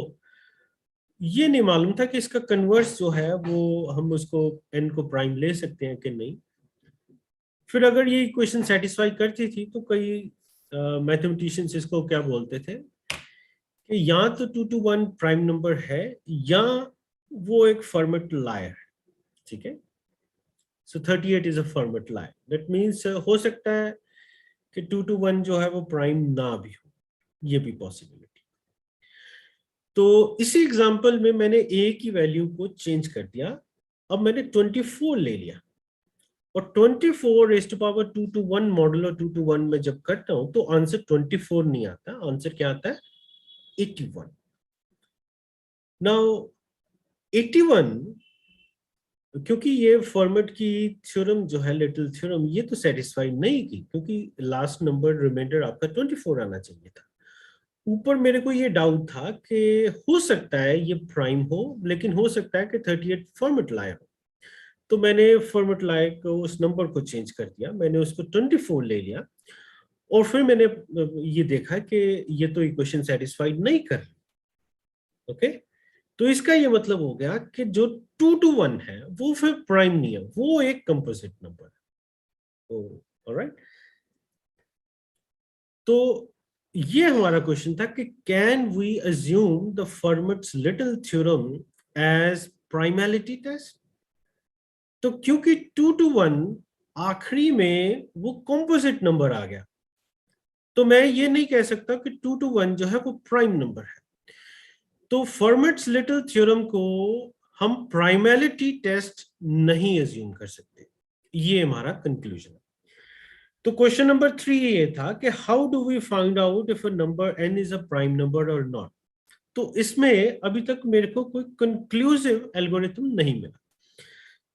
ये नहीं मालूम था कि इसका कन्वर्स जो है वो हम उसको n को प्राइम ले सकते हैं कि नहीं। फिर अगर ये इक्वेशन सेटिस्फाई करती थी तो कई मैथमेटिशियंस इसको क्या बोलते थे कि या तो 2 to 1 प्राइम नंबर है या वो एक फॉर्मेट लायर है, ठीक है। So 38 is a Fermat lie. That means हो सकता है कि 2 to 1 जो है वो प्राइम ना भी हो, ये भी पॉसिबिलिटी। तो इसी एग्जांपल में मैंने a की वैल्यू को चेंज कर दिया। अब मैंने 24 ले लिया और 24 raised to power 2 to 1 modulo 2 to 1 में जब करता हूं तो आंसर 24 नहीं आता, आंसर क्या आता है 81। नाउ 81, क्योंकि ये फॉर्मेट की थ्योरम जो है लिटिल थ्योरम, ये तो सेटिस्फाई नहीं की, क्योंकि लास्ट नंबर रिमाइंडर आपका 24 आना चाहिए था। ऊपर मेरे को ये डाउट था कि हो सकता है ये प्राइम हो, लेकिन हो सकता है कि 38 फॉर्मेट लाया हो। तो मैंने फॉर्मेट लाए को उस नंबर को चेंज कर दिया, मैंने उसको 24 ले लिया और फिर मैंने ये देखा कि ये तो इक्वेशन सेटिस्फाई नहीं कर रही। ओके, तो इसका ये मतलब हो गया कि जो 2 to 1 है वो फिर प्राइम नहीं है, वो एक कंपोजिट नंबर है। ऑलराइट, तो ये हमारा क्वेश्चन था कि can we assume the Fermat's little theorem as primality test. तो क्योंकि 2 to 1 आखिरी में वो कंपोजिट नंबर आ गया, तो मैं ये नहीं कह सकता कि 2 to 1 जो है वो प्राइम नंबर है। तो फॉर्मेट्स लिटिल थ्योरम को हम प्राइमलिटी टेस्ट नहीं अज्यूम कर सकते, ये हमारा कंक्लूजन है। तो क्वेश्चन नंबर 3 ये था कि how do we find out if a number n is a prime number और नॉट। तो इसमें अभी तक मेरे को कोई कंक्लूसिव एल्गोरिथम नहीं मिला।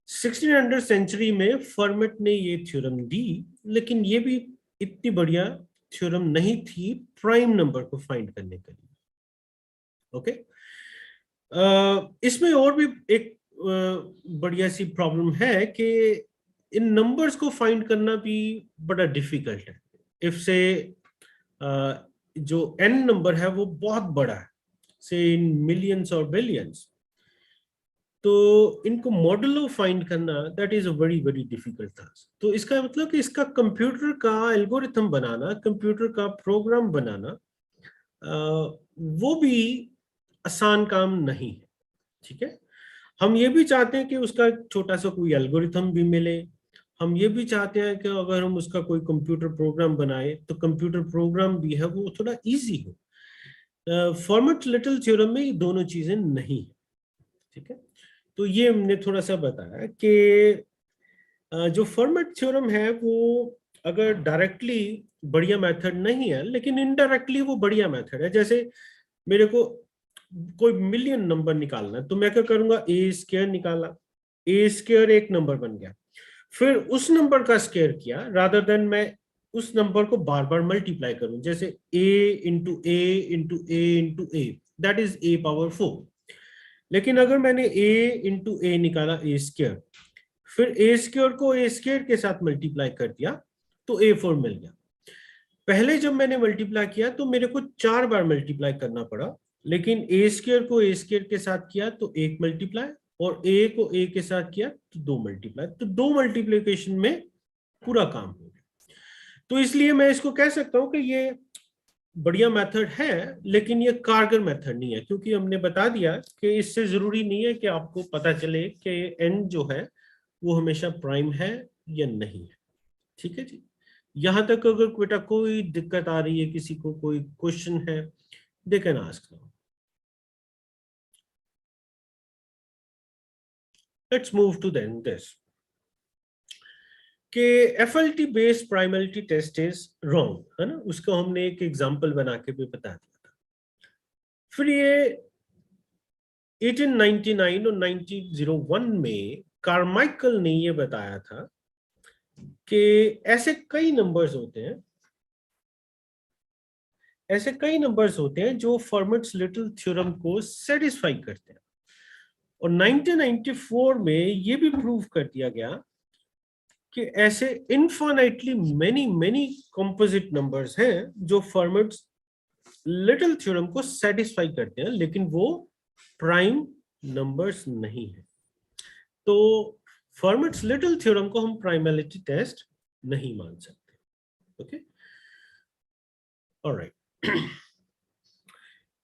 1600 सेंचुरी में फॉर्मेट ने ये थ्योरम दी, लेकिन ये भी इतनी बढ़िया थ्योरम नहीं थी प्राइम नंबर को फाइंड करने के लिए। ओके, इसमें और भी एक बढ़िया सी प्रॉब्लम है कि इन नंबर्स को फाइंड करना भी बड़ा डिफिकल्ट है। इफ से जो n नंबर है वो बहुत बड़ा है, से इन मिलियंस और बिलियंस, तो इनको मॉडुलो फाइंड करना that is a very very difficult task. तो इसका मतलब कि इसका कंप्यूटर का एल्गोरिथम बनाना, कंप्यूटर का प्रोग्राम बनाना, वो भी आसान काम नहीं है, ठीक है। हम ये भी चाहते हैं कि उसका छोटा सा कोई एल्गोरिथम भी मिले, हम ये भी चाहते हैं कि अगर हम उसका कोई कंप्यूटर प्रोग्राम बनाए तो कंप्यूटर प्रोग्राम भी है वो थोड़ा इजी हो। फॉर्मेट लिटिल थ्योरम में ये दोनों चीजें नहीं है, ठीक है। तो ये हमने थोड़ा सा बताया कि जो फॉर्मेट थ्योरम है वो अगर डायरेक्टली बढ़िया मेथड नहीं है, लेकिन इनडायरेक्टली वो बढ़िया मेथड है। जैसे मेरे को कोई मिलियन नंबर निकालना है तो मैं क्या करूंगा, ए स्क्वायर निकाला, ए स्क्वायर एक नंबर बन गया, फिर उस नंबर का स्क्वायर किया, रादर देन मैं उस नंबर को बार बार मल्टीप्लाई करूं, जैसे a into A into A into A, that is a power 4। लेकिन अगर मैंने a इंटू ए निकाला ए स्क्वायर, फिर ए स्क्वायर को ए स्क्वायर के साथ मल्टीप्लाई कर दिया तो a4 मिल गया। पहले जब मैंने मल्टीप्लाई किया तो मेरे को 4 बार मल्टीप्लाई करना पड़ा, लेकिन ए स्क्वायर को ए स्क्वायर के साथ किया तो 1 मल्टीप्लाई, और ए को ए के साथ किया तो 2 मल्टीप्लाई, तो 2 मल्टीप्लिकेशन में पूरा काम हो गया। तो इसलिए मैं इसको कह सकता हूं कि ये बढ़िया मेथड है, लेकिन ये कारगर मेथड नहीं है, क्योंकि हमने बता दिया कि इससे जरूरी नहीं है कि आपको पता चले कि n जो है वो हमेशा प्राइम है या नहीं है, ठीक है जी। यहां तक अगर बेटा कोई दिक्कत आ रही है, किसी को कोई क्वेश्चन है, दे can ask now. Let's move to then this कि FLT based primality test is wrong, है ना, उसको हमने एक एग्जांपल बना के भी बता दिया था। फिर ये 1899 और 1901 में कार्माइकल ने ये बताया था कि ऐसे कई नंबर्स होते हैं जो फॉर्मेट्स लिटिल थ्योरम को सेटिस्फाई करते हैं। और 1994 में ये भी प्रूव कर दिया गया कि ऐसे इनफाइनाइटली मेनी कंपोजिट नंबर्स हैं जो फर्मेट्स लिटिल थ्योरम को सेटिस्फाई करते हैं, लेकिन वो प्राइम नंबर्स नहीं है। तो फर्मेट्स लिटिल थ्योरम को हम प्राइमलिटी टेस्ट नहीं मान सकते। Okay, alright.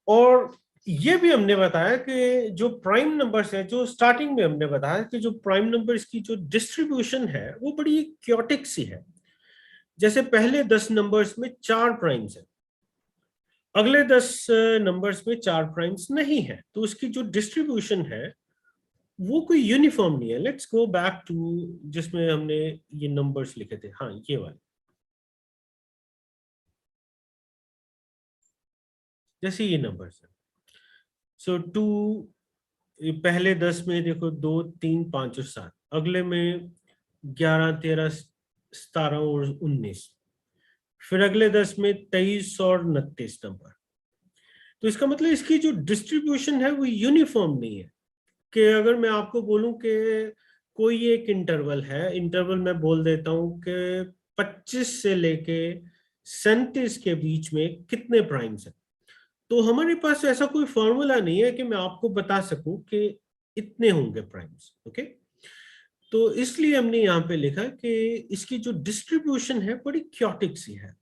और ये भी हमने बताया कि जो प्राइम नंबर्स है, जो स्टार्टिंग में हमने बताया कि जो प्राइम नंबर्स की जो डिस्ट्रीब्यूशन है वो बड़ी क्योटिक सी है। जैसे पहले 10 नंबर्स में 4 प्राइम्स है, अगले 10 नंबर्स में 4 प्राइम्स नहीं है, तो उसकी जो डिस्ट्रीब्यूशन है वो कोई यूनिफॉर्म नहीं है। लेट्स गो बैक टू जिसमें हमने ये नंबर्स लिखे थे, हाँ ये वाले। जैसे ये नंबर्स है, सो 2, पहले 10 में देखो 2, 3, 5 और 7, अगले में 11, 13, 17 और 19, फिर अगले 10 में 23 और 29 नंबर। तो इसका मतलब इसकी जो डिस्ट्रीब्यूशन है वो यूनिफॉर्म नहीं है। कि अगर मैं आपको बोलूं कि कोई एक इंटरवल है, इंटरवल मैं बोल देता हूं कि 25 से लेके 37 के बीच में कितने प्राइम्स हैं, तो हमारे पास ऐसा कोई फॉर्मूला नहीं है कि मैं आपको बता सकूं कि इतने होंगे प्राइम्स। ओके, तो इसलिए हमने यहाँ पे लिखा कि इसकी जो डिस्ट्रीब्यूशन है बड़ी क्योटिक सी है।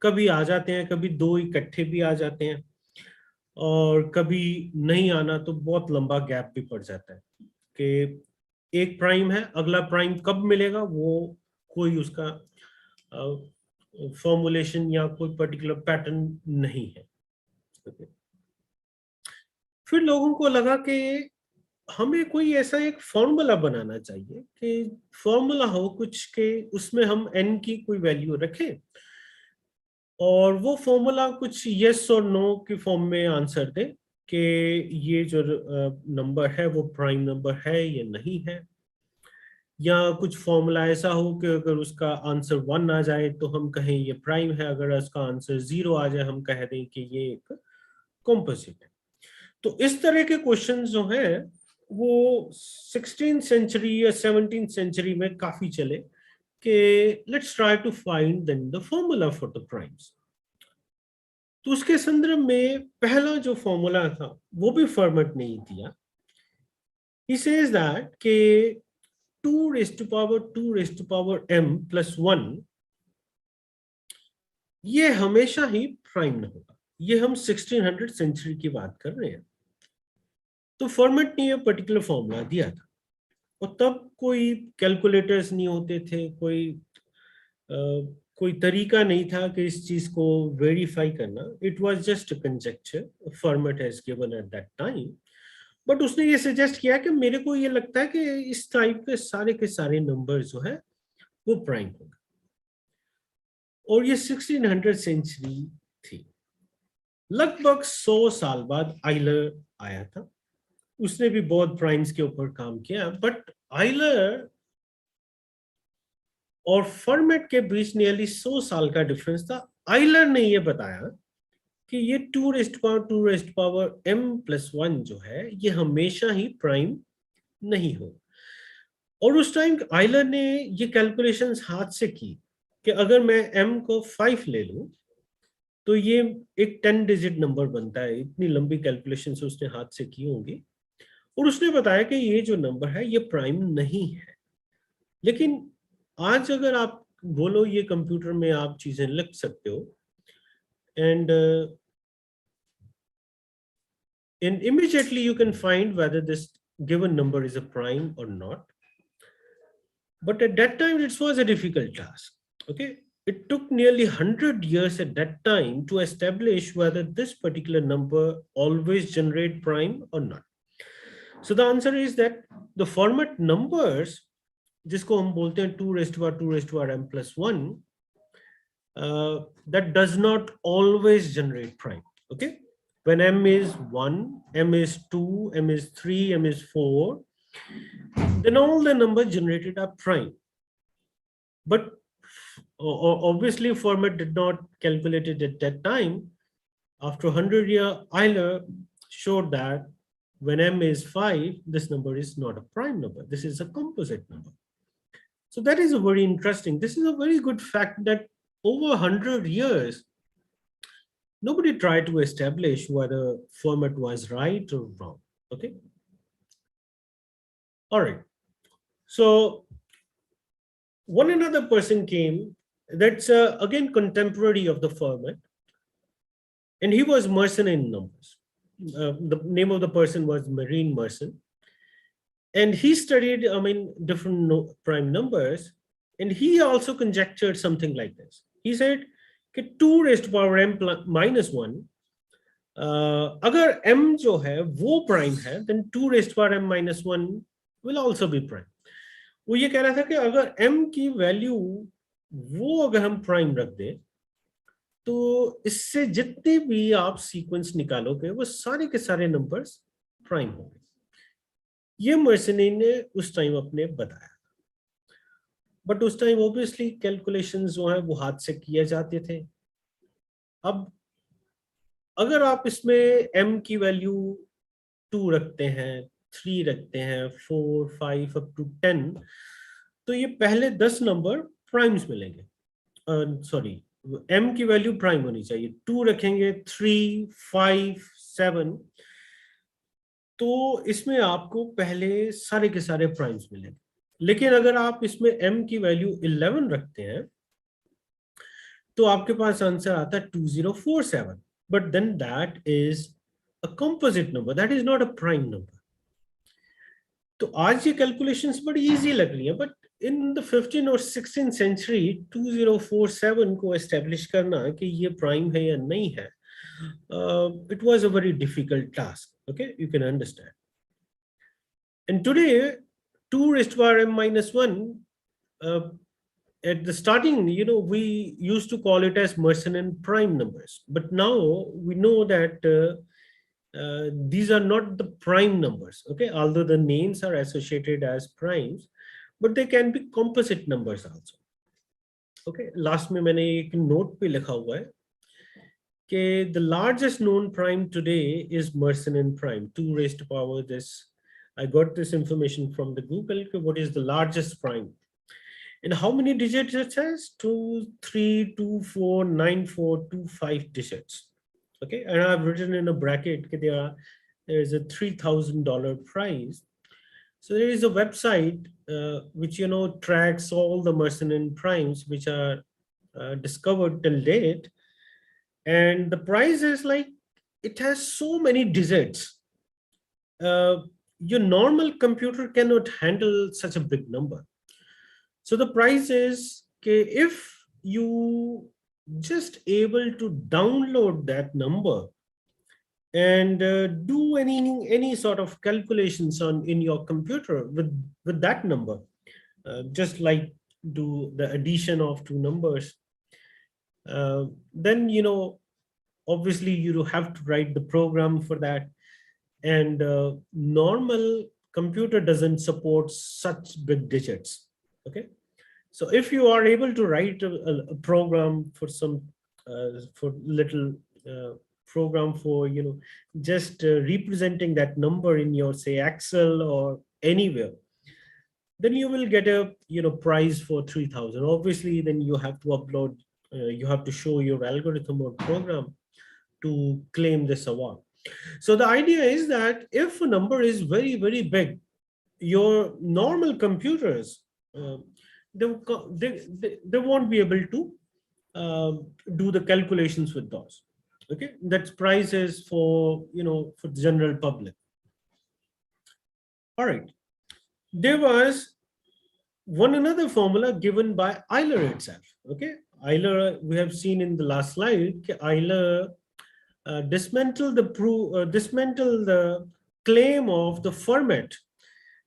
कभी आ जाते हैं, कभी 2 इकट्ठे भी आ जाते हैं, और कभी नहीं आना तो बहुत लंबा गैप भी पड़ जाता है कि एक प्राइम है, अगला प्राइम कब मिलेगा वो कोई उसका फॉर्मुलेशन या कोई पर्टिकुलर पैटर्न नहीं है। फिर लोगों को लगा कि हमें कोई ऐसा एक फॉर्मूला बनाना चाहिए कि फॉर्मूला हो कुछ के उसमें हम n की कोई वैल्यू रखें और वो फॉर्मूला कुछ यस और नो की फॉर्म में आंसर दे कि ये जो नंबर है वो प्राइम नंबर है या नहीं है, या कुछ फॉर्मूला ऐसा हो कि अगर उसका आंसर 1 आ जाए तो हम कहें ये प्राइम है, अगर उसका आंसर 0 आ जाए हम कह दें कि ये एक कंपोजिट है। तो इस तरह के क्वेश्चंस जो हैं वो 16th सेंचुरी या 17th सेंचुरी में काफी चले कि let's try to find then the formula for the primes. तो उसके संदर्भ में पहला जो फॉर्मूला था वो भी फॉर्मेट नहीं दिया। He says that कि 2 raised to power m plus 1 ये हमेशा ही प्राइम न होगा। ये हम 1600 सेंचुरी की बात कर रहे हैं। तो फॉर्मेट ने ये पर्टिकुलर फॉर्मूला दिया था, और तब कोई कैलकुलेटर्स नहीं होते थे, कोई तरीका नहीं था कि इस चीज को वेरीफाई करना। It was just a conjecture, format has given at that time. But उसने ये सजेस्ट किया कि मेरे को ये लगता है कि इस टाइप के सारे नंबर जो है वो प्राइम होंगे, और ये 1600 सेंचुरी थी। लगभग 100 साल बाद आइलर आया था, उसने भी बहुत प्राइम्स के ऊपर काम किया, बट आइलर और फॉर्मेट के बीच नियरली 100 साल का डिफरेंस था। आइलर ने ये बताया कि ये 2 raised to power m plus 1 जो है ये हमेशा ही प्राइम नहीं हो। और उस टाइम आइलर ने ये कैलकुलेशंस हाथ से की कि अगर मैं m को 5 ले लूं तो ये एक 10 डिजिट नंबर बनता है। इतनी लंबी कैलकुलेशंस उसने हाथ से की होंगी, और उसने बताया कि ये जो नंबर है ये प्राइम नहीं है। लेकिन आज अगर आप बोलो ये कंप्यूटर में आप चीजें लिख सकते हो, and immediately you can find whether this given number is a prime or not. But at that time it was a difficult task. Okay, it took nearly 100 years at that time to establish whether this particular number always generate prime or not. So the answer is that the format numbers, जिसको हम बोलते हैं 2 raised to power m plus 1, that does not always generate prime. Okay, when m is 1, m is 2, m is 3, m is 4, then all the numbers generated are prime. But obviously format did not calculate it at that time. After 100 years, Euler showed that when m is 5, this number is not a prime number. This is a composite number. So that is a very interesting. This is a very good fact that over 100 years, nobody tried to establish whether format was right or wrong. Okay. All right. So one another person came that's again contemporary of the format, and he was Mersenne in numbers. The name of the person was Marine Mersenne, and he studied, different prime numbers, and he also conjectured something like this. He said, 2 raised to power m minus 1, अगर m जो है वो prime है, then 2 raised to power m minus 1 will also be prime. वो ये कह रहा था कि अगर m की वैल्यू वो अगर हम प्राइम रख दे तो इससे जितने भी आप सीक्वेंस निकालोगे वो सारे के सारे नंबर्स प्राइम होंगे. ये मर्सेने ने उस टाइम अपने बताया, बट उस टाइम ऑब्वियसली कैलकुलेशंस जो है वो हाथ से किए जाते थे. अब अगर आप इसमें m की वैल्यू 2 रखते हैं, 3 रखते हैं, 4, 5 अप टू 10, तो ये पहले 10 नंबर प्राइम्स मिलेंगे. सॉरी, m की वैल्यू प्राइम होनी चाहिए. 2 रखेंगे, 3, 5, 7, तो इसमें आपको पहले सारे के सारे प्राइम्स मिलेंगे. लेकिन अगर आप इसमें m की वैल्यू 11 रखते हैं तो आपके पास आंसर आता है 2047, but then that is a composite number, that is not a prime number. तो आज ये कैलकुलेशंस बड़ी इजी लग रही है, बट इन द 15th और 16th सेंचुरी 2047 को एस्टेब्लिश करना कि ये प्राइम है या नहीं है, it was a very difficult task. Okay, you can understand. And today 2 raised to power m minus 1, at the starting, we used to call it as Mersenne prime numbers, but now we know that these are not the prime numbers. Okay, although the names are associated as primes, but they can be composite numbers also. Okay, last में मैंने एक note पे लिखा हुआ है कि the largest known prime today is Mersenne prime, 2 raised to power this. I got this information from the Google. What is the largest prime? And how many digits it has? 2, 3, 2, 4, 9, 4, 2, 5 digits. Okay, and I've written in a bracket that there is a $3,000 prize. So there is a website which tracks all the Mersenne primes which are discovered till date, and the prize is like, it has so many digits. Your normal computer cannot handle such a big number. So the price is, if you just able to download that number and do any sort of calculations in your computer with that number, just like do the addition of two numbers, then obviously you have to write the program for that, and normal computer doesn't support such big digits. Okay, so if you are able to write a program for some for little program for just representing that number in your, say, Excel or anywhere, then you will get a prize for 3,000. Obviously then you have to upload, you have to show your algorithm or program to claim this award. So the idea is that if a number is very, very big, your normal computers they won't be able to do the calculations with those. Okay, that's prizes for for the general public. All right, there was one another formula given by Euler itself. Okay, Euler, we have seen in the last slide, Euler dismantle the claim of the Fermat.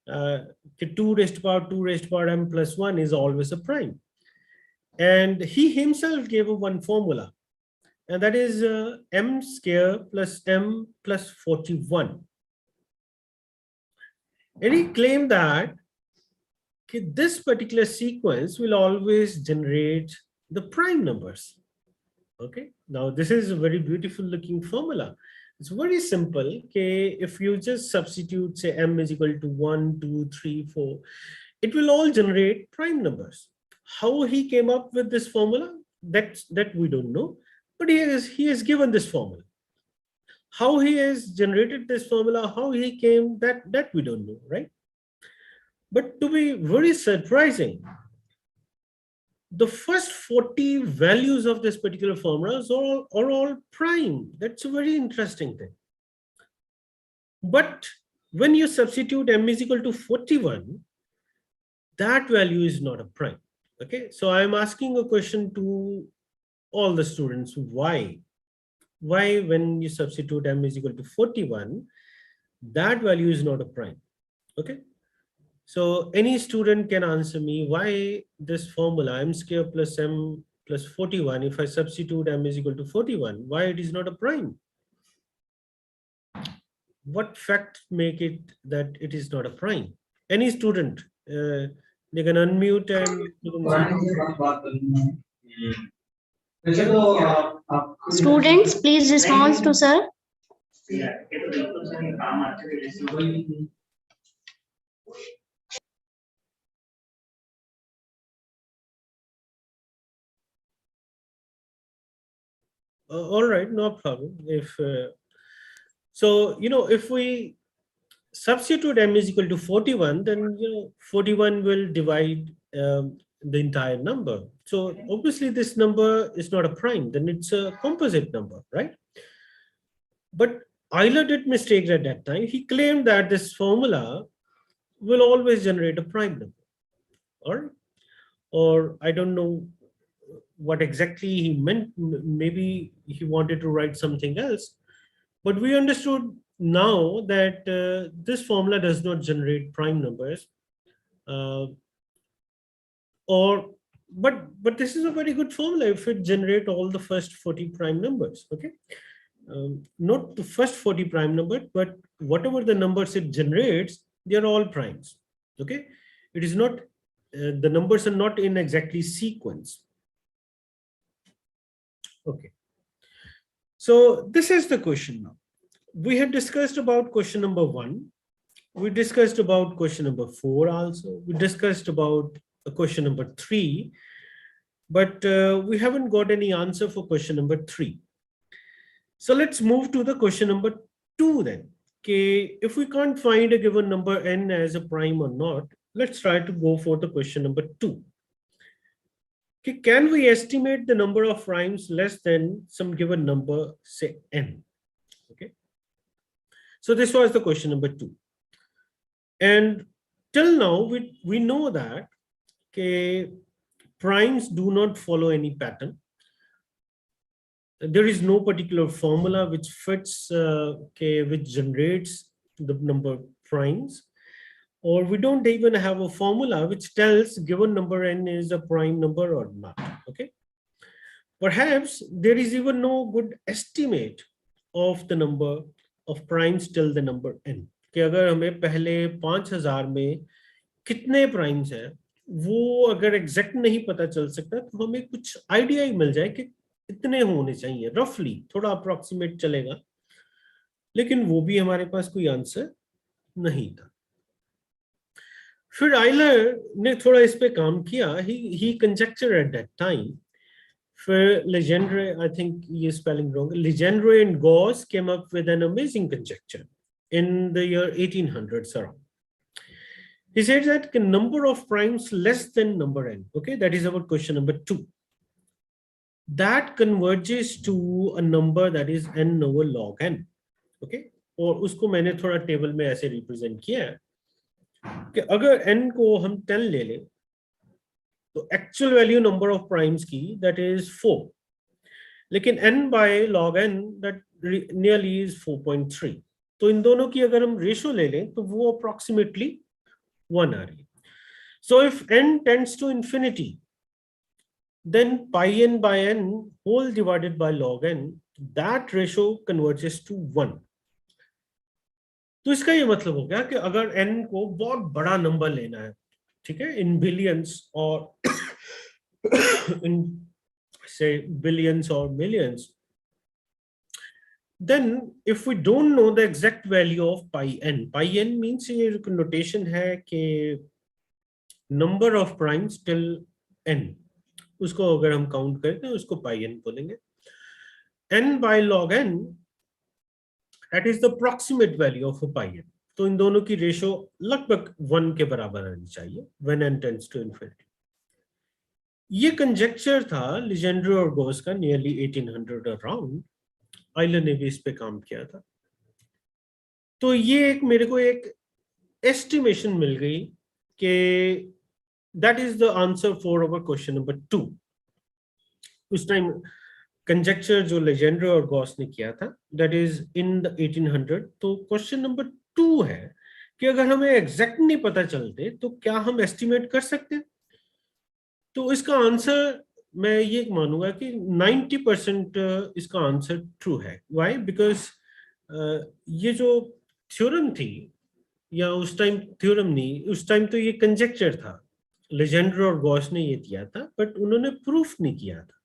2 raised to power m plus 1 is always a prime, and he himself gave one formula, and that is m square plus m plus 41, and he claimed that this particular sequence will always generate the prime numbers. Okay, now this is a very beautiful looking formula. It's very simple. Okay, if you just substitute, say, m is equal to 1, 2, 3, 4, it will all generate prime numbers. How he came up with this formula, that we don't know, but he has given this formula. How he has generated this formula, how he came, that we don't know, right? But to be very surprising, the first 40 values of this particular formula are all prime. That's a very interesting thing. But when you substitute m is equal to 41, that value is not a prime. Okay, so I'm asking a question to all the students. Why when you substitute m is equal to 41, that value is not a prime? Okay, so any student can answer me why this formula m square plus m plus 41, if I substitute m is equal to 41, why it is not a prime? What fact make it that it is not a prime? Any student, they can unmute and Students, please respond to sir. all right, no problem. If so, if we substitute m is equal to 41, then 41 will divide the entire number. So obviously this number is not a prime, then it's a composite number, right? But Euler did mistake at that time. He claimed that this formula will always generate a prime number, or I don't know what exactly he meant. Maybe he wanted to write something else, but we understood now that this formula does not generate prime numbers, but this is a very good formula if it generate all the first 40 prime numbers. Okay, not the first 40 prime number, but whatever the numbers it generates, they are all primes. Okay, it is not the numbers are not in exactly sequence. Okay, so this is the question now. We had discussed about question number 1. We discussed about question number 4 also. We discussed about question number 3, but we haven't got any answer for question number 3. So let's move to the question number 2 then. Okay, if we can't find a given number n as a prime or not, let's try to go for the question number 2. Okay, can we estimate the number of primes less than some given number, say n? Okay, so this was the question number 2. And till now, we know that primes do not follow any pattern. There is no particular formula which fits, which generates the number of primes, or we don't even have a formula which tells given number n is a prime number or not. Okay, perhaps there is even no good estimate of the number of primes till the number n. कि अगर हमें पहले 5000 में कितने primes हैं वो अगर exact नहीं पता चल सकता तो हमें कुछ आइडिया ही मिल जाए कि इतने होने चाहिए, रफली थोड़ा अप्रोक्सीमेट चलेगा, लेकिन वो भी हमारे पास कोई आंसर नहीं था. फिर आइलर ने थोड़ा इस पे काम किया. he conjectured at that time. फिर Legendre, I think he is spelling wrong, Legendre and Gauss came up with an amazing conjecture in the year 1800s around. He said that the number of primes less than number n, okay, that is our question number 2, that converges to a number that is n over log n. Okay, और उसको मैंने थोड़ा table में ऐसे represent किया है कि अगर n को हम 10 ले लें तो actual value number of primes की दैट इज 4, लेकिन n by log n that nearly is 4.3. तो इन दोनों की अगर हम रेशो ले लें तो वो अप्रोक्सीमेटली 1 आ रही है. So if n tends to infinity then pi n by n whole divided by log n, that ratio converges to 1. तो इसका ये मतलब हो गया कि अगर n को बहुत बड़ा नंबर लेना है, ठीक है, इन बिलियंस और इन से बिलियंस और millions, then if we don't know the exact value of pi n means ये notation है कि number of primes till n, उसको अगर हम काउंट करते हैं उसको पाई n बोलेंगे. n by log n, that is the approximate value of a pi n. तो इन दोनों की रेशो लगभग 1 के बराबर आनी चाहिए when n tends to infinity. ये कंजेक्चर था लीजेंड्रे और गॉस का नियरली 1800 अराउंड. आइलर ने भी इस पे काम किया था. तो ये एक मेरे को एक एस्टिमेशन मिल गई कि that is the answer for our question number 2. उस टाइम कंजेक्चर जो लेजेंड्रे और गॉस ने किया था दैट इज इन द 1800. तो क्वेश्चन नंबर 2 है कि अगर हमें एग्जैक्ट नहीं पता चलते तो क्या हम एस्टिमेट कर सकते हैं. तो इसका आंसर मैं ये मानूंगा कि 90% इसका आंसर ट्रू है. व्हाई? बिकॉज ये जो थ्योरम थी, या उस टाइम थ्योरम नहीं, उस टाइम तो ये कंजेक्चर था. लेजेंड्रे और गॉस ने ये दिया था बट उन्होंने प्रूफ नहीं किया था.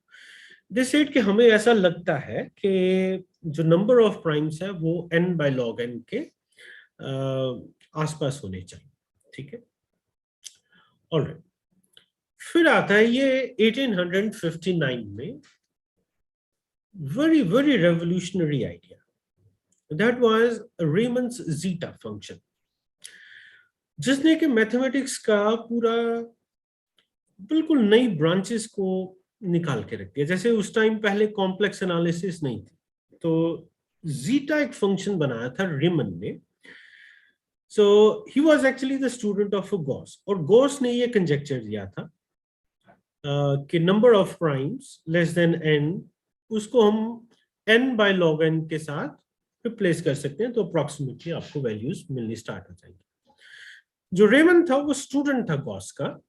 दे सेड कि हमें ऐसा लगता है कि जो नंबर ऑफ प्राइम्स है वो n by log n के आसपास होने चाहिए. ठीक है, ऑलराइट. फिर आता है ये 1859 में very revolutionary idea. That was Riemann's zeta function, जिसने कि मैथमेटिक्स का पूरा बिल्कुल नई ब्रांचेस को निकाल के रख दिया. जैसे उस टाइम पहले कॉम्प्लेक्स एनालिसिस नहीं थी, तो जीटा एक फंक्शन बनाया था रिमन ने. So he was actually the student of Gauss, और गॉस ने ये कंजेक्चर दिया था कि number of primes less than n, उसको हम n by log n के साथ रिप्लेस कर सकते हैं, तो अप्रोक्सीमेटली आपको वैल्यूज मिलनी स्टार्ट हो जाएंगी. जो रेमन था वो स्टूडेंट था गॉस का.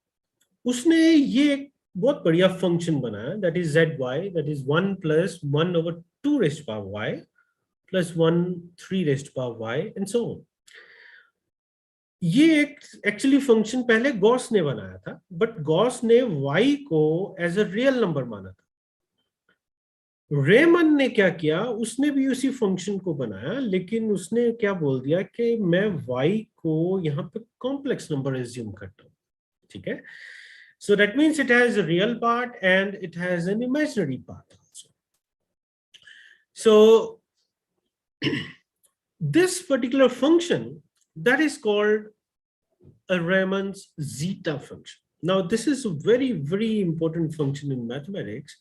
उसने ये एक बहुत बढ़िया फंक्शन बनाया that is zy, that is 1 plus 1 over 2 raised to power y plus 1 3 raised to power y and so on. ये एक एक्चुअली फंक्शन पहले गॉस ने बनाया था, बट गॉस ने y को एज अ रियल नंबर माना था. रेमन ने क्या किया, उसने भी उसी फंक्शन को बनाया, लेकिन उसने क्या बोल दिया कि मैं y को यहाँ पे कॉम्प्लेक्स नंबर एज्यूम करता हूँ. ठीक है, so that means it has a real part and it has an imaginary part also. So this particular function, that is called a Riemann's zeta function. Now this is a very important function in mathematics,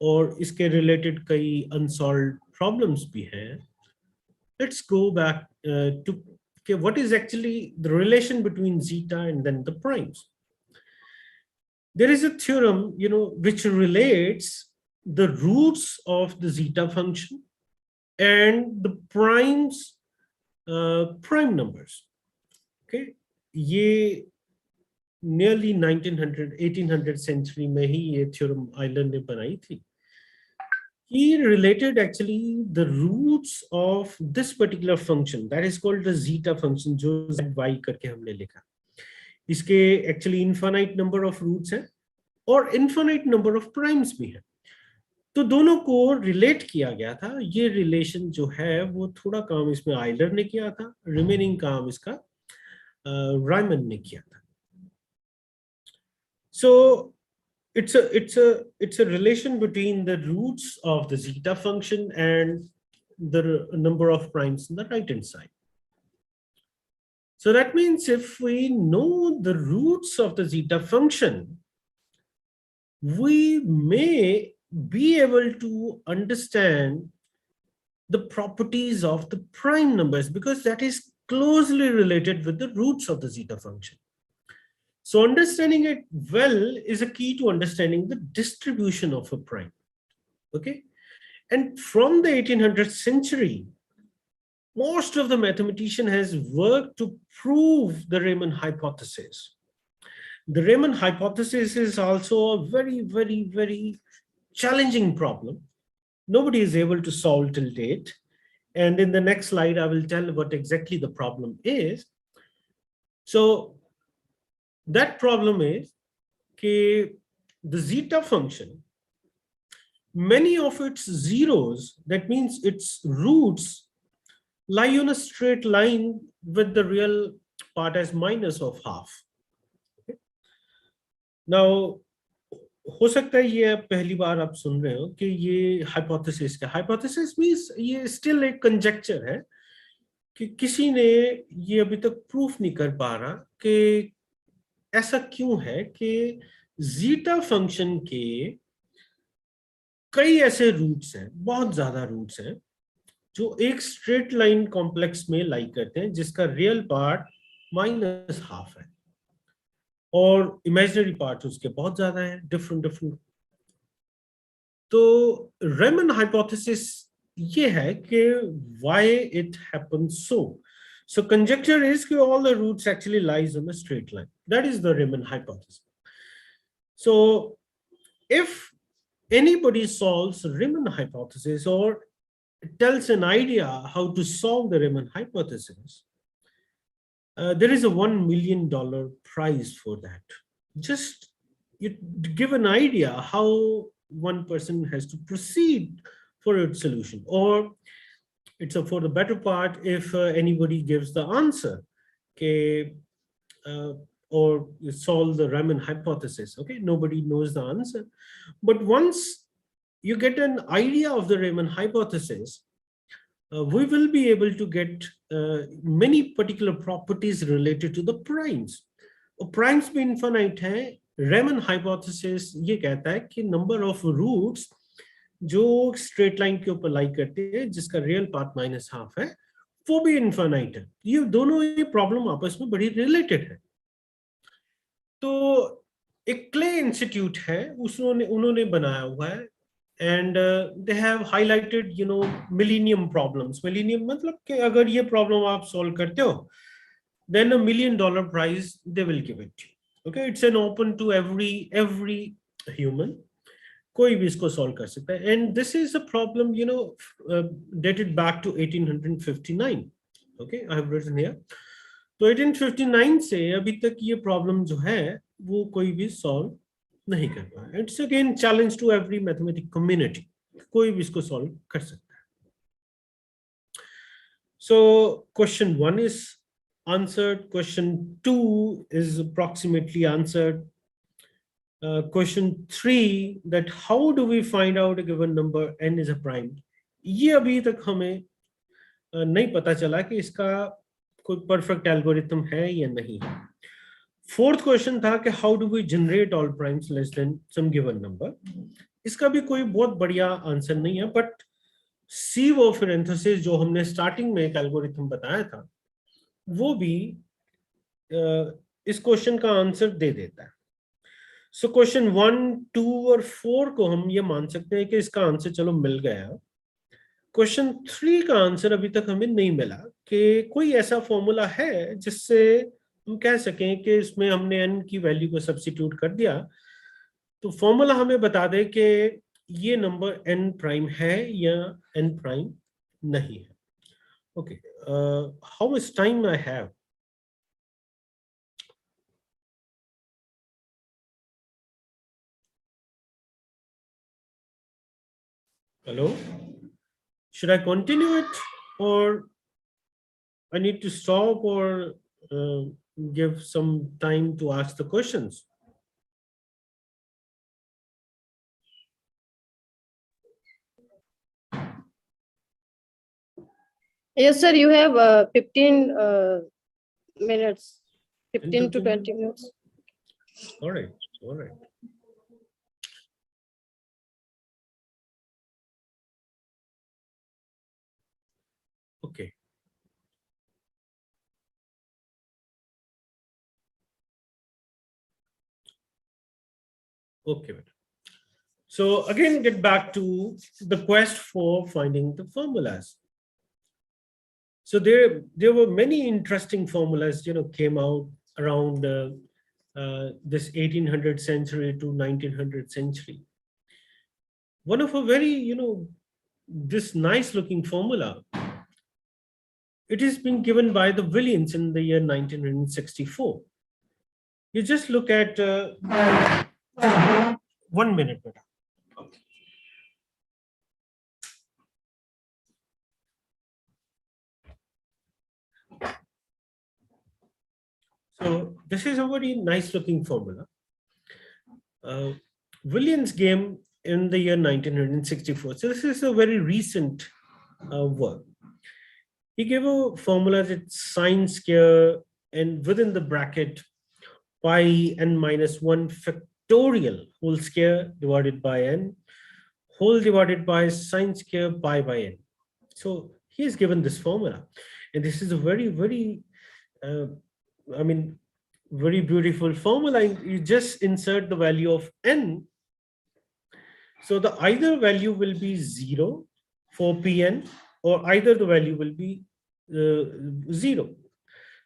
और इसके related कई unsolved problems भी हैं. Let's go back to what is actually the relation between zeta and then the primes. There is a theorem, which relates the roots of the zeta function and the primes, prime numbers. Okay, ये nearly 1800 century में ही ये theorem Euler ने बनाई थी. He related actually the roots of this particular function that is called the zeta function, जो zy करके हमने लिखा. इसके actually infinite number of roots है और इनफाइनाइट नंबर ऑफ प्राइम्स भी है. तो दोनों को रिलेट किया गया था. ये रिलेशन जो है वो थोड़ा काम इसमें आइलर ने किया था, रिमेनिंग काम इसका रायमन ने किया था. सो it's a relation between the roots of the zeta function and the number of primes on the right hand side. So that means if we know the roots of the zeta function, we may be able to understand the properties of the prime numbers, because that is closely related with the roots of the zeta function. So understanding it well is a key to understanding the distribution of a prime. Okay, and from the 1800th century, most of the mathematician has worked to prove the Riemann hypothesis. The Riemann hypothesis is also a very challenging problem. Nobody is able to solve till date. And in the next slide, I will tell what exactly the problem is. So that problem is that the zeta function, many of its zeros, that means its roots, lie on a straight line with the real part as minus of half. Now, हो सकता है ये पहली बार आप सुन रहे हो कि ये हाइपोथेसिस का, हाइपोथेसिस मींस ये स्टिल एक कंजेक्चर है कि किसी ने ये अभी तक प्रूफ नहीं कर पा रहा कि ऐसा क्यों है कि जीटा फंक्शन के कई ऐसे रूट्स हैं, बहुत ज्यादा रूट्स हैं जो एक स्ट्रेट लाइन कॉम्प्लेक्स में लाई करते हैं जिसका रियल पार्ट -12 है और इमेजिनरी पार्ट उसके बहुत ज्यादा है, डिफरेंट। तो रेमन हाइपोथेसिस ये है कि why it happens so conjecture is कि all the roots actually lies on a straight line. That is the Riemann hypothesis. So if anybody solves Riemann hypothesis or tells an idea how to solve the Riemann hypothesis, there is a $1 million prize for that. Just you give an idea how one person has to proceed for its solution, or it's for the better part if anybody gives the answer, okay, or solve the Riemann hypothesis. Okay, nobody knows the answer, but once you get an idea of the Riemann hypothesis, we will be able to get many particular properties related to the primes. Primes भी infinite है. Riemann hypothesis ये कहता है कि number of roots जो straight line के ऊपर लाई करते हैं जिसका real part -12 है वो भी infinite है. ये दोनों ये problem आपस में बड़ी related है. तो एक Clay Institute है, उन्होंने बनाया हुआ है, and they have highlighted millennium problems. Millennium मतलब कि अगर ये problem आप solve करते हो then $1 million prize they will give it to you. Okay, it's an open to every human. कोई भी इसको solve कर सकता है. And this is a problem dated back to 1859. Okay, I have written here. तो 1859 से अभी तक ये problem जो है वो कोई भी solve नहीं कर पाया. It's again challenge to every mathematics community. कोई भी इसको solve कर सकता है. So question 1 is answered. Question 2 is approximately answered. Question 3, that how do we find out a given number n is a prime? ये अभी तक हमें नहीं पता चला कि इसका कोई perfect algorithm है या नहीं. Fourth question था कि how do we generate all primes less than some given number? इसका भी कोई बहुत बढ़िया आंसर नहीं है, but sieve of parenthesis जो हमने starting में एक algorithm बताया था वो भी इस क्वेश्चन का आंसर दे देता है. सो क्वेश्चन 1, 2 और 4 को हम ये मान सकते हैं कि इसका आंसर चलो मिल गया. क्वेश्चन 3 का आंसर अभी तक हमें नहीं मिला कि कोई ऐसा फॉर्मूला है जिससे हम कह सकें कि इसमें हमने n की वैल्यू को सब्स्टिट्यूट कर दिया तो फॉर्मूला हमें बता दे कि ये नंबर n प्राइम है या n प्राइम नहीं है. Okay, how much time I have? Hello? Should I continue it or I need to stop or give some time to ask the questions? Yes, sir, you have 15 minutes, 15 to 20 minutes. All right, all right. Okay. Okay. So again, get back to the quest for finding the formulas. So there were many interesting formulas, came out around this 1800th century to 1900th century. One of a very, this nice looking formula, it has been given by the Williams in the year 1964. You just look at 1 minute. Okay. So this is a very nice looking formula. Williams game in the year 1964. So this is a very recent work. He gave a formula that sine square and within the bracket pi n minus 1 factorial whole square divided by n whole divided by sine square pi by n. So he has given this formula, and this is a very, very, very beautiful formula. You just insert the value of n. So the either value will be 0 for Pn, or either the value will be 0.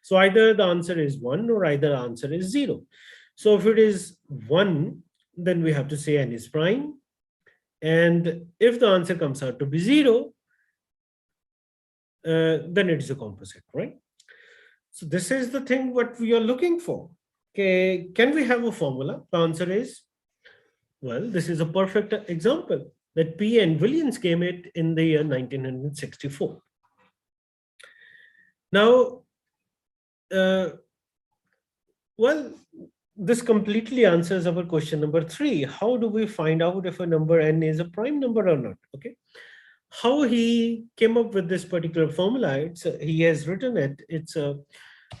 So either the answer is 1 or either the answer is 0. So if it is 1, then we have to say n is prime. And if the answer comes out to be 0, then it is a composite, right? So this is the thing what we are looking for. Okay, can we have a formula? The answer is, well, this is a perfect example that P and Williams came it in the year 1964. Now, well, this completely answers our question number 3. How do we find out if a number n is a prime number or not? Okay, how he came up with this particular formula, he has written it, it's a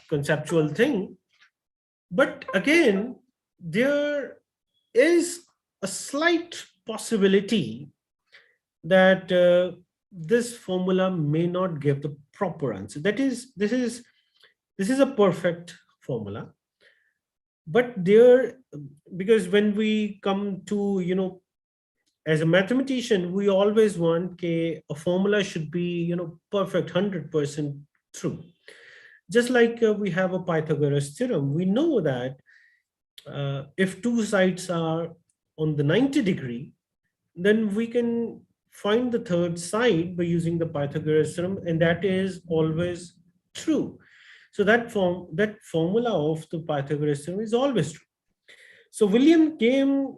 conceptual thing. But again, there is a slight possibility that this formula may not give the proper answer. That is, this is a perfect formula, but there, because when we come to, you know, as a mathematician, we always want a formula should be, you know, perfect, 100% true. Just like we have a Pythagoras theorem, we know that if two sides are on the 90 degree, then we can find the third side by using the Pythagoras theorem, and that is always true. So that formula of the Pythagoras theorem is always true. So William came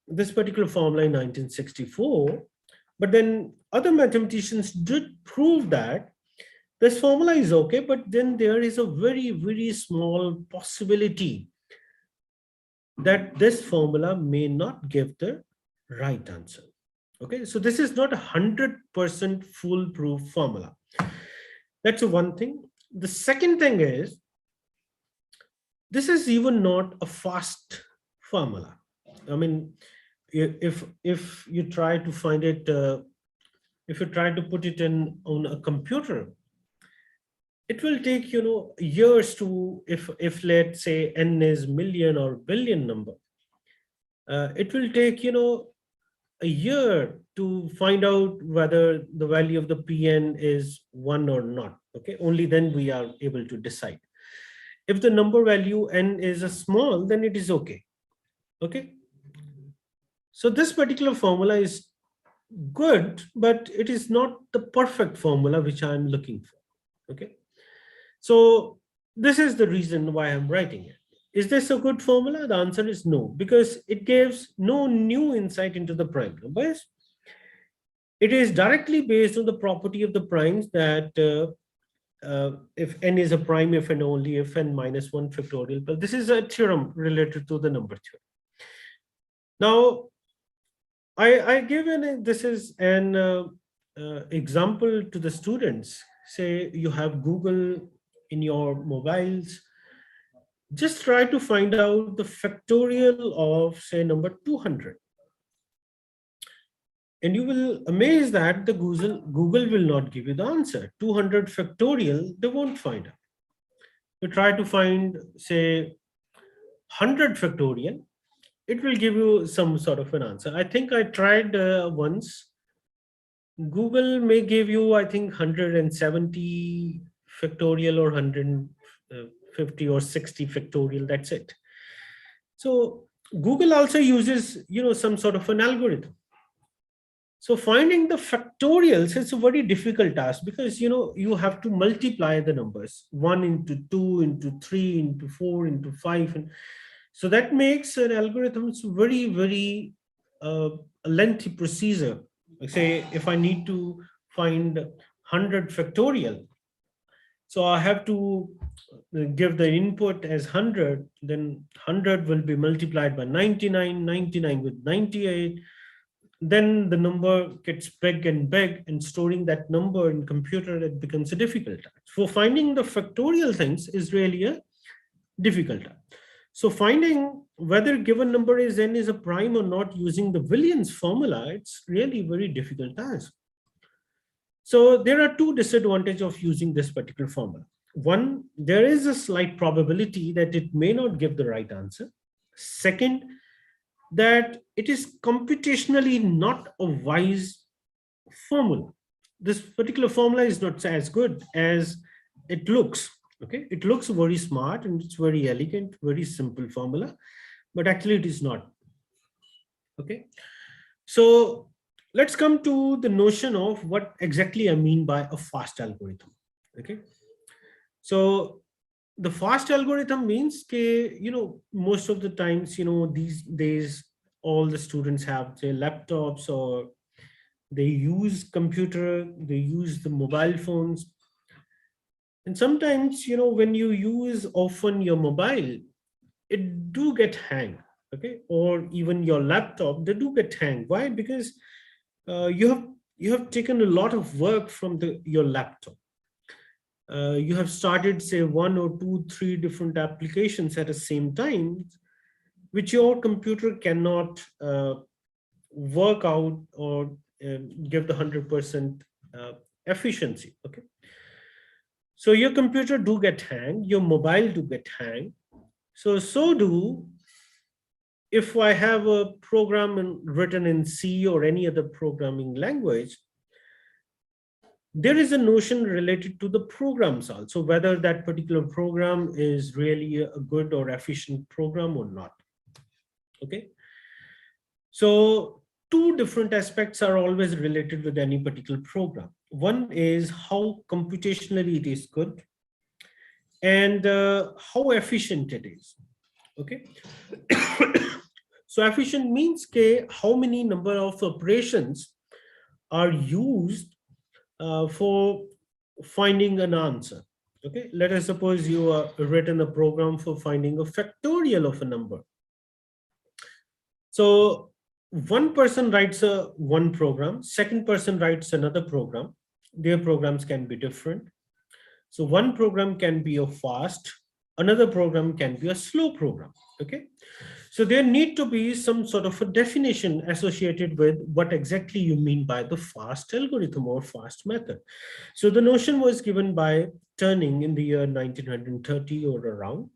this particular formula in 1964, but then other mathematicians did prove that this formula is okay, but then there is a very, very small possibility that this formula may not give the right answer. Okay, so this is not a 100% foolproof formula. That's one thing. The second thing is, this is even not a fast formula. I mean, if you try to find it, if you try to put it in on a computer, it will take, you know, years to, if let's say n is million or billion number, it will take, you know, a year to find out whether the value of the Pn is 1 or not. Okay, only then we are able to decide. If the number value n is a small, then it is okay. Okay, so this particular formula is good, but it is not the perfect formula which I am looking for. Okay, so this is the reason why I'm writing it. Is this a good formula? The answer is no, because it gives no new insight into the prime numbers. It is directly based on the property of the primes that if n is a prime, if and only if n minus 1 factorial. But this is a theorem related to the number theorem. Now, I give this is an example to the students. Say you have Google in your mobiles. Just try to find out the factorial of, say, number 200. And you will amaze that the Google will not give you the answer. 200 factorial, they won't find out. You try to find, say, 100 factorial, it will give you some sort of an answer. I think I tried once. Google may give you, I think, 170 factorial or 150 or 60 factorial, that's it. So Google also uses, you know, some sort of an algorithm. So finding the factorials is a very difficult task, because, you know, you have to multiply the numbers 1 into 2 into 3 into 4 into 5. And so that makes an algorithm very, very lengthy procedure. Like, say, if I need to find 100 factorial, So I have to give the input as 100, then 100 will be multiplied by 99, 99 with 98. Then the number gets big and big, and storing that number in computer, it becomes a difficult task. For finding the factorial things is really a difficult task. So finding whether given number is n is a prime or not using the Williams formula, it's really very difficult task. So there are two disadvantages of using this particular formula. One, there is a slight probability that it may not give the right answer. Second, that it is computationally not a wise formula. This particular formula is not as good as it looks. Okay, it looks very smart and it's very elegant, very simple formula, but actually it is not. Okay, so let's come to the notion of what exactly I mean by a fast algorithm. Okay, so the fast algorithm means that, you know, most of the times, you know, these days all the students have their laptops, or they use computer, they use the mobile phones. And sometimes, you know, when you use often your mobile, it do get hang, okay? Or even your laptop, they do get hang. Why? Because you have taken a lot of work from your laptop. You have started, say, 1 or 2, 3 different applications at the same time, which your computer cannot work out or give the 100% efficiency, okay? So your computer do get hang, your mobile do get hang. So do, if I have a program written in C or any other programming language, there is a notion related to the programs also, whether that particular program is really a good or efficient program or not. Okay. So two different aspects are always related with any particular program. One is how computationally it is good, and how efficient it is. Okay. So efficient means how many number of operations are used for finding an answer. Okay. Let us suppose you are written a program for finding a factorial of a number. So one person writes one program, second person writes another program. Their programs can be different. So one program can be a fast, another program can be a slow program. Okay. So there need to be some sort of a definition associated with what exactly you mean by the fast algorithm or fast method. So the notion was given by Turing in the year 1930 or around.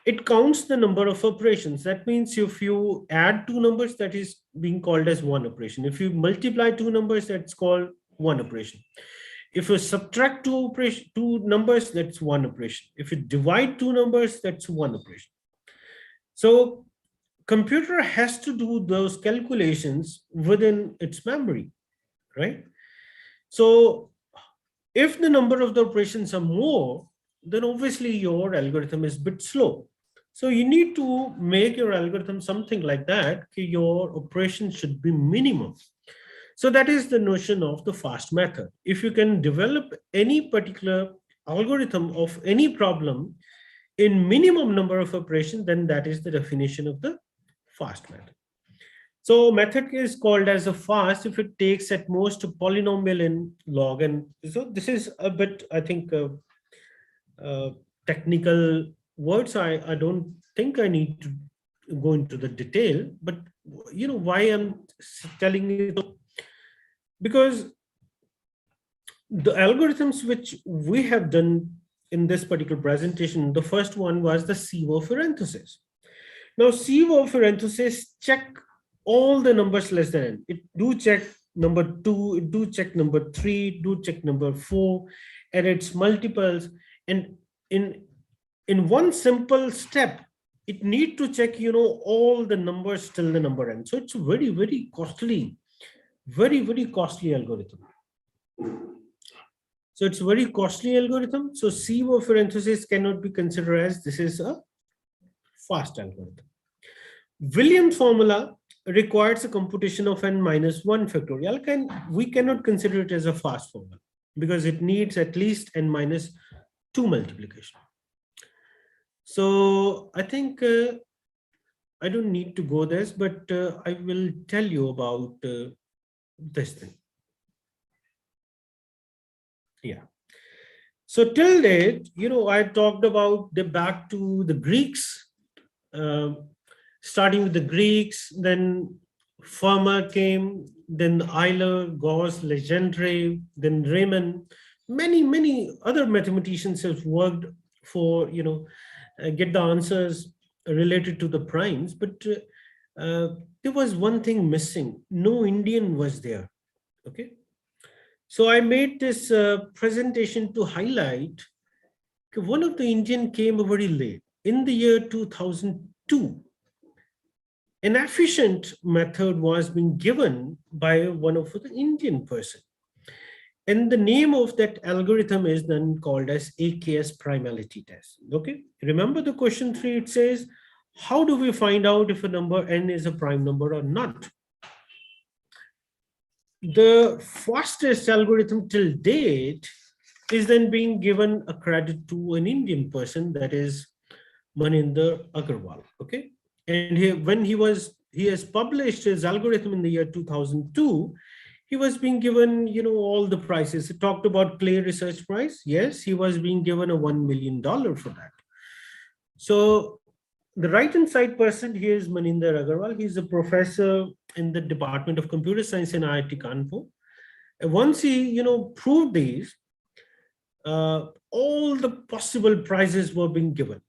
It counts the number of operations. That means if you add two numbers, that is being called as one operation. If you multiply two numbers, that's called one operation. If you subtract two numbers, that's one operation. If you divide two numbers, that's one operation. So computer has to do those calculations within its memory, right? So if the number of the operations are more, then obviously your algorithm is a bit slow. So you need to make your algorithm something like that, your operation should be minimum. So that is the notion of the fast method. If you can develop any particular algorithm of any problem in minimum number of operations, then that is the definition of the fast method. So method is called as a fast if it takes at most a polynomial in log. And so this is a bit, I think, technical words. I don't think I need to go into the detail, but you know why I'm telling you, because the algorithms which we have done in this particular presentation, the first one was the CEVO parenthesis. Now CEVO parenthesis check all the numbers less than n. It do check number 2, it do check number 3, it do check number 4 and its multiples. And in one simple step, it need to check, you know, all the numbers till the number n. So it's very, very costly, very, very costly algorithm. So it's very costly algorithm. So CEVO parenthesis cannot be considered as this is a fast algorithm. Williams formula requires a computation of n minus 1 factorial. We cannot consider it as a fast formula because it needs at least n minus 2 multiplication. So I think I don't need to go this, but I will tell you about this thing. Yeah. So till date, I talked about the back to the Greeks, starting with the Greeks, then Fermat came, then Euler, Gauss, Legendre, then Riemann. Many other mathematicians have worked for, get the answers related to the primes, but there was one thing missing. No Indian was there. Okay. So I made this presentation to highlight one of the Indian came very late in the year 2002. An efficient method was being given by one of the Indian person. And the name of that algorithm is then called as AKS primality test. Okay. Remember the question 3, it says, how do we find out if a number n is a prime number or not? The fastest algorithm till date is then being given a credit to an Indian person, that is Maninder Agarwal. Okay. And he has published his algorithm in the year 2002. He was being given, all the prizes. He talked about Clay Research Prize. Yes, he was being given a $1 million for that. So the right-hand side person here is Maninder Agarwal. He's a professor in the Department of Computer Science in IIT Kanpur. And once he, proved these, all the possible prizes were being given.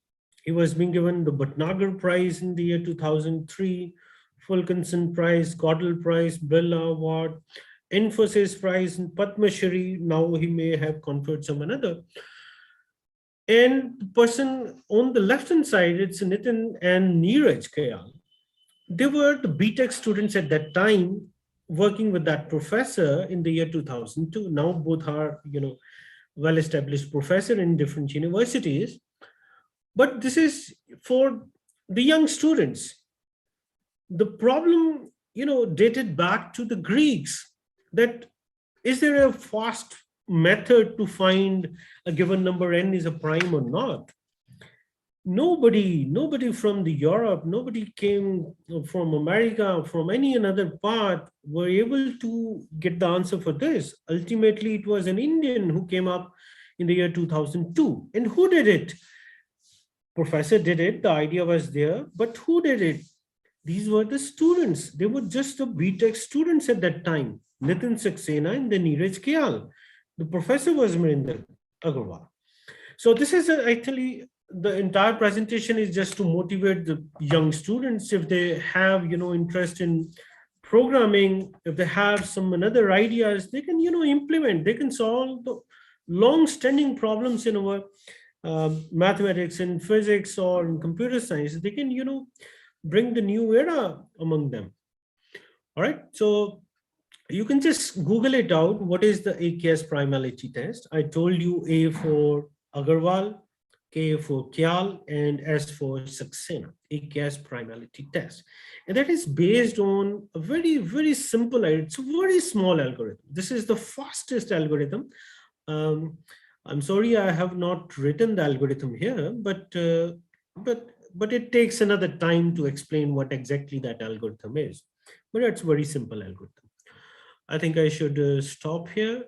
He was being given the Bhatnagar Prize in the year 2003, Fulkerson Prize, Gödel Prize, Birla Award, Infosys Prize, and Padma Shri. Now he may have conferred some another. And the person on the left-hand side, it's Nitin and Neeraj Kayal. They were the BTech students at that time working with that professor in the year 2002. Now both are, well-established professor in different universities. But this is for the young students. The problem, dated back to the Greeks, that is there a fast method to find a given number n is a prime or not? Nobody from the Europe, nobody came from America, from any another part were able to get the answer for this. Ultimately, it was an Indian who came up in the year 2002. And who did it? Professor did it, the idea was there, but who did it? These were the students. They were just the BTech students at that time. Nitin Saxena and then Neeraj Kayal. The professor was Maninder Agarwal. So this is actually, the entire presentation is just to motivate the young students. If they have, interest in programming, if they have some other ideas, they can, implement, they can solve the long-standing problems in our mathematics and physics or in computer science. They can, bring the new era among them. All right. So you can just Google it out. What is the AKS primality test? I told you A for Agarwal, K for Kayal, and S for Saxena, AKS primality test. And that is based on a very, very simple, it's a very small algorithm. This is the fastest algorithm. I'm sorry, I have not written the algorithm here, but it takes another time to explain what exactly that algorithm is. But it's a very simple algorithm. I think I should stop here.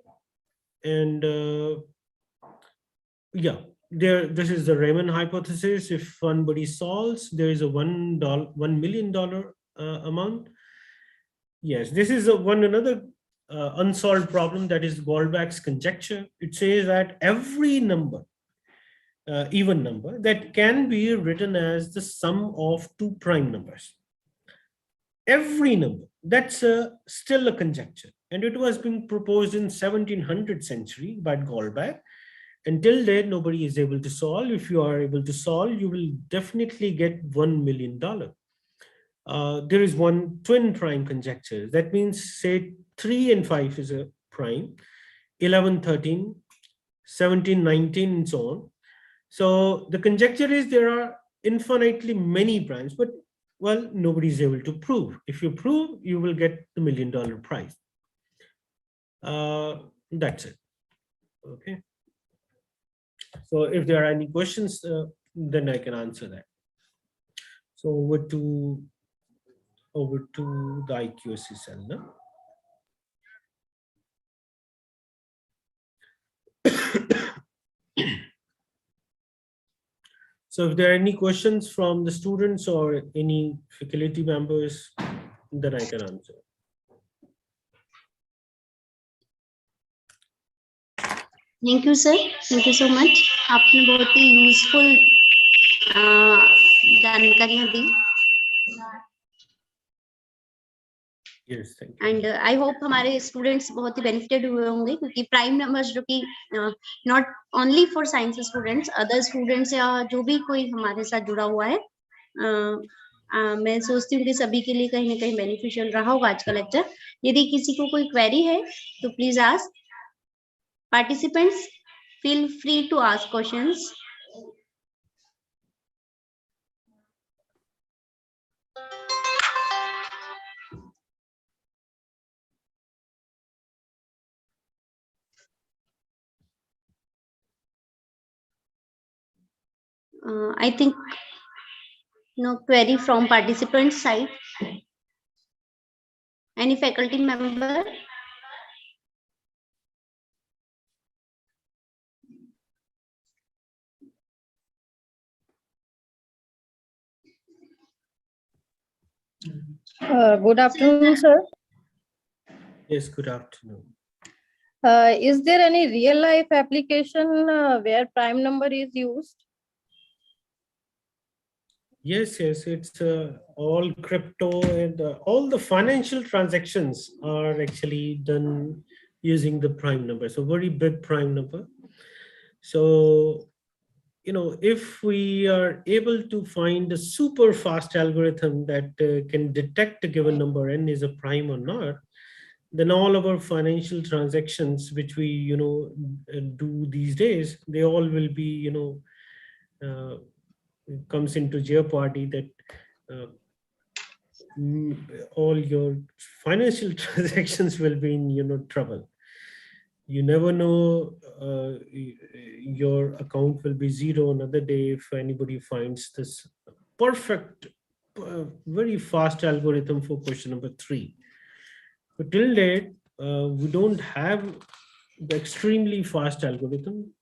And yeah, this is the Riemann hypothesis. If somebody solves, there is a $1 million amount. Yes, this is another unsolved problem, that is Goldbach's conjecture. It says that every number, even number, that can be written as the sum of two prime numbers. Every number, that's still a conjecture. And it was being proposed in 1700th century by Goldbach. Until then, nobody is able to solve. If you are able to solve, you will definitely get $1 million. There is one twin prime conjecture. That means, say, 3 and 5 is a prime, 11, 13, 17, 19, and so on. So the conjecture is there are infinitely many primes, but well, nobody is able to prove. If you prove, you will get the $1 million prize. That's it. Okay. So if there are any questions, then I can answer that. So over to the IQAC cell. No? So if there are any questions from the students or any faculty members, then I can answer. Thank you sir, thank you so much. आपने बहुत ही useful जानकारियां दी Yes, thank you. And I hope हमारे students बहुत ही benefited हुए होंगे, क्योंकि prime numbers जो कि not only for science students, other students या जो भी कोई हमारे साथ जुड़ा हुआ है, मैं सोचती हूँ कि सभी के लिए कहीं ना कहीं बेनिफिशियल रहा होगा आज का लेक्चर। यदि किसी को कोई क्वेरी है तो please ask. Participants feel free to ask questions. I think no query from participant side. Any faculty member? Good afternoon, sir. Yes, good afternoon. Is there any real life application where prime number is used? Yes, it's all crypto and all the financial transactions are actually done using the prime number. So very big prime number. So, you know, if we are able to find a super fast algorithm that can detect a given number n is a prime or not, then all of our financial transactions, which we, you know, do these days, they all will be, you know, comes into jeopardy that all your financial transactions will be in, you know, trouble. You never know, your account will be zero another day if anybody finds this perfect, very fast algorithm for question number 3. But till date, we don't have the extremely fast algorithm.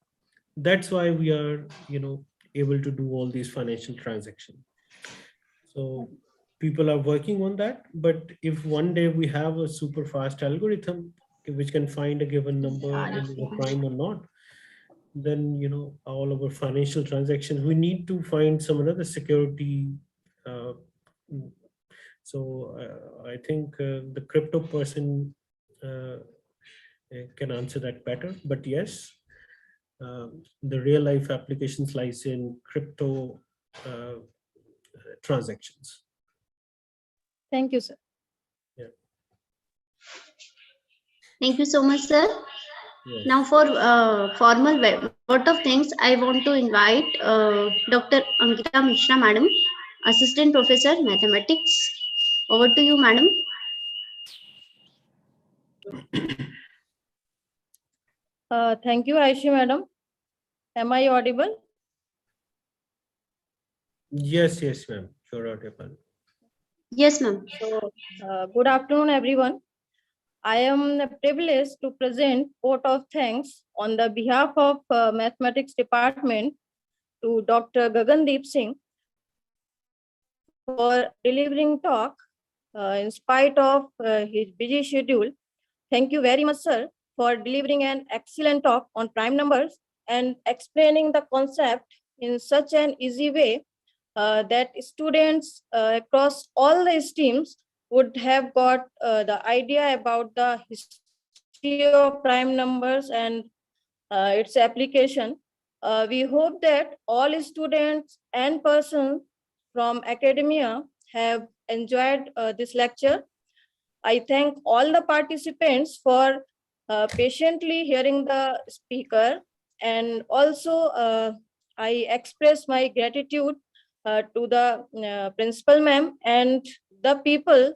That's why we are, you know, able to do all these financial transactions. So people are working on that. But if one day we have a super fast algorithm which can find a given number in the prime or not, then, you know, all of our financial transactions, we need to find some other security. So I think the crypto person can answer that better. But yes, the real life applications lies in crypto transactions. Thank you, sir. Yeah. Thank you so much, sir. Yes. Now for formal vote of thanks, I want to invite Dr. Ankita Mishra, Madam, Assistant Professor, Mathematics. Over to you, Madam. Thank you, Aishi, Madam. Am I audible? Yes, ma'am. You're audible. Yes, ma'am. So, good afternoon, everyone. I am privileged to present vote of thanks on the behalf of Mathematics Department to Dr. Gagandeep Singh for delivering talk in spite of his busy schedule. Thank you very much, sir, for delivering an excellent talk on prime numbers and explaining the concept in such an easy way that students across all the streams would have got the idea about the history of prime numbers and its application. We hope that all students and persons from academia have enjoyed this lecture. I thank all the participants for patiently hearing the speaker, and also I express my gratitude to the principal ma'am and the people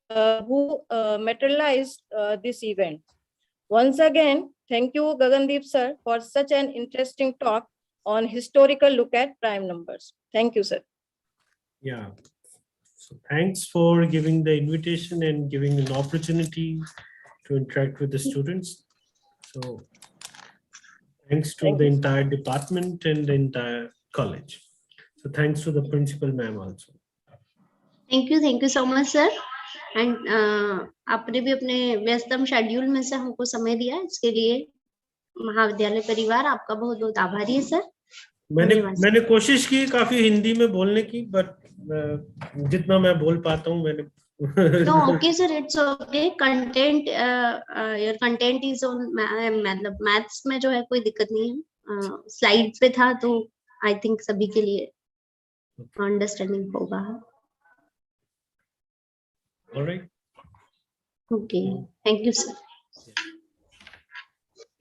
who materialized this event. Once again, thank you, Gagandeep sir, for such an interesting talk on historical look at prime numbers. Thank you, sir. Yeah. So thanks for giving the invitation and giving an opportunity to interact with the students. So thanks to the entire department and the entire college. So thanks to the principal ma'am also. Thank you so much, sir. And आपने भी अपने व्यस्तम schedule में से हमको समय दिया, इसके लिए महाविद्यालय परिवार आपका बहुत बहुत आभारी है सर। मैंने कोशिश की काफी हिंदी में बोलने की, बट जितना मैं बोल पाता हूँ मैंने No, okay sir, it's okay. Content, your content is on, मतलब मैथ्स में जो है कोई दिक्कत नहीं है, स्लाइड्स पे था तो आई थिंक सभी के लिए अंडरस्टैंडिंग होगा। All right. Okay, thank you sir.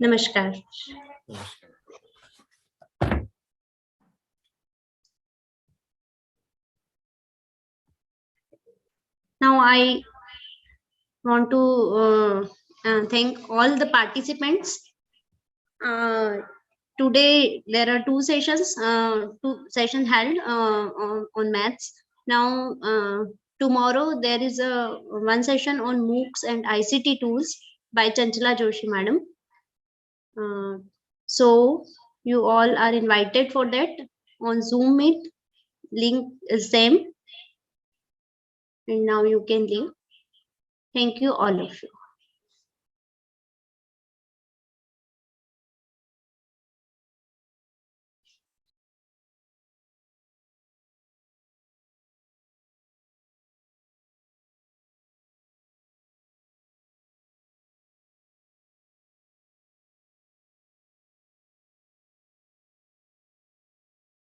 नमस्कार। Now I want to thank all the participants. Today there are two sessions held on maths. Now tomorrow there is one session on MOOCs and ICT tools by Chanchala Joshi madam. So you all are invited for that on Zoom Meet. Link is same. And now you can leave. Thank you all of you.